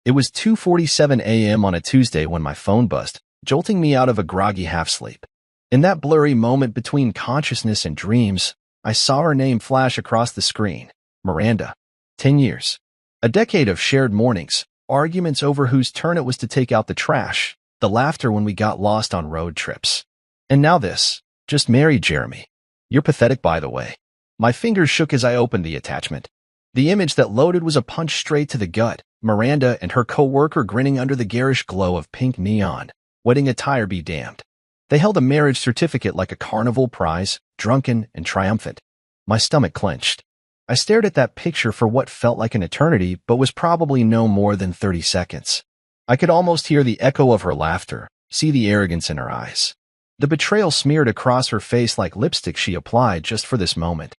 It was 2:47 a.m. on a Tuesday when my phone buzzed, jolting me out of a groggy half-sleep. In that blurry moment between consciousness and dreams, I saw her name flash across the screen. Miranda. 10 years. A decade of shared mornings, arguments over whose turn it was to take out the trash, the laughter when we got lost on road trips. And now this. Just married Jeremy. You're pathetic, by the way. My fingers shook as I opened the attachment. The image that loaded was a punch straight to the gut. Miranda and her co-worker grinning under the garish glow of pink neon. Wedding attire be damned. They held a marriage certificate like a carnival prize, drunken and triumphant. My stomach clenched. I stared at that picture for what felt like an eternity, but was probably no more than 30 seconds. I could almost hear the echo of her laughter, see the arrogance in her eyes. The betrayal smeared across her face like lipstick she applied just for this moment.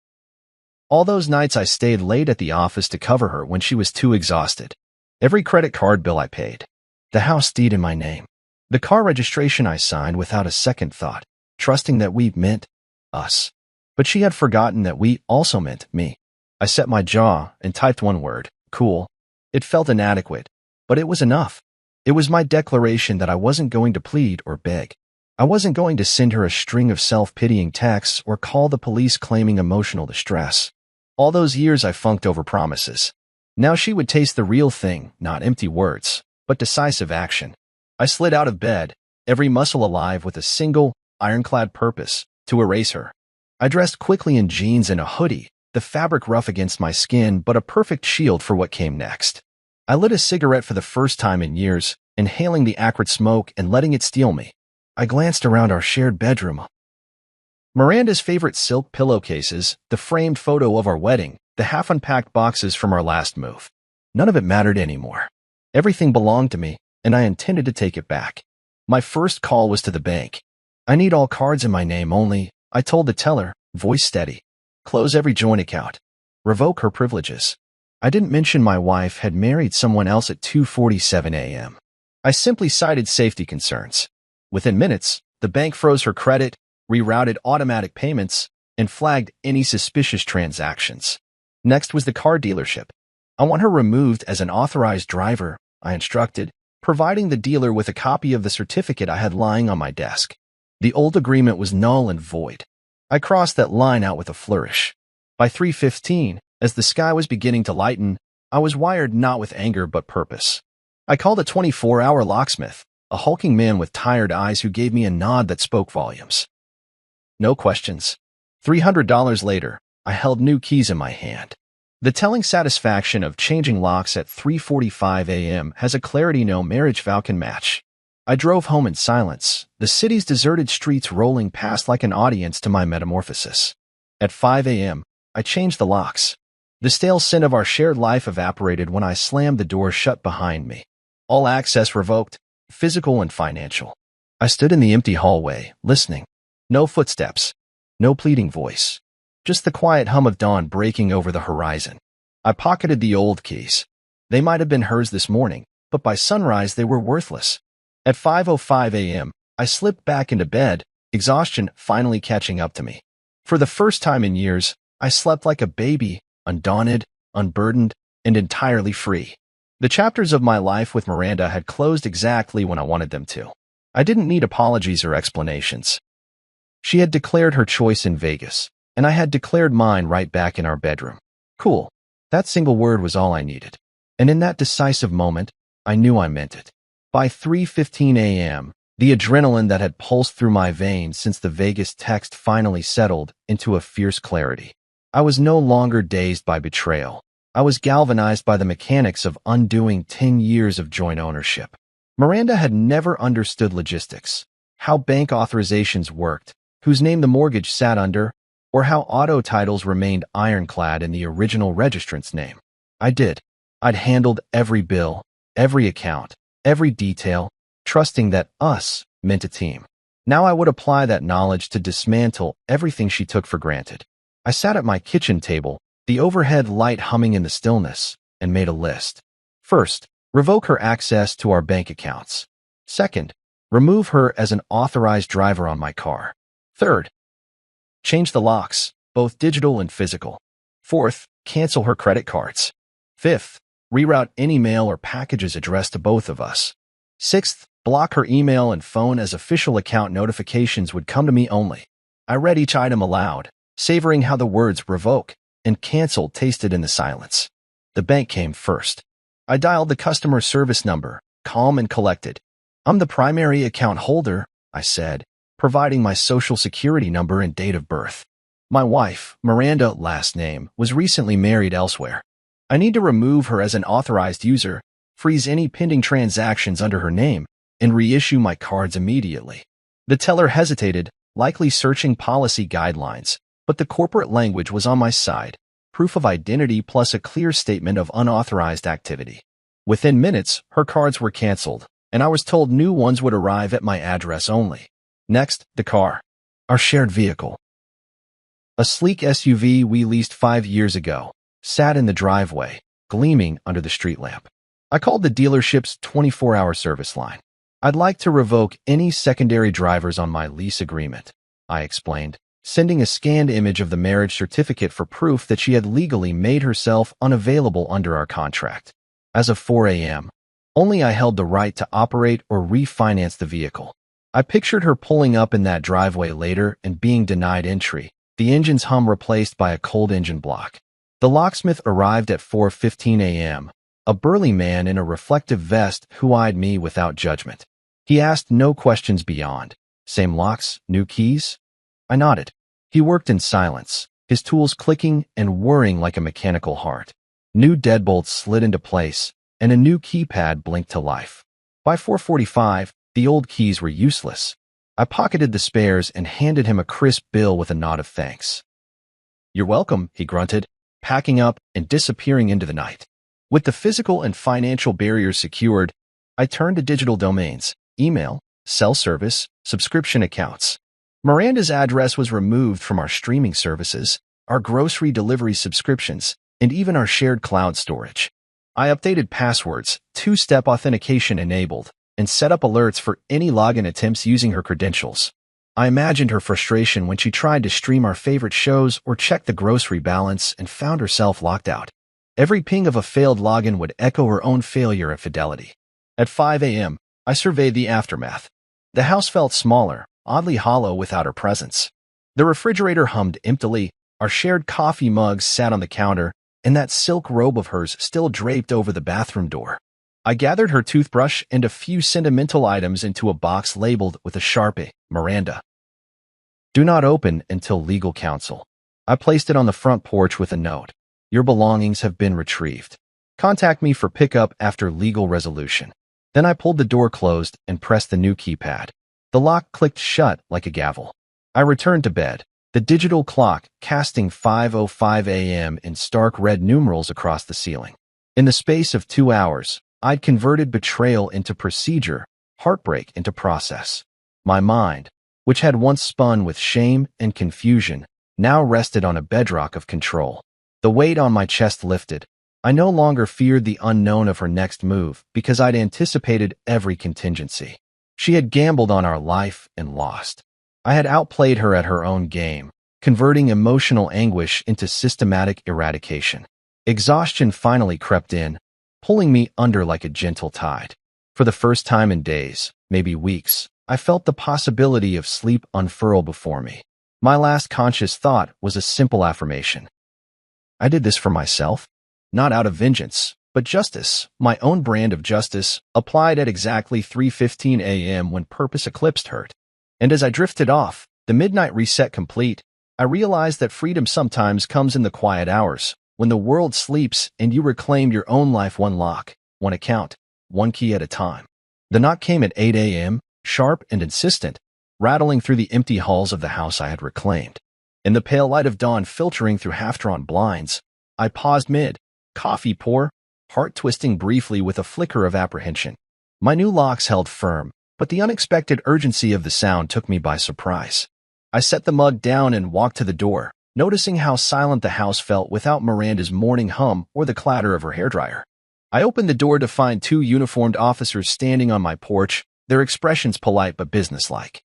All those nights I stayed late at the office to cover her when she was too exhausted. Every credit card bill I paid. The house deed in my name. The car registration I signed without a second thought, trusting that we meant us. But she had forgotten that we also meant me. I set my jaw and typed one word, cool. It felt inadequate, but it was enough. It was my declaration that I wasn't going to plead or beg. I wasn't going to send her a string of self-pitying texts or call the police claiming emotional distress. All those years I funked over promises. Now she would taste the real thing, not empty words, but decisive action. I slid out of bed, every muscle alive with a single, ironclad purpose, to erase her. I dressed quickly in jeans and a hoodie, the fabric rough against my skin but a perfect shield for what came next. I lit a cigarette for the first time in years, inhaling the acrid smoke and letting it steal me. I glanced around our shared bedroom. Miranda's favorite silk pillowcases, the framed photo of our wedding, the half-unpacked boxes from our last move. None of it mattered anymore. Everything belonged to me, and I intended to take it back. My first call was to the bank. I need all cards in my name only, I told the teller, voice steady. Close every joint account. Revoke her privileges. I didn't mention my wife had married someone else at 2:47 a.m. I simply cited safety concerns. Within minutes, the bank froze her credit, rerouted automatic payments, and flagged any suspicious transactions. Next was the car dealership. I want her removed as an authorized driver, I instructed, providing the dealer with a copy of the certificate I had lying on my desk. The old agreement was null and void. I crossed that line out with a flourish. By 3:15, as the sky was beginning to lighten, I was wired not with anger but purpose. I called a 24-hour locksmith, a hulking man with tired eyes who gave me a nod that spoke volumes. No questions. $300 later, I held new keys in my hand. The telling satisfaction of changing locks at 3:45 a.m. has a clarity no marriage vow can match. I drove home in silence, the city's deserted streets rolling past like an audience to my metamorphosis. At 5 a.m., I changed the locks. The stale scent of our shared life evaporated when I slammed the door shut behind me. All access revoked, physical and financial. I stood in the empty hallway, listening. No footsteps, no pleading voice. Just the quiet hum of dawn breaking over the horizon. I pocketed the old keys. They might have been hers this morning, but by sunrise they were worthless. At 5:05 a.m., I slipped back into bed, exhaustion finally catching up to me. For the first time in years, I slept like a baby, undaunted, unburdened, and entirely free. The chapters of my life with Miranda had closed exactly when I wanted them to. I didn't need apologies or explanations. She had declared her choice in Vegas, and I had declared mine right back in our bedroom. Cool. That single word was all I needed. And in that decisive moment, I knew I meant it. By 3:15 a.m., the adrenaline that had pulsed through my veins since the Vegas text finally settled into a fierce clarity. I was no longer dazed by betrayal. I was galvanized by the mechanics of undoing 10 years of joint ownership. Miranda had never understood logistics, how bank authorizations worked, whose name the mortgage sat under, or how auto titles remained ironclad in the original registrant's name. I did. I'd handled every bill, every account, every detail, trusting that us meant a team. Now I would apply that knowledge to dismantle everything she took for granted. I sat at my kitchen table, the overhead light humming in the stillness, and made a list. First, revoke her access to our bank accounts. Second, remove her as an authorized driver on my car. Third, change the locks, both digital and physical. Fourth, cancel her credit cards. Fifth, reroute any mail or packages addressed to both of us. Sixth, block her email and phone as official account notifications would come to me only. I read each item aloud, savoring how the words revoke and cancel tasted in the silence. The bank came first. I dialed the customer service number, calm and collected. "I'm the primary account holder," I said, providing my social security number and date of birth. "My wife, Miranda, last name, was recently married elsewhere. I need to remove her as an authorized user, freeze any pending transactions under her name, and reissue my cards immediately." The teller hesitated, likely searching policy guidelines, but the corporate language was on my side. Proof of identity plus a clear statement of unauthorized activity. Within minutes, her cards were canceled, and I was told new ones would arrive at my address only. Next, the car. Our shared vehicle. A sleek SUV we leased 5 years ago sat in the driveway, gleaming under the street lamp. I called the dealership's 24-hour service line. "I'd like to revoke any secondary drivers on my lease agreement," I explained, sending a scanned image of the marriage certificate for proof that she had legally made herself unavailable under our contract. As of 4 a.m., only I held the right to operate or refinance the vehicle. I pictured her pulling up in that driveway later and being denied entry, the engine's hum replaced by a cold engine block. The locksmith arrived at 4:15 a.m., a burly man in a reflective vest who eyed me without judgment. He asked no questions beyond, "Same locks, new keys?" I nodded. He worked in silence, his tools clicking and whirring like a mechanical heart. New deadbolts slid into place, and a new keypad blinked to life. By 4:45, the old keys were useless. I pocketed the spares and handed him a crisp bill with a nod of thanks. "You're welcome," he grunted, packing up and disappearing into the night. With the physical and financial barriers secured, I turned to digital domains, email, cell service, subscription accounts. Miranda's address was removed from our streaming services, our grocery delivery subscriptions, and even our shared cloud storage. I updated passwords, two-step authentication enabled, and set up alerts for any login attempts using her credentials. I imagined her frustration when she tried to stream our favorite shows or check the grocery balance and found herself locked out. Every ping of a failed login would echo her own failure at fidelity. At 5 a.m., I surveyed the aftermath. The house felt smaller, oddly hollow without her presence. The refrigerator hummed emptily, our shared coffee mugs sat on the counter, and that silk robe of hers still draped over the bathroom door. I gathered her toothbrush and a few sentimental items into a box labeled with a Sharpie, "Miranda. Do not open until legal counsel." I placed it on the front porch with a note. "Your belongings have been retrieved. Contact me for pickup after legal resolution." Then I pulled the door closed and pressed the new keypad. The lock clicked shut like a gavel. I returned to bed, the digital clock casting 5:05 a.m. in stark red numerals across the ceiling. In the space of 2 hours, I'd converted betrayal into procedure, heartbreak into process. My mind, which had once spun with shame and confusion, now rested on a bedrock of control. The weight on my chest lifted. I no longer feared the unknown of her next move because I'd anticipated every contingency. She had gambled on our life and lost. I had outplayed her at her own game, converting emotional anguish into systematic eradication. Exhaustion finally crept in, pulling me under like a gentle tide. For the first time in days, maybe weeks, I felt the possibility of sleep unfurl before me. My last conscious thought was a simple affirmation. I did this for myself, not out of vengeance, but justice, my own brand of justice, applied at exactly 3:15 a.m. when purpose eclipsed hurt. And as I drifted off, the midnight reset complete, I realized that freedom sometimes comes in the quiet hours, when the world sleeps and you reclaim your own life one lock, one account, one key at a time. The knock came at 8 a.m., sharp and insistent, rattling through the empty halls of the house I had reclaimed. In the pale light of dawn filtering through half-drawn blinds, I paused mid, coffee pour, heart twisting briefly with a flicker of apprehension. My new locks held firm, but the unexpected urgency of the sound took me by surprise. I set the mug down and walked to the door, noticing how silent the house felt without Miranda's morning hum or the clatter of her hairdryer. I opened the door to find 2 uniformed officers standing on my porch, their expressions polite but businesslike.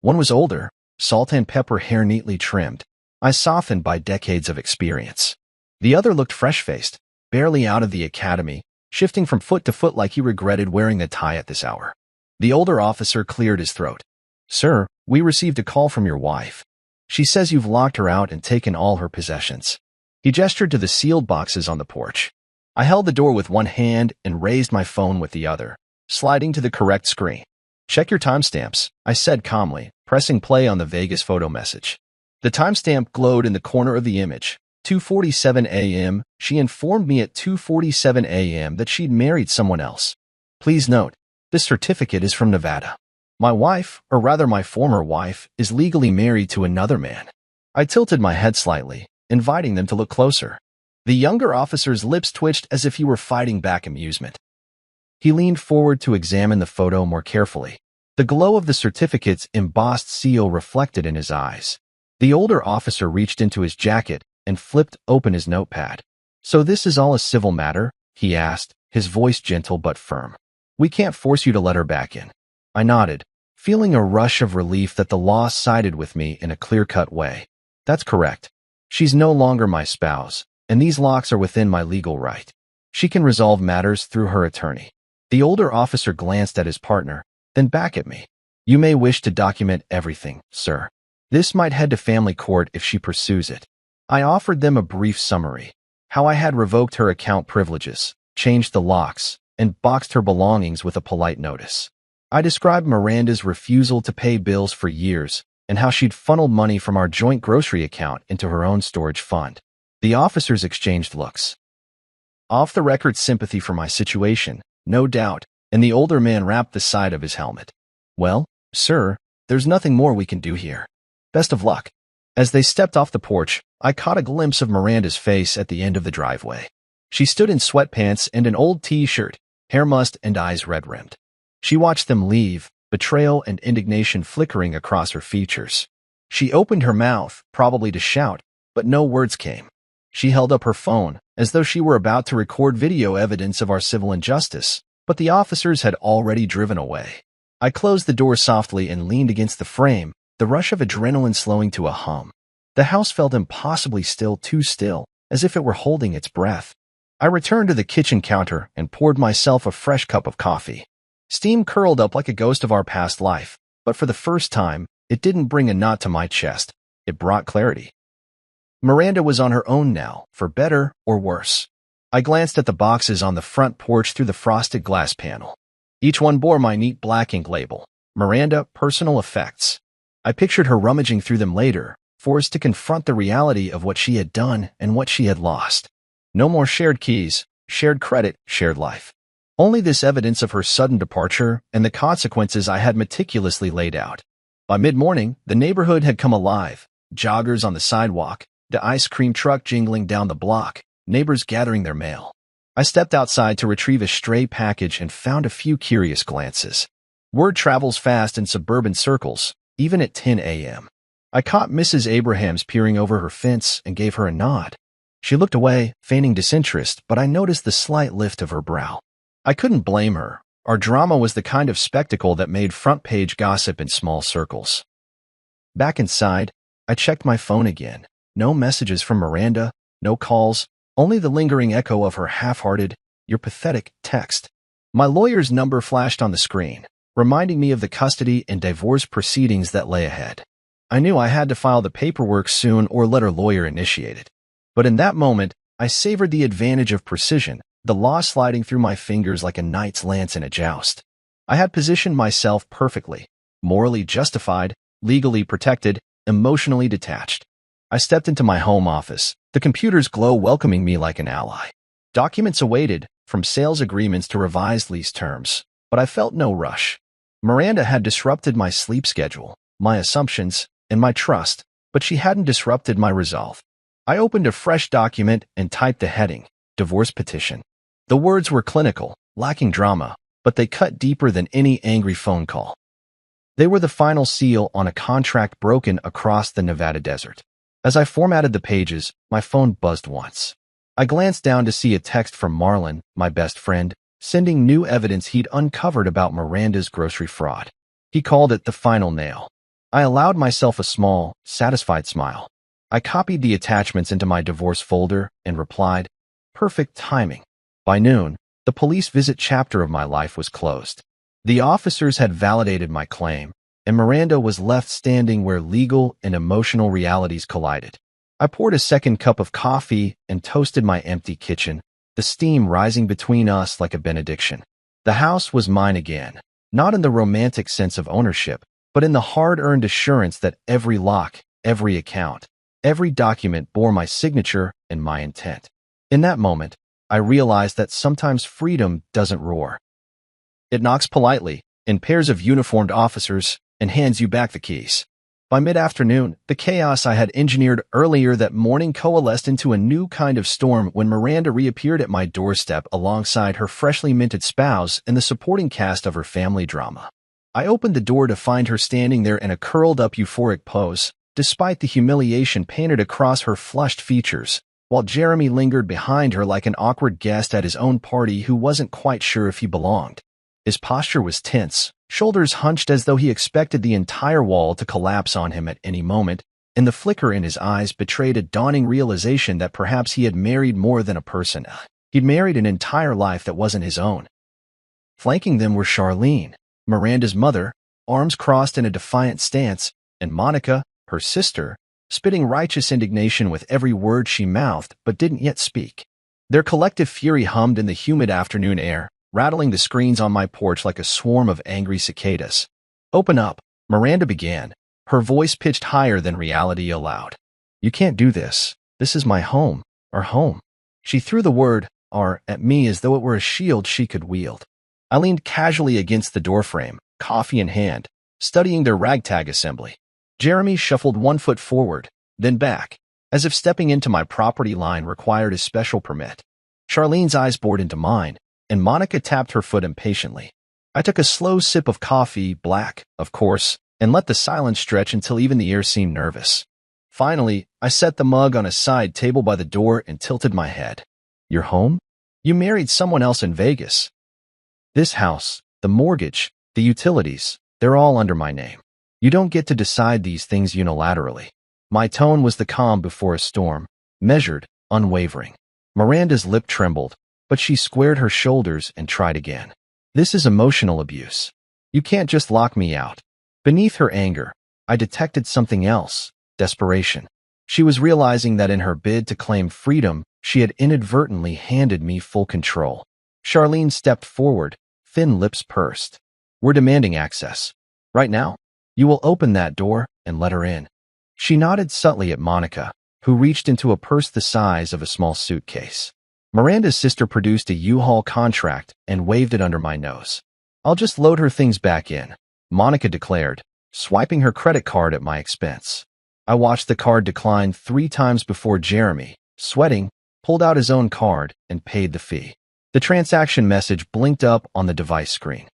One was older, salt and pepper hair neatly trimmed, eyes softened by decades of experience. The other looked fresh-faced, barely out of the academy, shifting from foot to foot like he regretted wearing the tie at this hour. The older officer cleared his throat. "Sir, we received a call from your wife. She says you've locked her out and taken all her possessions." He gestured to the sealed boxes on the porch. I held the door with one hand and raised my phone with the other, sliding to the correct screen. Check your timestamps, I said calmly, pressing play on the Vegas photo message. The timestamp glowed in the corner of the image. 2:47 a.m. She informed me at 2:47 a.m. that she'd married someone else. Please note, this certificate is from Nevada. My wife, or rather my former wife, is legally married to another man. I tilted my head slightly, inviting them to look closer. The younger officer's lips twitched as if he were fighting back amusement. He leaned forward to examine the photo more carefully. The glow of the certificate's embossed seal reflected in his eyes. The older officer reached into his jacket and flipped open his notepad. So this is all a civil matter? He asked, his voice gentle but firm. We can't force you to let her back in. I nodded, feeling a rush of relief that the law sided with me in a clear-cut way. That's correct. She's no longer my spouse, and these locks are within my legal right. She can resolve matters through her attorney. The older officer glanced at his partner, then back at me. You may wish to document everything, sir. This might head to family court if she pursues it. I offered them a brief summary. How I had revoked her account privileges, changed the locks, and boxed her belongings with a polite notice. I described Miranda's refusal to pay bills for years and how she'd funneled money from our joint grocery account into her own storage fund. The officers exchanged looks. Off-the-record sympathy for my situation, no doubt, and the older man rapped the side of his helmet. Well, sir, there's nothing more we can do here. Best of luck. As they stepped off the porch, I caught a glimpse of Miranda's face at the end of the driveway. She stood in sweatpants and an old t-shirt, hair mussed and eyes red-rimmed. She watched them leave, betrayal and indignation flickering across her features. She opened her mouth, probably to shout, but no words came. She held up her phone, as though she were about to record video evidence of our civil injustice, but the officers had already driven away. I closed the door softly and leaned against the frame, the rush of adrenaline slowing to a hum. The house felt impossibly still, too still, as if it were holding its breath. I returned to the kitchen counter and poured myself a fresh cup of coffee. Steam curled up like a ghost of our past life, but for the first time, it didn't bring a knot to my chest. It brought clarity. Miranda was on her own now, for better or worse. I glanced at the boxes on the front porch through the frosted glass panel. Each one bore my neat black ink label, Miranda, Personal Effects. I pictured her rummaging through them later, forced to confront the reality of what she had done and what she had lost. No more shared keys, shared credit, shared life. Only this evidence of her sudden departure and the consequences I had meticulously laid out. By mid-morning, the neighborhood had come alive. Joggers on the sidewalk, the ice cream truck jingling down the block, neighbors gathering their mail. I stepped outside to retrieve a stray package and found a few curious glances. Word travels fast in suburban circles, even at 10 a.m. I caught Mrs. Abrahams peering over her fence and gave her a nod. She looked away, feigning disinterest, but I noticed the slight lift of her brow. I couldn't blame her. Our drama was the kind of spectacle that made front-page gossip in small circles. Back inside, I checked my phone again. No messages from Miranda, no calls, only the lingering echo of her half-hearted, "You're pathetic" text. My lawyer's number flashed on the screen, reminding me of the custody and divorce proceedings that lay ahead. I knew I had to file the paperwork soon or let her lawyer initiate it. But in that moment, I savored the advantage of precision, the law sliding through my fingers like a knight's lance in a joust. I had positioned myself perfectly, morally justified, legally protected, emotionally detached. I stepped into my home office, the computer's glow welcoming me like an ally. Documents awaited, from sales agreements to revised lease terms, but I felt no rush. Miranda had disrupted my sleep schedule, my assumptions, and my trust, but she hadn't disrupted my resolve. I opened a fresh document and typed the heading, Divorce Petition. The words were clinical, lacking drama, but they cut deeper than any angry phone call. They were the final seal on a contract broken across the Nevada desert. As I formatted the pages, my phone buzzed once. I glanced down to see a text from Marlon, my best friend, sending new evidence he'd uncovered about Miranda's grocery fraud. He called it the final nail. I allowed myself a small, satisfied smile. I copied the attachments into my divorce folder and replied, "Perfect timing." By noon, the police visit chapter of my life was closed. The officers had validated my claim, and Miranda was left standing where legal and emotional realities collided. I poured a second cup of coffee and toasted my empty kitchen, the steam rising between us like a benediction. The house was mine again, not in the romantic sense of ownership, but in the hard-earned assurance that every lock, every account, every document bore my signature and my intent. In that moment, I realized that sometimes freedom doesn't roar. It knocks politely, in pairs of uniformed officers, and hands you back the keys. By mid-afternoon, the chaos I had engineered earlier that morning coalesced into a new kind of storm when Miranda reappeared at my doorstep alongside her freshly minted spouse and the supporting cast of her family drama. I opened the door to find her standing there in a curled-up euphoric pose, despite the humiliation painted across her flushed features, while Jeremy lingered behind her like an awkward guest at his own party who wasn't quite sure if he belonged. His posture was tense, shoulders hunched as though he expected the entire wall to collapse on him at any moment, and the flicker in his eyes betrayed a dawning realization that perhaps he had married more than a person. He'd married an entire life that wasn't his own. Flanking them were Charlene, Miranda's mother, arms crossed in a defiant stance, and Monica, her sister, spitting righteous indignation with every word she mouthed but didn't yet speak. Their collective fury hummed in the humid afternoon air, rattling the screens on my porch like a swarm of angry cicadas. "Open up," Miranda began, her voice pitched higher than reality allowed. "You can't do this. This is my home, our home." She threw the word "our" at me as though it were a shield she could wield. I leaned casually against the doorframe, coffee in hand, studying their ragtag assembly. Jeremy shuffled one foot forward, then back, as if stepping into my property line required a special permit. Charlene's eyes bored into mine, and Monica tapped her foot impatiently. I took a slow sip of coffee, black, of course, and let the silence stretch until even the air seemed nervous. Finally, I set the mug on a side table by the door and tilted my head. "You're home? You married someone else in Vegas. This house, the mortgage, the utilities, they're all under my name. You don't get to decide these things unilaterally." My tone was the calm before a storm, measured, unwavering. Miranda's lip trembled, but she squared her shoulders and tried again. "This is emotional abuse. You can't just lock me out." Beneath her anger, I detected something else, desperation. She was realizing that in her bid to claim freedom, she had inadvertently handed me full control. Charlene stepped forward, thin lips pursed. "We're demanding access. Right now. You will open that door and let her in." She nodded subtly at Monica, who reached into a purse the size of a small suitcase. Miranda's sister produced a U-Haul contract and waved it under my nose. "I'll just load her things back in," Monica declared, swiping her credit card at my expense. I watched the card decline 3 times before Jeremy, sweating, pulled out his own card and paid the fee. The transaction message blinked up on the device screen.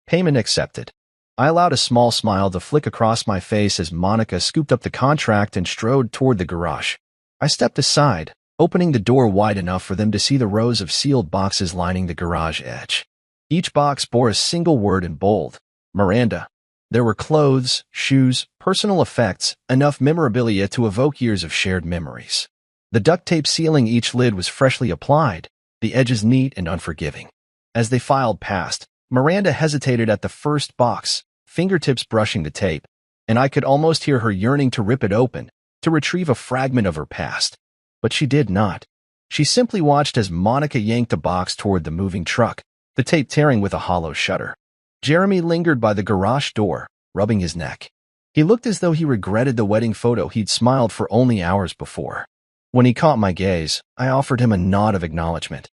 "Payment accepted." I allowed a small smile to flick across my face as Monica scooped up the contract and strode toward the garage. I stepped aside, opening the door wide enough for them to see the rows of sealed boxes lining the garage edge. Each box bore a single word in bold: Miranda. There were clothes, shoes, personal effects, enough memorabilia to evoke years of shared memories. The duct tape sealing each lid was freshly applied, the edges neat and unforgiving. As they filed past, Miranda hesitated at the first box, fingertips brushing the tape, and I could almost hear her yearning to rip it open, to retrieve a fragment of her past. But she did not. She simply watched as Monica yanked a box toward the moving truck, the tape tearing with a hollow shudder. Jeremy lingered by the garage door, rubbing his neck. He looked as though he regretted the wedding photo he'd smiled for only hours before. When he caught my gaze, I offered him a nod of acknowledgement.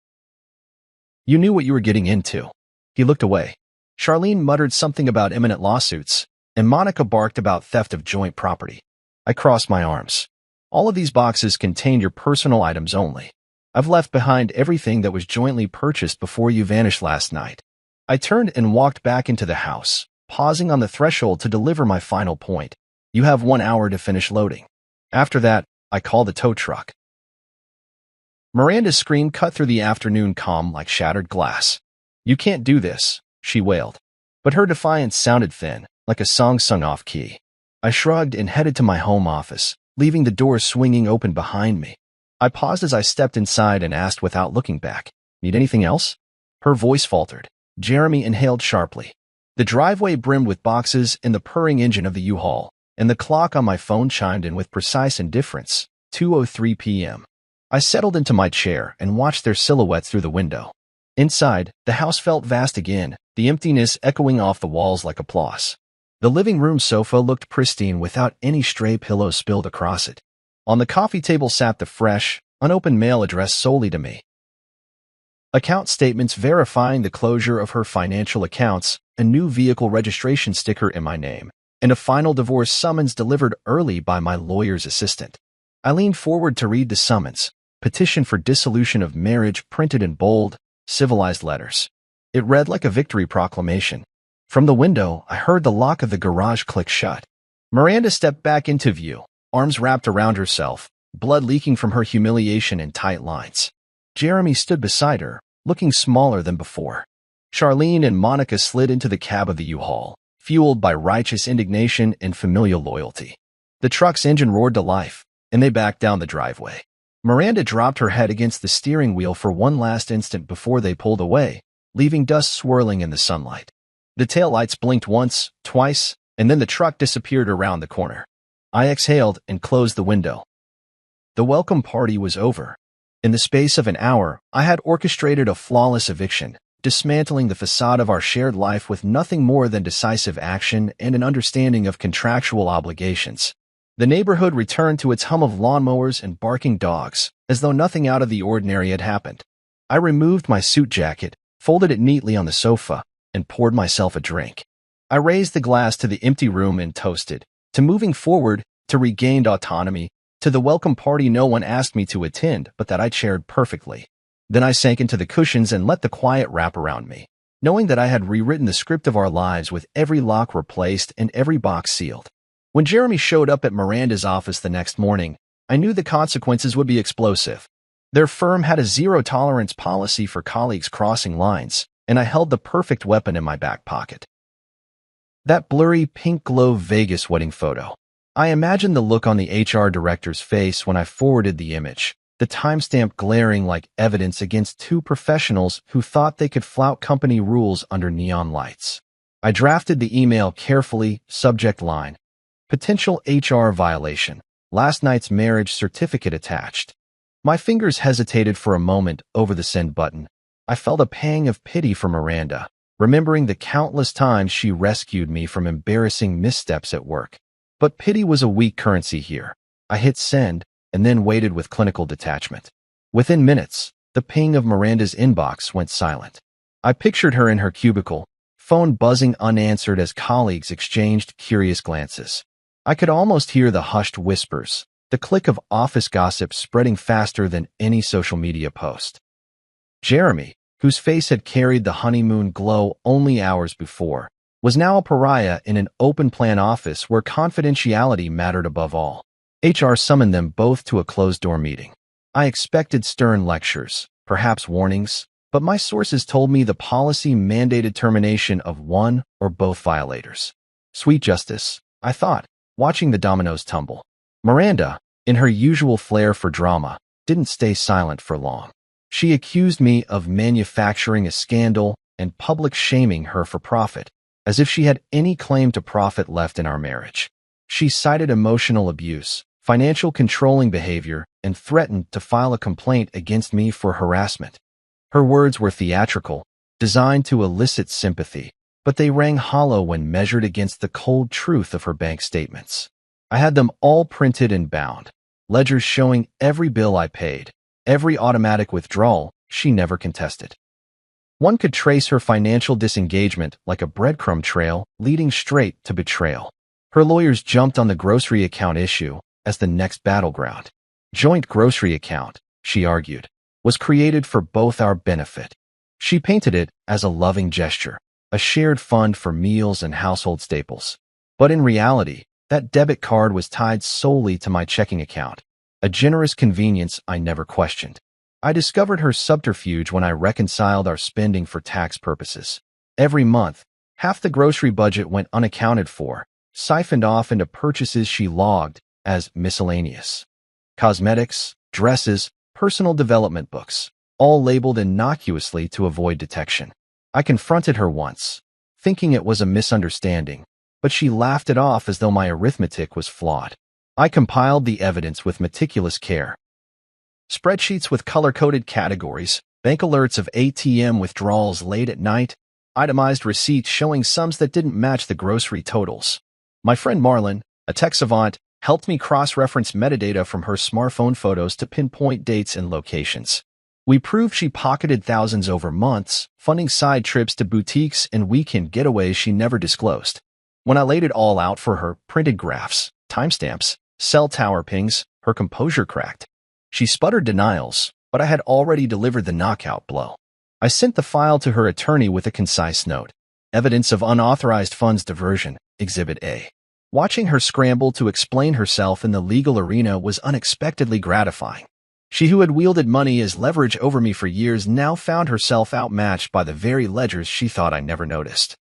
"You knew what you were getting into." He looked away. Charlene muttered something about imminent lawsuits, and Monica barked about theft of joint property. I crossed my arms. "All of these boxes contained your personal items only. I've left behind everything that was jointly purchased before you vanished last night." I turned and walked back into the house, pausing on the threshold to deliver my final point. "You have 1 hour to finish loading. After that, I call the tow truck." Miranda's scream cut through the afternoon calm like shattered glass. "You can't do this," she wailed. But her defiance sounded thin, like a song sung off key. I shrugged and headed to my home office, leaving the door swinging open behind me. I paused as I stepped inside and asked without looking back, "Need anything else?" Her voice faltered. Jeremy inhaled sharply. The driveway brimmed with boxes and the purring engine of the U-Haul, and the clock on my phone chimed in with precise indifference, 2:03 p.m. I settled into my chair and watched their silhouettes through the window. Inside, the house felt vast again, the emptiness echoing off the walls like applause. The living room sofa looked pristine without any stray pillows spilled across it. On the coffee table sat the fresh, unopened mail addressed solely to me. Account statements verifying the closure of her financial accounts, a new vehicle registration sticker in my name, and a final divorce summons delivered early by my lawyer's assistant. I leaned forward to read the summons, petition for dissolution of marriage printed in bold, civilized letters. It read like a victory proclamation. From the window, I heard the lock of the garage click shut. Miranda stepped back into view, arms wrapped around herself, blood leaking from her humiliation in tight lines. Jeremy stood beside her, looking smaller than before. Charlene and Monica slid into the cab of the U-Haul, fueled by righteous indignation and familial loyalty. The truck's engine roared to life, and they backed down the driveway. Miranda dropped her head against the steering wheel for one last instant before they pulled away, leaving dust swirling in the sunlight. The taillights blinked once, twice, and then the truck disappeared around the corner. I exhaled and closed the window. The welcome party was over. In the space of an hour, I had orchestrated a flawless eviction, dismantling the facade of our shared life with nothing more than decisive action and an understanding of contractual obligations. The neighborhood returned to its hum of lawnmowers and barking dogs, as though nothing out of the ordinary had happened. I removed my suit jacket, folded it neatly on the sofa, and poured myself a drink. I raised the glass to the empty room and toasted, to moving forward, to regained autonomy, to the welcome party no one asked me to attend but that I chaired perfectly. Then I sank into the cushions and let the quiet wrap around me, knowing that I had rewritten the script of our lives with every lock replaced and every box sealed. When Jeremy showed up at Miranda's office the next morning, I knew the consequences would be explosive. Their firm had a zero-tolerance policy for colleagues crossing lines, and I held the perfect weapon in my back pocket. That blurry pink glow Vegas wedding photo. I imagined the look on the HR director's face when I forwarded the image, the timestamp glaring like evidence against two professionals who thought they could flout company rules under neon lights. I drafted the email carefully, subject line, potential HR violation, last night's marriage certificate attached. My fingers hesitated for a moment over the send button. I felt a pang of pity for Miranda, remembering the countless times she rescued me from embarrassing missteps at work. But pity was a weak currency here. I hit send, and then waited with clinical detachment. Within minutes, the ping of Miranda's inbox went silent. I pictured her in her cubicle, phone buzzing unanswered as colleagues exchanged curious glances. I could almost hear the hushed whispers, the click of office gossip spreading faster than any social media post. Jeremy, whose face had carried the honeymoon glow only hours before, was now a pariah in an open-plan office where confidentiality mattered above all. HR summoned them both to a closed-door meeting. I expected stern lectures, perhaps warnings, but my sources told me the policy mandated termination of one or both violators. Sweet justice, I thought, watching the dominoes tumble. Miranda, in her usual flair for drama, didn't stay silent for long. She accused me of manufacturing a scandal and public shaming her for profit, as if she had any claim to profit left in our marriage. She cited emotional abuse, financial controlling behavior, and threatened to file a complaint against me for harassment. Her words were theatrical, designed to elicit sympathy, but they rang hollow when measured against the cold truth of her bank statements. I had them all printed and bound, ledgers showing every bill I paid, every automatic withdrawal she never contested. One could trace her financial disengagement like a breadcrumb trail leading straight to betrayal. Her lawyers jumped on the grocery account issue as the next battleground. Joint grocery account, she argued, was created for both our benefit. She painted it as a loving gesture, a shared fund for meals and household staples. But in reality, that debit card was tied solely to my checking account, a generous convenience I never questioned. I discovered her subterfuge when I reconciled our spending for tax purposes. Every month, half the grocery budget went unaccounted for, siphoned off into purchases she logged as miscellaneous. Cosmetics, dresses, personal development books, all labeled innocuously to avoid detection. I confronted her once, thinking it was a misunderstanding, but she laughed it off as though my arithmetic was flawed. I compiled the evidence with meticulous care. Spreadsheets with color-coded categories, bank alerts of ATM withdrawals late at night, itemized receipts showing sums that didn't match the grocery totals. My friend Marlon, a tech savant, helped me cross-reference metadata from her smartphone photos to pinpoint dates and locations. We proved she pocketed thousands over months, funding side trips to boutiques and weekend getaways she never disclosed. When I laid it all out for her, printed graphs, timestamps, cell tower pings, her composure cracked. She sputtered denials, but I had already delivered the knockout blow. I sent the file to her attorney with a concise note. Evidence of unauthorized funds diversion, Exhibit A. Watching her scramble to explain herself in the legal arena was unexpectedly gratifying. She who had wielded money as leverage over me for years now found herself outmatched by the very ledgers she thought I never noticed.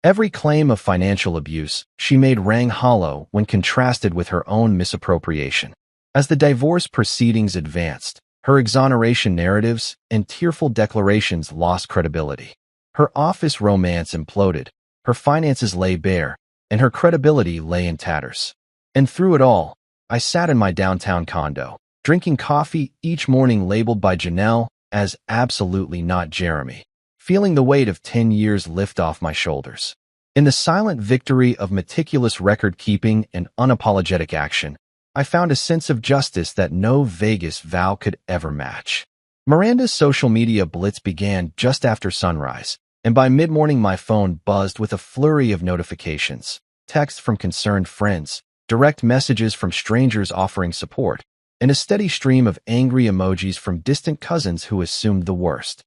Every claim of financial abuse she made rang hollow when contrasted with her own misappropriation. As the divorce proceedings advanced, her exoneration narratives and tearful declarations lost credibility. Her office romance imploded, her finances lay bare, and her credibility lay in tatters. And through it all, I sat in my downtown condo, drinking coffee each morning labeled by Janelle as absolutely not Jeremy, feeling the weight of 10 years lift off my shoulders. In the silent victory of meticulous record-keeping and unapologetic action, I found a sense of justice that no Vegas vow could ever match. Miranda's social media blitz began just after sunrise, and by mid-morning my phone buzzed with a flurry of notifications, texts from concerned friends, direct messages from strangers offering support, and a steady stream of angry emojis from distant cousins who assumed the worst.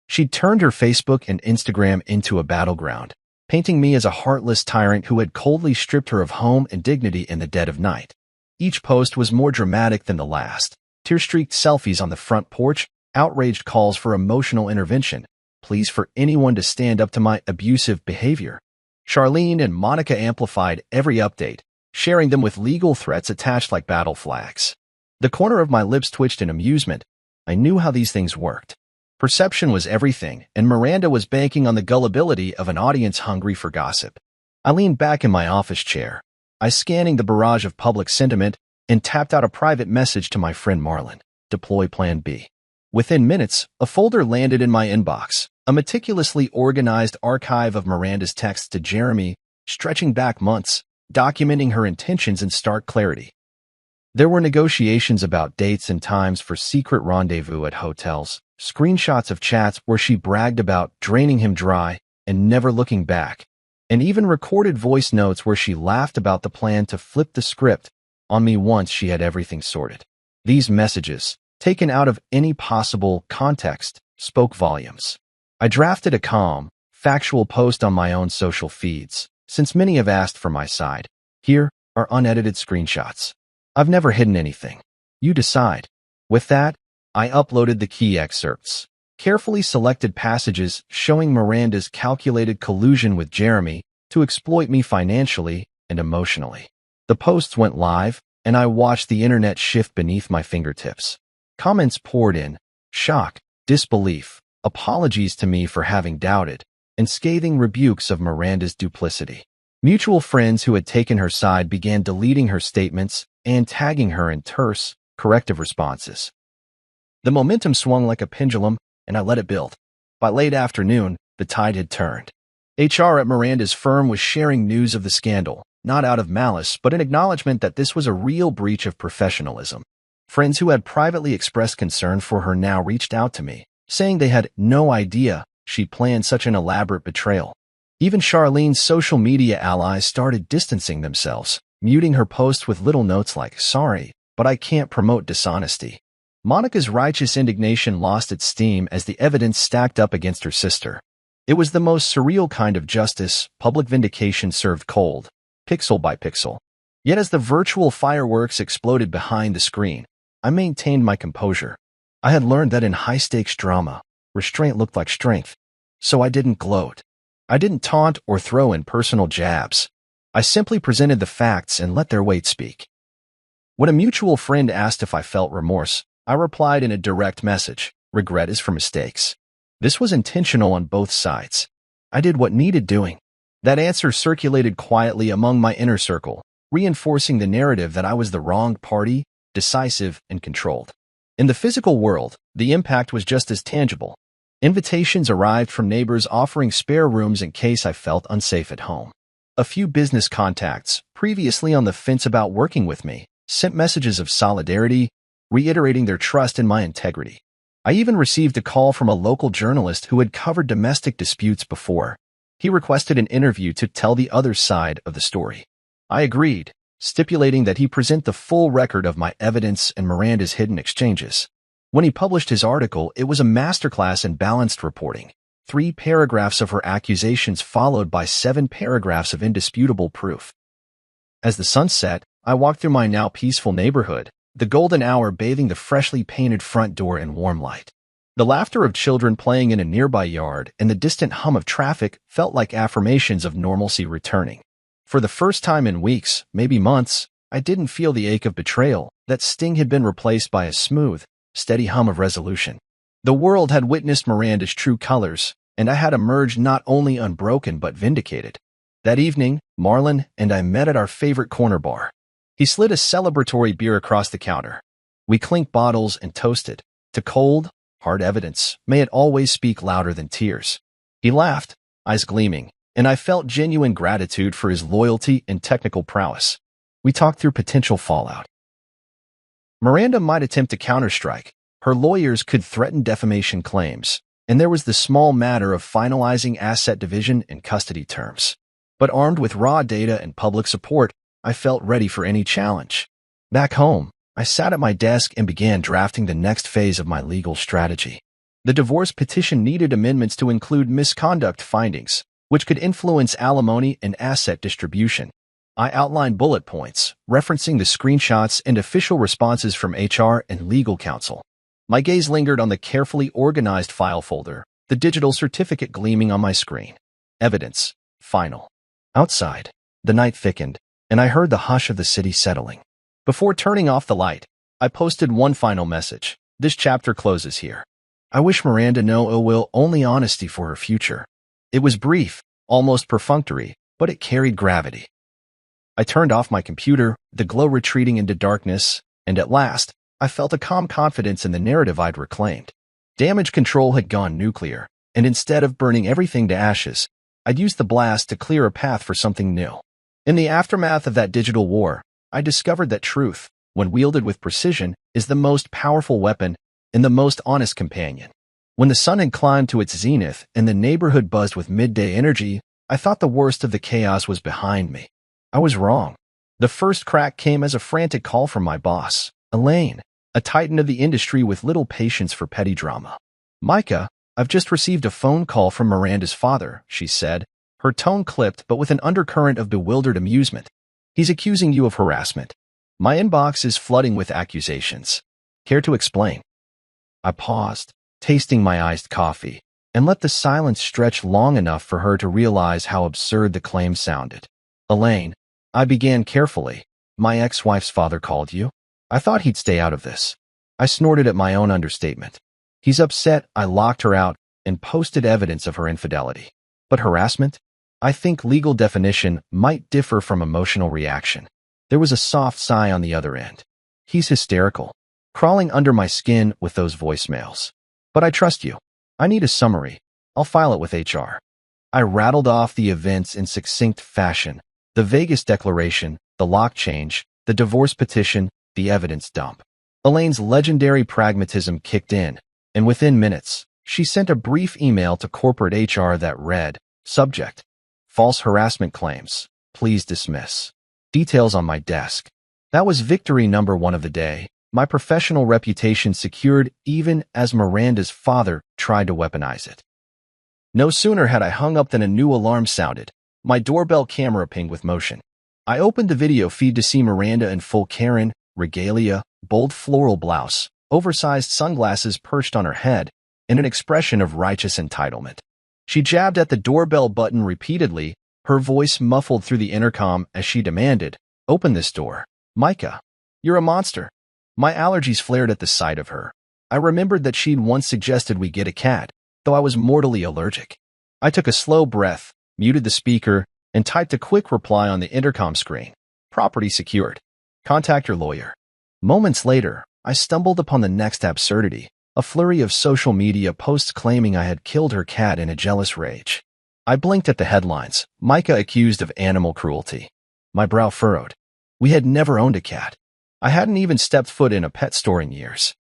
She'd turned her Facebook and Instagram into a battleground, painting me as a heartless tyrant who had coldly stripped her of home and dignity in the dead of night. Each post was more dramatic than the last. Tear-streaked selfies on the front porch, outraged calls for emotional intervention, pleas for anyone to stand up to my abusive behavior. Charlene and Monica amplified every update, sharing them with legal threats attached like battle flags. The corner of my lips twitched in amusement. I knew how these things worked. Perception was everything, and Miranda was banking on the gullibility of an audience hungry for gossip. I leaned back in my office chair, scanning the barrage of public sentiment, and tapped out a private message to my friend Marlon. Deploy Plan B. Within minutes, a folder landed in my inbox, a meticulously organized archive of Miranda's texts to Jeremy, stretching back months, documenting her intentions in stark clarity. There were negotiations about dates and times for secret rendezvous at hotels, screenshots of chats where she bragged about draining him dry and never looking back, and even recorded voice notes where she laughed about the plan to flip the script on me once she had everything sorted. These messages, taken out of any possible context, spoke volumes. I drafted a calm, factual post on my own social feeds, since many have asked for my side. Here are unedited screenshots. I've never hidden anything. You decide. With that, I uploaded the key excerpts, carefully selected passages showing Miranda's calculated collusion with Jeremy to exploit me financially and emotionally. The posts went live, and I watched the internet shift beneath my fingertips. Comments poured in, shock, disbelief, apologies to me for having doubted, and scathing rebukes of Miranda's duplicity. Mutual friends who had taken her side began deleting her statements and tagging her in terse, corrective responses. The momentum swung like a pendulum, and I let it build. By late afternoon, the tide had turned. HR at Miranda's firm was sharing news of the scandal, not out of malice, but in acknowledgement that this was a real breach of professionalism. Friends who had privately expressed concern for her now reached out to me, saying they had no idea she planned such an elaborate betrayal. Even Charlene's social media allies started distancing themselves, muting her posts with little notes like, "Sorry, but I can't promote dishonesty." Monica's righteous indignation lost its steam as the evidence stacked up against her sister. It was the most surreal kind of justice, public vindication served cold, pixel by pixel. Yet as the virtual fireworks exploded behind the screen, I maintained my composure. I had learned that in high-stakes drama, restraint looked like strength, so I didn't gloat. I didn't taunt or throw in personal jabs. I simply presented the facts and let their weight speak. When a mutual friend asked if I felt remorse, I replied in a direct message, "Regret is for mistakes." This was intentional on both sides. I did what needed doing. That answer circulated quietly among my inner circle, reinforcing the narrative that I was the wronged party, decisive and controlled. In the physical world, the impact was just as tangible. Invitations arrived from neighbors offering spare rooms in case I felt unsafe at home. A few business contacts, previously on the fence about working with me, sent messages of solidarity, reiterating their trust in my integrity. I even received a call from a local journalist who had covered domestic disputes before. He requested an interview to tell the other side of the story. I agreed, stipulating that he present the full record of my evidence and Miranda's hidden exchanges. When he published his article, it was a masterclass in balanced reporting. 3 paragraphs of her accusations followed by 7 paragraphs of indisputable proof. As the sun set, I walked through my now peaceful neighborhood, the golden hour bathing the freshly painted front door in warm light. The laughter of children playing in a nearby yard and the distant hum of traffic felt like affirmations of normalcy returning. For the first time in weeks, maybe months, I didn't feel the ache of betrayal. That sting had been replaced by a smooth, steady hum of resolution. The world had witnessed Miranda's true colors, and I had emerged not only unbroken but vindicated. That evening, Marlon and I met at our favorite corner bar. He slid a celebratory beer across the counter. We clinked bottles and toasted to cold, hard evidence. May it always speak louder than tears. He laughed, eyes gleaming, and I felt genuine gratitude for his loyalty and technical prowess. We talked through potential fallout. Miranda might attempt to counterstrike. Her lawyers could threaten defamation claims, and there was the small matter of finalizing asset division and custody terms. But armed with raw data and public support, I felt ready for any challenge. Back home, I sat at my desk and began drafting the next phase of my legal strategy. The divorce petition needed amendments to include misconduct findings, which could influence alimony and asset distribution. I outlined bullet points, referencing the screenshots and official responses from HR and legal counsel. My gaze lingered on the carefully organized file folder, the digital certificate gleaming on my screen. Evidence. Final. Outside, the night thickened, and I heard the hush of the city settling. Before turning off the light, I posted one final message. This chapter closes here. I wish Miranda no ill will, only honesty for her future. It was brief, almost perfunctory, but it carried gravity. I turned off my computer, the glow retreating into darkness, and at last, I felt a calm confidence in the narrative I'd reclaimed. Damage control had gone nuclear, and instead of burning everything to ashes, I'd used the blast to clear a path for something new. In the aftermath of that digital war, I discovered that truth, when wielded with precision, is the most powerful weapon and the most honest companion. When the sun had climbed to its zenith and the neighborhood buzzed with midday energy, I thought the worst of the chaos was behind me. I was wrong. The first crack came as a frantic call from my boss, Elaine, a titan of the industry with little patience for petty drama. "Micah, I've just received a phone call from Miranda's father," she said, her tone clipped but with an undercurrent of bewildered amusement. "He's accusing you of harassment. My inbox is flooding with accusations. Care to explain?" I paused, tasting my iced coffee, and let the silence stretch long enough for her to realize how absurd the claim sounded. "Elaine," I began carefully, "my ex-wife's father called you? I thought he'd stay out of this." I snorted at my own understatement. "He's upset I locked her out and posted evidence of her infidelity. But harassment? I think legal definition might differ from emotional reaction." There was a soft sigh on the other end. "He's hysterical, crawling under my skin with those voicemails. But I trust you. I need a summary. I'll file it with HR." I rattled off the events in succinct fashion: the Vegas declaration, the lock change, the divorce petition, the evidence dump. Elaine's legendary pragmatism kicked in, and within minutes, she sent a brief email to corporate HR that read, "Subject: false harassment claims. Please dismiss." Details on my desk. That was victory number 1 of the day. My professional reputation secured even as Miranda's father tried to weaponize it. No sooner had I hung up than a new alarm sounded. My doorbell camera pinged with motion. I opened the video feed to see Miranda in full Karen regalia, bold floral blouse, oversized sunglasses perched on her head, and an expression of righteous entitlement. She jabbed at the doorbell button repeatedly, her voice muffled through the intercom as she demanded, "Open this door. Micah, you're a monster." My allergies flared at the sight of her. I remembered that she'd once suggested we get a cat, though I was mortally allergic. I took a slow breath, muted the speaker, and typed a quick reply on the intercom screen. "Property secured. Contact your lawyer." Moments later, I stumbled upon the next absurdity, a flurry of social media posts claiming I had killed her cat in a jealous rage. I blinked at the headlines, Micah accused of animal cruelty. My brow furrowed. We had never owned a cat. I hadn't even stepped foot in a pet store in years.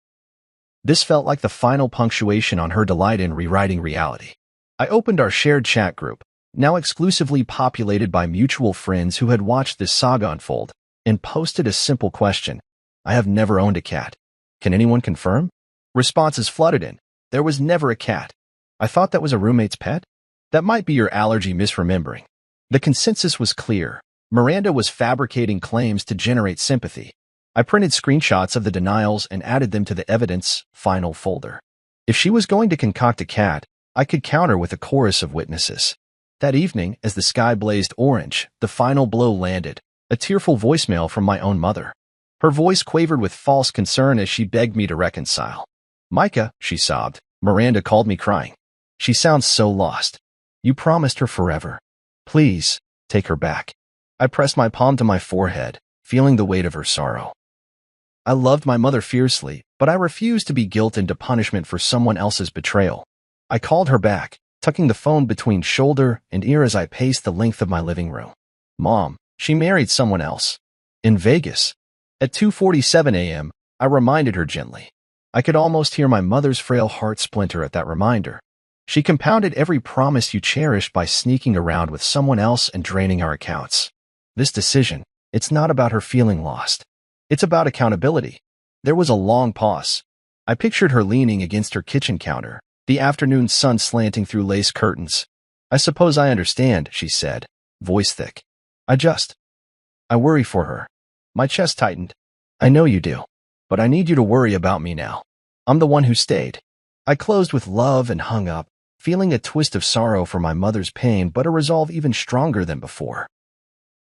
This felt like the final punctuation on her delight in rewriting reality. I opened our shared chat group, now exclusively populated by mutual friends who had watched this saga unfold, and posted a simple question. I have never owned a cat. Can anyone confirm? Responses flooded in. There was never a cat. I thought that was a roommate's pet? That might be your allergy misremembering. The consensus was clear. Miranda was fabricating claims to generate sympathy. I printed screenshots of the denials and added them to the evidence final folder. If she was going to concoct a cat, I could counter with a chorus of witnesses. That evening, as the sky blazed orange, the final blow landed, a tearful voicemail from my own mother. Her voice quavered with false concern as she begged me to reconcile. Micah, she sobbed. Miranda called me crying. She sounds so lost. You promised her forever. Please, take her back. I pressed my palm to my forehead, feeling the weight of her sorrow. I loved my mother fiercely, but I refused to be guilted into punishment for someone else's betrayal. I called her back, tucking the phone between shoulder and ear as I paced the length of my living room. Mom, she married someone else. In Vegas. At 2:47 a.m., I reminded her gently. I could almost hear my mother's frail heart splinter at that reminder. She compounded every promise you cherished by sneaking around with someone else and draining our accounts. This decision, it's not about her feeling lost. It's about accountability. There was a long pause. I pictured her leaning against her kitchen counter, the afternoon sun slanting through lace curtains. I suppose I understand, she said, voice thick. I worry for her. My chest tightened. I know you do. But I need you to worry about me now. I'm the one who stayed. I closed with love and hung up, feeling a twist of sorrow for my mother's pain but a resolve even stronger than before.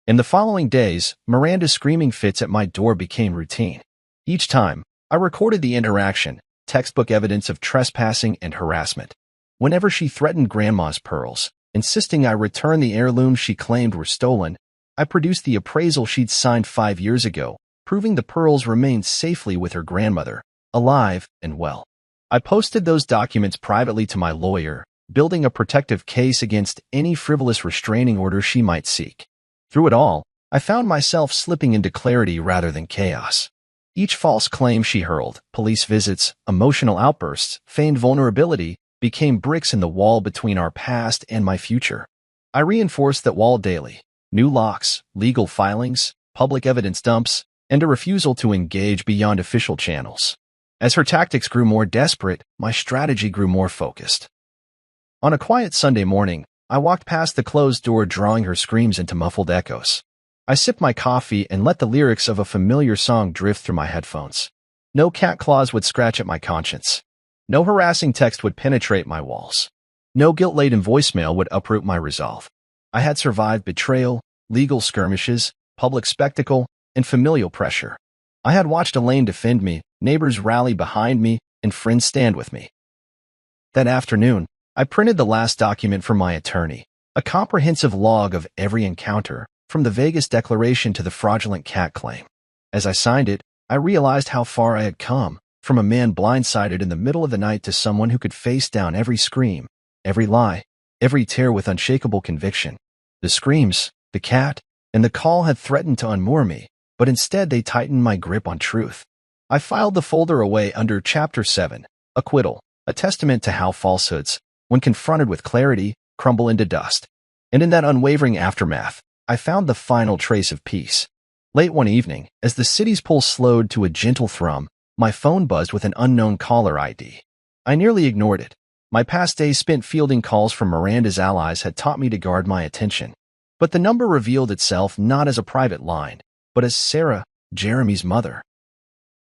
In the following days, Miranda's screaming fits at my door became routine. Each time, I recorded the interaction, textbook evidence of trespassing and harassment. Whenever she threatened Grandma's pearls, insisting I return the heirlooms she claimed were stolen, I produced the appraisal she'd signed 5 years ago, proving the pearls remained safely with her grandmother, alive and well. I posted those documents privately to my lawyer, building a protective case against any frivolous restraining order she might seek. Through it all, I found myself slipping into clarity rather than chaos. Each false claim she hurled, police visits, emotional outbursts, feigned vulnerability, became bricks in the wall between our past and my future. I reinforced that wall daily. New locks, legal filings, public evidence dumps, and a refusal to engage beyond official channels. As her tactics grew more desperate, my strategy grew more focused. On a quiet Sunday morning, I walked past the closed door, drawing her screams into muffled echoes. I sipped my coffee and let the lyrics of a familiar song drift through my headphones. No cat claws would scratch at my conscience. No harassing text would penetrate my walls. No guilt-laden voicemail would uproot my resolve. I had survived betrayal, legal skirmishes, public spectacle, and familial pressure. I had watched Elaine defend me, neighbors rally behind me, and friends stand with me. That afternoon, I printed the last document from my attorney, a comprehensive log of every encounter, from the Vegas declaration to the fraudulent cat claim. As I signed it, I realized how far I had come, from a man blindsided in the middle of the night to someone who could face down every scream, every lie, every tear with unshakable conviction. The screams, the cat, and the call had threatened to unmoor me, but instead they tightened my grip on truth. I filed the folder away under Chapter 7, Acquittal, a testament to how falsehoods, when confronted with clarity, crumble into dust. And in that unwavering aftermath, I found the final trace of peace. Late one evening, as the city's pulse slowed to a gentle thrum, my phone buzzed with an unknown caller ID. I nearly ignored it. My past days spent fielding calls from Miranda's allies had taught me to guard my attention. But the number revealed itself not as a private line, but as Sarah, Jeremy's mother.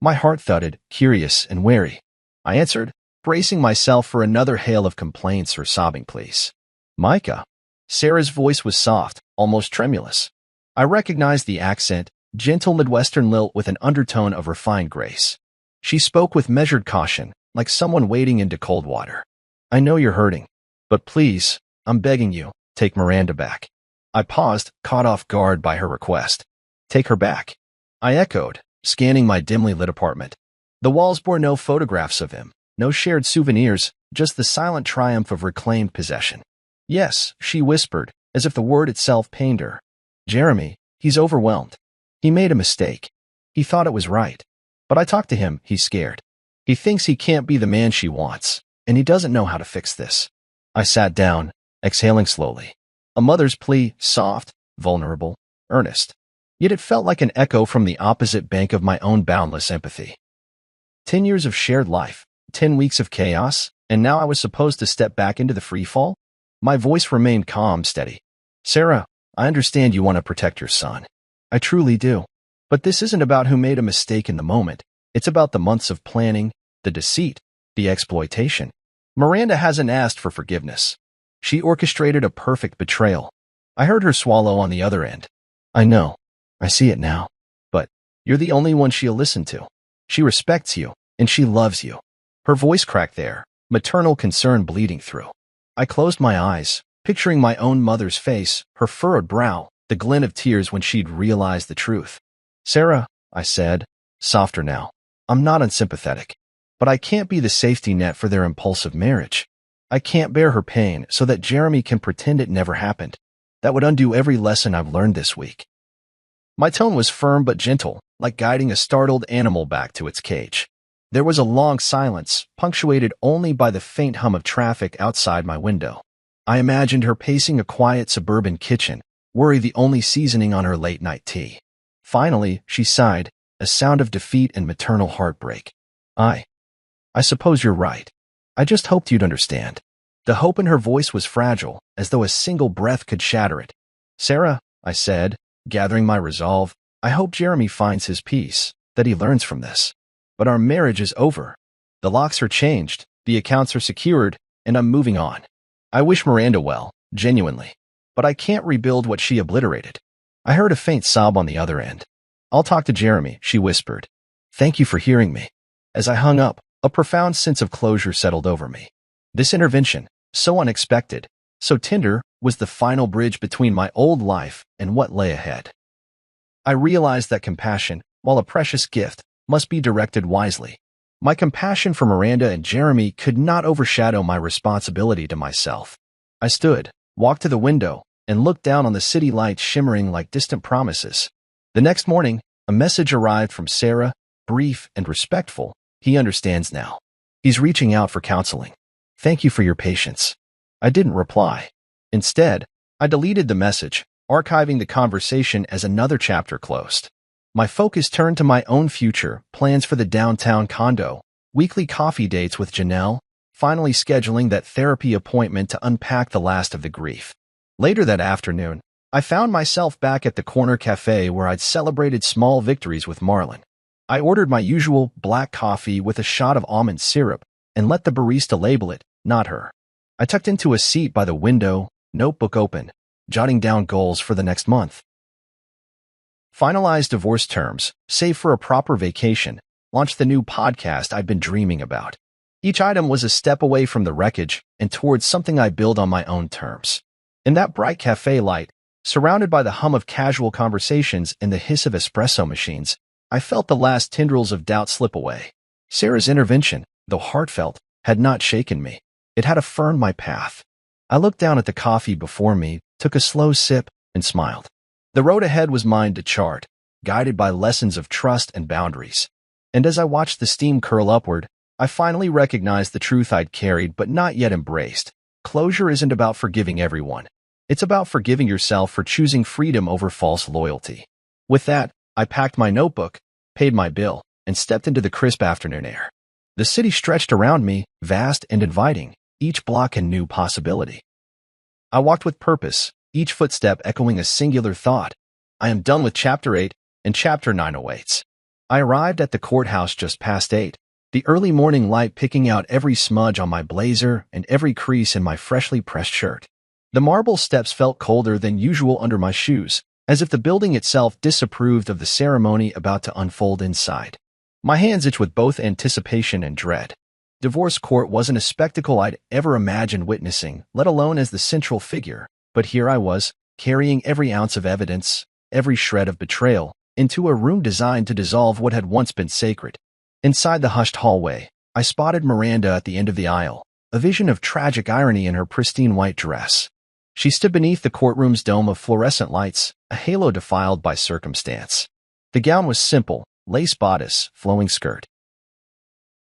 My heart thudded, curious and wary. I answered, bracing myself for another hail of complaints or sobbing pleas. Micah. Sarah's voice was soft, almost tremulous. I recognized the accent, gentle Midwestern lilt with an undertone of refined grace. She spoke with measured caution, like someone wading into cold water. I know you're hurting, but please, I'm begging you, take Miranda back. I paused, caught off guard by her request. Take her back. I echoed, scanning my dimly lit apartment. The walls bore no photographs of him, no shared souvenirs, just the silent triumph of reclaimed possession. Yes, she whispered, as if the word itself pained her. Jeremy, he's overwhelmed. He made a mistake. He thought it was right. But I talked to him, he's scared. He thinks he can't be the man she wants, and he doesn't know how to fix this. I sat down, exhaling slowly. A mother's plea, soft, vulnerable, earnest. Yet it felt like an echo from the opposite bank of my own boundless empathy. 10 years of shared life, 10 weeks of chaos, and now I was supposed to step back into the free fall? My voice remained calm, steady. Sarah, I understand you want to protect your son. I truly do. But this isn't about who made a mistake in the moment. It's about the months of planning, the deceit, the exploitation. Miranda hasn't asked for forgiveness. She orchestrated a perfect betrayal. I heard her swallow on the other end. I know. I see it now. But you're the only one she'll listen to. She respects you, and she loves you. Her voice cracked there, maternal concern bleeding through. I closed my eyes, picturing my own mother's face, her furrowed brow, the glint of tears when she'd realized the truth. Sarah, I said, softer now. I'm not unsympathetic. But I can't be the safety net for their impulsive marriage. I can't bear her pain so that Jeremy can pretend it never happened. That would undo every lesson I've learned this week. My tone was firm but gentle, like guiding a startled animal back to its cage. There was a long silence, punctuated only by the faint hum of traffic outside my window. I imagined her pacing a quiet suburban kitchen, worry the only seasoning on her late-night tea. Finally, she sighed, a sound of defeat and maternal heartbreak. I suppose you're right. I just hoped you'd understand. The hope in her voice was fragile, as though a single breath could shatter it. Sarah, I said, gathering my resolve, I hope Jeremy finds his peace, that he learns from this. But our marriage is over. The locks are changed, the accounts are secured, and I'm moving on. I wish Miranda well, genuinely. But I can't rebuild what she obliterated. I heard a faint sob on the other end. I'll talk to Jeremy, she whispered. Thank you for hearing me. As I hung up, a profound sense of closure settled over me. This intervention, so unexpected, so tender, was the final bridge between my old life and what lay ahead. I realized that compassion, while a precious gift, must be directed wisely. My compassion for Miranda and Jeremy could not overshadow my responsibility to myself. I stood, walked to the window, and looked down on the city lights shimmering like distant promises. The next morning, a message arrived from Sarah, brief and respectful. He understands now. He's reaching out for counseling. Thank you for your patience. I didn't reply. Instead, I deleted the message, archiving the conversation as another chapter closed. My focus turned to my own future, plans for the downtown condo, weekly coffee dates with Janelle, finally scheduling that therapy appointment to unpack the last of the grief. Later that afternoon, I found myself back at the corner cafe where I'd celebrated small victories with Marlon. I ordered my usual black coffee with a shot of almond syrup and let the barista label it, not her. I tucked into a seat by the window, notebook open, jotting down goals for the next month. Finalized divorce terms, save for a proper vacation, launched the new podcast I'd been dreaming about. Each item was a step away from the wreckage and towards something I build on my own terms. In that bright cafe light, surrounded by the hum of casual conversations and the hiss of espresso machines, I felt the last tendrils of doubt slip away. Sarah's intervention, though heartfelt, had not shaken me. It had affirmed my path. I looked down at the coffee before me, took a slow sip, and smiled. The road ahead was mine to chart, guided by lessons of trust and boundaries. And as I watched the steam curl upward, I finally recognized the truth I'd carried but not yet embraced. Closure isn't about forgiving everyone. It's about forgiving yourself for choosing freedom over false loyalty. With that, I packed my notebook, paid my bill, and stepped into the crisp afternoon air. The city stretched around me, vast and inviting, each block a new possibility. I walked with purpose, each footstep echoing a singular thought. I am done with Chapter 8, and Chapter 9 awaits. I arrived at the courthouse just past 8, the early morning light picking out every smudge on my blazer and every crease in my freshly pressed shirt. The marble steps felt colder than usual under my shoes, as if the building itself disapproved of the ceremony about to unfold inside. My hands itched with both anticipation and dread. Divorce court wasn't a spectacle I'd ever imagined witnessing, let alone as the central figure, but here I was, carrying every ounce of evidence, every shred of betrayal, into a room designed to dissolve what had once been sacred. Inside the hushed hallway, I spotted Miranda at the end of the aisle, a vision of tragic irony in her pristine white dress. She stood beneath the courtroom's dome of fluorescent lights, a halo defiled by circumstance. The gown was simple, lace bodice, flowing skirt.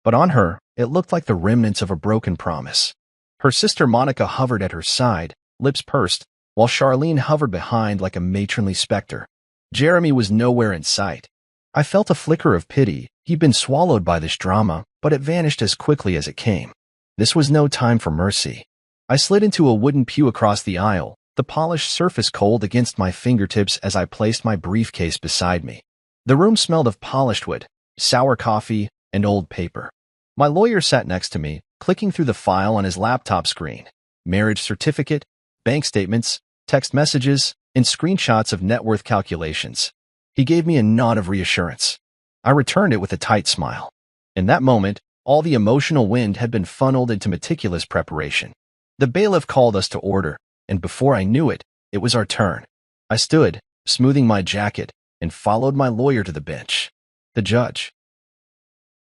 But on her, it looked like the remnants of a broken promise. Her sister Monica hovered at her side, lips pursed, while Charlene hovered behind like a matronly specter. Jeremy was nowhere in sight. I felt a flicker of pity. He'd been swallowed by this drama, but it vanished as quickly as it came. This was no time for mercy. I slid into a wooden pew across the aisle, the polished surface cold against my fingertips as I placed my briefcase beside me. The room smelled of polished wood, sour coffee, and old paper. My lawyer sat next to me, clicking through the file on his laptop screen. Marriage certificate, bank statements, text messages, and screenshots of net worth calculations. He gave me a nod of reassurance. I returned it with a tight smile. In that moment, all the emotional wind had been funneled into meticulous preparation. The bailiff called us to order, and before I knew it, it was our turn. I stood, smoothing my jacket, and followed my lawyer to the bench. The judge,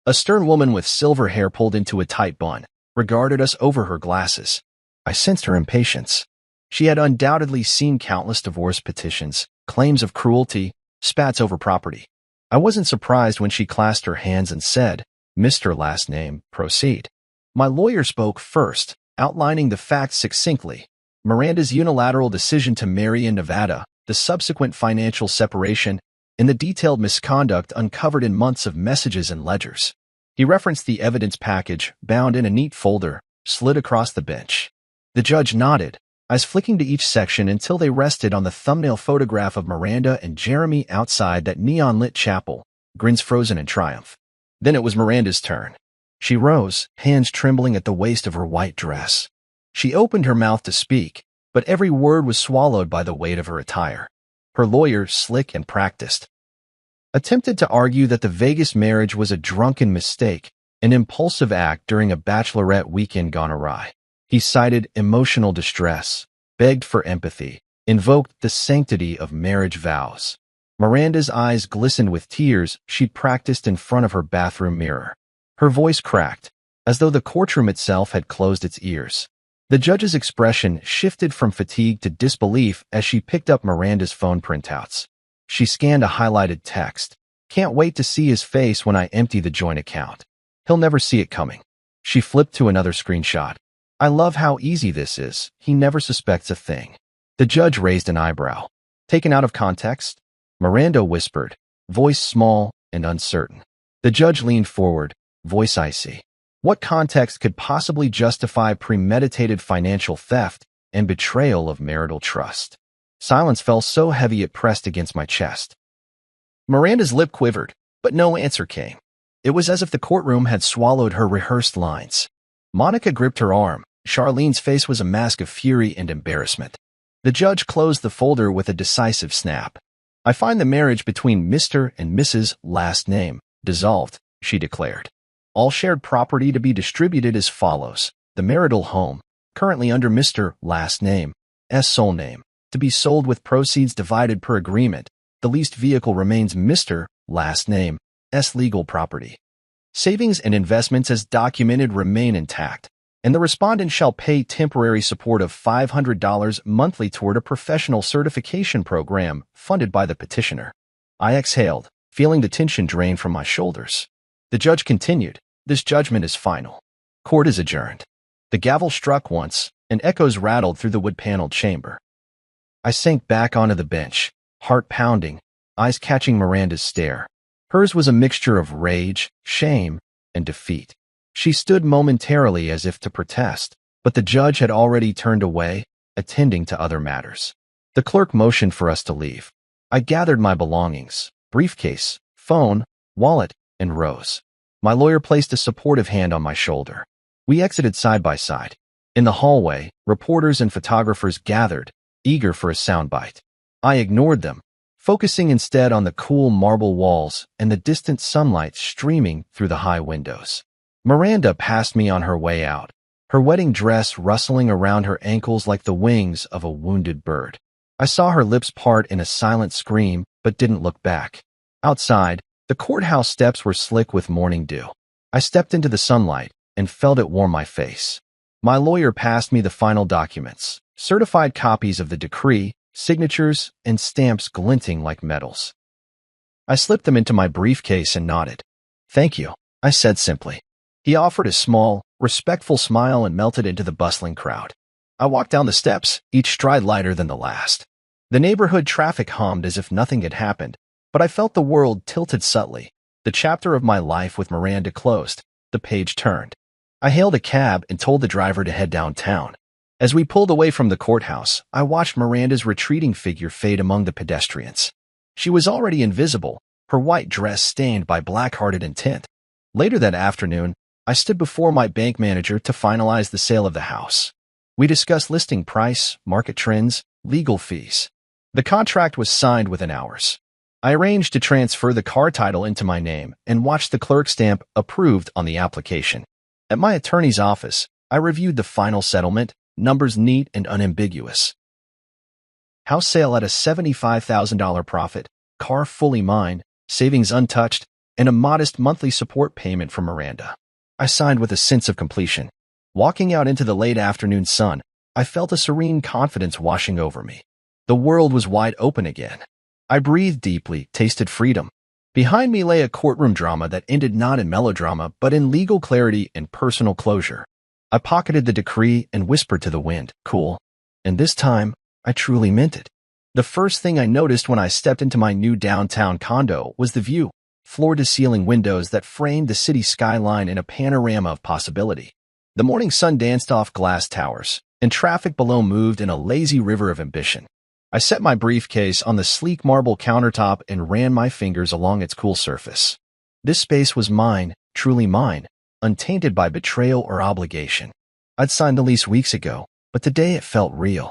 a stern woman with silver hair pulled into a tight bun, regarded us over her glasses. I sensed her impatience. She had undoubtedly seen countless divorce petitions, claims of cruelty, spats over property. I wasn't surprised when she clasped her hands and said, "Mr. Last Name, proceed." My lawyer spoke first, outlining the facts succinctly. Miranda's unilateral decision to marry in Nevada, the subsequent financial separation, and the detailed misconduct uncovered in months of messages and ledgers. He referenced the evidence package, bound in a neat folder, slid across the bench. The judge nodded, eyes flicking to each section until they rested on the thumbnail photograph of Miranda and Jeremy outside that neon-lit chapel, grins frozen in triumph. Then it was Miranda's turn. She rose, hands trembling at the waist of her white dress. She opened her mouth to speak, but every word was swallowed by the weight of her attire. Her lawyer, slick and practiced, attempted to argue that the Vegas marriage was a drunken mistake, an impulsive act during a bachelorette weekend gone awry. He cited emotional distress, begged for empathy, invoked the sanctity of marriage vows. Miranda's eyes glistened with tears she'd practiced in front of her bathroom mirror. Her voice cracked, as though the courtroom itself had closed its ears. The judge's expression shifted from fatigue to disbelief as she picked up Miranda's phone printouts. She scanned a highlighted text. "Can't wait to see his face when I empty the joint account. He'll never see it coming." She flipped to another screenshot. "I love how easy this is. He never suspects a thing." The judge raised an eyebrow. "Taken out of context?" Miranda whispered, voice small and uncertain. The judge leaned forward, voice icy. What context could possibly justify premeditated financial theft and betrayal of marital trust? Silence fell so heavy it pressed against my chest. Miranda's lip quivered, but no answer came. It was as if the courtroom had swallowed her rehearsed lines. Monica gripped her arm. Charlene's face was a mask of fury and embarrassment. The judge closed the folder with a decisive snap. "I find the marriage between Mr. and Mrs. Last Name dissolved," she declared. "All shared property to be distributed as follows. The marital home, currently under Mr. Last Name's sole name, to be sold with proceeds divided per agreement. The leased vehicle remains Mr. Last Name's legal property. Savings and investments as documented remain intact, and the respondent shall pay temporary support of $500 monthly toward a professional certification program funded by the petitioner." I exhaled, feeling the tension drain from my shoulders. The judge continued, "This judgment is final. Court is adjourned." The gavel struck once, and echoes rattled through the wood-paneled chamber. I sank back onto the bench, heart pounding, eyes catching Miranda's stare. Hers was a mixture of rage, shame, and defeat. She stood momentarily as if to protest, but the judge had already turned away, attending to other matters. The clerk motioned for us to leave. I gathered my belongings, briefcase, phone, wallet, and rose. My lawyer placed a supportive hand on my shoulder. We exited side by side. In the hallway, reporters and photographers gathered, eager for a soundbite. I ignored them, focusing instead on the cool marble walls and the distant sunlight streaming through the high windows. Miranda passed me on her way out, her wedding dress rustling around her ankles like the wings of a wounded bird. I saw her lips part in a silent scream, but didn't look back. Outside, The courthouse steps were slick with morning dew. I stepped into the sunlight and felt it warm my face. My lawyer passed me the final documents, certified copies of the decree, signatures, and stamps glinting like metals. I slipped them into my briefcase and nodded. "Thank you," I said simply. He offered a small, respectful smile and melted into the bustling crowd. I walked down the steps, each stride lighter than the last. The neighborhood traffic hummed as if nothing had happened, but I felt the world tilted subtly. The chapter of my life with Miranda closed. The page turned. I hailed a cab and told the driver to head downtown. As we pulled away from the courthouse, I watched Miranda's retreating figure fade among the pedestrians. She was already invisible, her white dress stained by black-hearted intent. Later that afternoon, I stood before my bank manager to finalize the sale of the house. We discussed listing price, market trends, legal fees. The contract was signed within hours. I arranged to transfer the car title into my name and watched the clerk stamp approved on the application. At my attorney's office, I reviewed the final settlement, numbers neat and unambiguous. House sale at a $75,000 profit, car fully mine, savings untouched, and a modest monthly support payment from Miranda. I signed with a sense of completion. Walking out into the late afternoon sun, I felt a serene confidence washing over me. The world was wide open again. I breathed deeply, tasted freedom. Behind me lay a courtroom drama that ended not in melodrama, but in legal clarity and personal closure. I pocketed the decree and whispered to the wind, "Cool." And this time, I truly meant it. The first thing I noticed when I stepped into my new downtown condo was the view, floor-to-ceiling windows that framed the city skyline in a panorama of possibility. The morning sun danced off glass towers, and traffic below moved in a lazy river of ambition. I set my briefcase on the sleek marble countertop and ran my fingers along its cool surface. This space was mine, truly mine, untainted by betrayal or obligation. I'd signed the lease weeks ago, but today it felt real.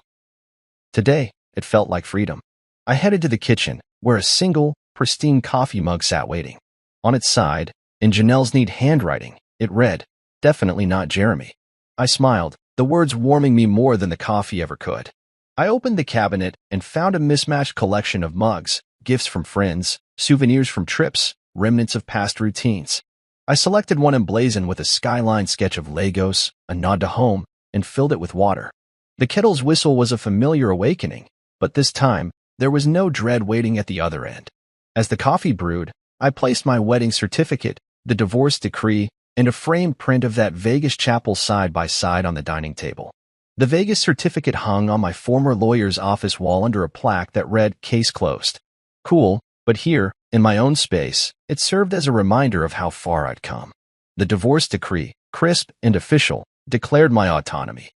Today, it felt like freedom. I headed to the kitchen, where a single, pristine coffee mug sat waiting. On its side, in Janelle's neat handwriting, it read, "Definitely not Jeremy." I smiled, the words warming me more than the coffee ever could. I opened the cabinet and found a mismatched collection of mugs, gifts from friends, souvenirs from trips, remnants of past routines. I selected one emblazoned with a skyline sketch of Lagos, a nod to home, and filled it with water. The kettle's whistle was a familiar awakening, but this time, there was no dread waiting at the other end. As the coffee brewed, I placed my wedding certificate, the divorce decree, and a framed print of that Vegas chapel side by side on the dining table. The Vegas certificate hung on my former lawyer's office wall under a plaque that read, "Case closed." Cool, but here, in my own space, it served as a reminder of how far I'd come. The divorce decree, crisp and official, declared my autonomy.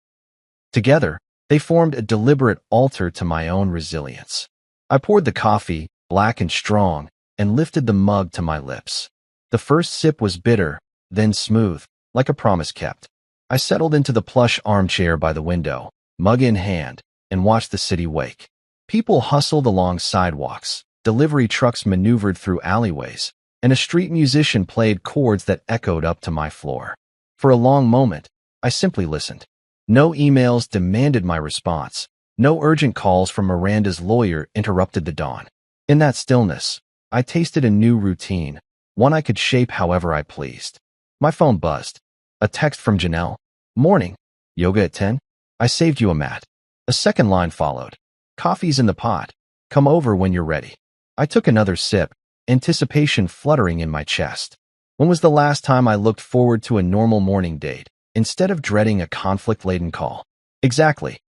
Together, they formed a deliberate altar to my own resilience. I poured the coffee, black and strong, and lifted the mug to my lips. The first sip was bitter, then smooth, like a promise kept. I settled into the plush armchair by the window, mug in hand, and watched the city wake. People hustled along sidewalks, delivery trucks maneuvered through alleyways, and a street musician played chords that echoed up to my floor. For a long moment, I simply listened. No emails demanded my response. No urgent calls from Miranda's lawyer interrupted the dawn. In that stillness, I tasted a new routine, one I could shape however I pleased. My phone buzzed. A text from Janelle. "Morning. Yoga at 10? I saved you a mat." A second line followed. "Coffee's in the pot. Come over when you're ready." I took another sip, anticipation fluttering in my chest. When was the last time I looked forward to a normal morning date, instead of dreading a conflict-laden call? Exactly.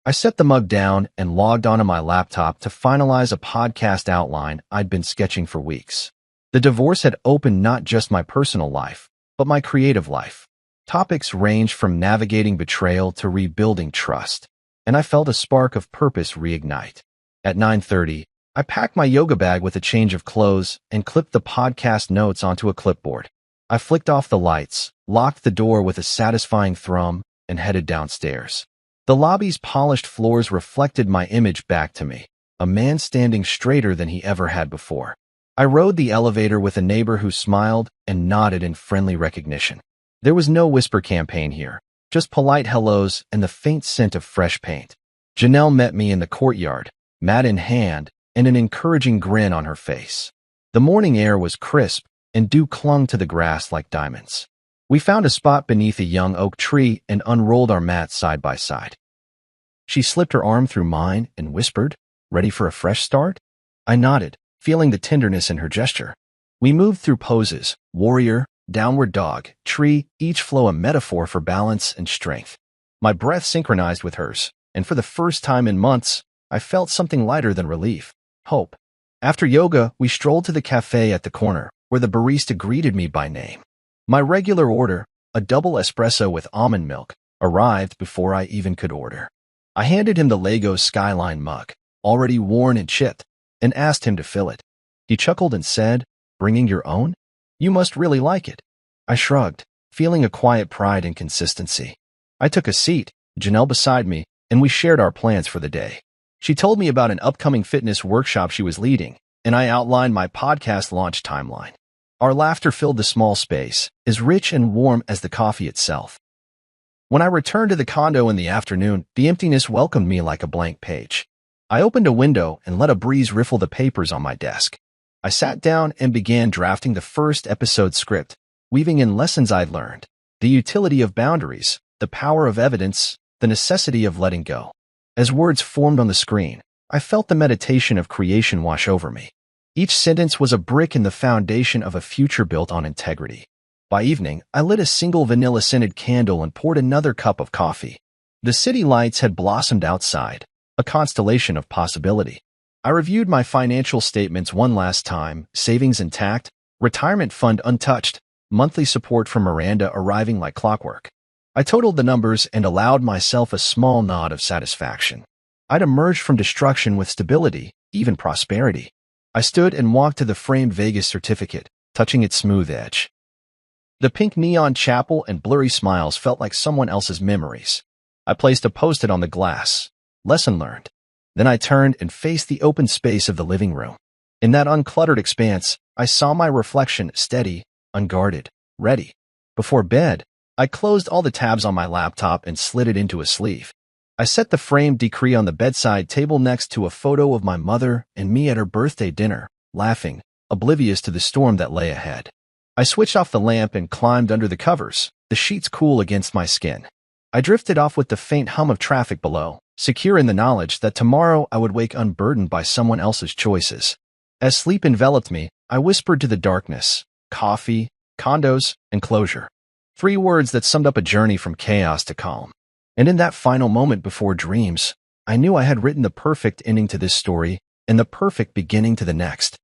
I set the mug down and logged onto my laptop to finalize a podcast outline I'd been sketching for weeks. The divorce had opened not just my personal life, but my creative life. Topics ranged from navigating betrayal to rebuilding trust, and I felt a spark of purpose reignite. At 9:30, I packed my yoga bag with a change of clothes and clipped the podcast notes onto a clipboard. I flicked off the lights, locked the door with a satisfying thrum, and headed downstairs. The lobby's polished floors reflected my image back to me, a man standing straighter than he ever had before. I rode the elevator with a neighbor who smiled and nodded in friendly recognition. There was no whisper campaign here, just polite hellos and the faint scent of fresh paint. Janelle met me in the courtyard, mat in hand, and an encouraging grin on her face. The morning air was crisp, and dew clung to the grass like diamonds. We found a spot beneath a young oak tree and unrolled our mats side by side. She slipped her arm through mine and whispered, "Ready for a fresh start?" I nodded, feeling the tenderness in her gesture. We moved through poses: warrior, downward dog, tree, each flow a metaphor for balance and strength. My breath synchronized with hers, and for the first time in months, I felt something lighter than relief: hope. After yoga, we strolled to the cafe at the corner, where the barista greeted me by name. My regular order, a double espresso with almond milk, arrived before I even could order. I handed him the Lego Skyline mug, already worn and chipped, and asked him to fill it. He chuckled and said, "Bringing your own? You must really like it." I shrugged, feeling a quiet pride in consistency. I took a seat, Janelle beside me, and we shared our plans for the day. She told me about an upcoming fitness workshop she was leading, and I outlined my podcast launch timeline. Our laughter filled the small space, as rich and warm as the coffee itself. When I returned to the condo in the afternoon, the emptiness welcomed me like a blank page. I opened a window and let a breeze riffle the papers on my desk. I sat down and began drafting the first episode script, weaving in lessons I'd learned: the utility of boundaries, the power of evidence, the necessity of letting go. As words formed on the screen, I felt the meditation of creation wash over me. Each sentence was a brick in the foundation of a future built on integrity. By evening, I lit a single vanilla-scented candle and poured another cup of coffee. The city lights had blossomed outside, a constellation of possibility. I reviewed my financial statements one last time: savings intact, retirement fund untouched, monthly support from Miranda arriving like clockwork. I totaled the numbers and allowed myself a small nod of satisfaction. I'd emerged from destruction with stability, even prosperity. I stood and walked to the framed Vegas certificate, touching its smooth edge. The pink neon chapel and blurry smiles felt like someone else's memories. I placed a post-it on the glass: lesson learned. Then I turned and faced the open space of the living room. In that uncluttered expanse, I saw my reflection, steady, unguarded, ready. Before bed, I closed all the tabs on my laptop and slid it into a sleeve. I set the framed decree on the bedside table next to a photo of my mother and me at her birthday dinner, laughing, oblivious to the storm that lay ahead. I switched off the lamp and climbed under the covers, the sheets cool against my skin. I drifted off with the faint hum of traffic below, secure in the knowledge that tomorrow I would wake unburdened by someone else's choices. As sleep enveloped me, I whispered to the darkness: coffee, condos, and closure. 3 words that summed up a journey from chaos to calm. And in that final moment before dreams, I knew I had written the perfect ending to this story and the perfect beginning to the next.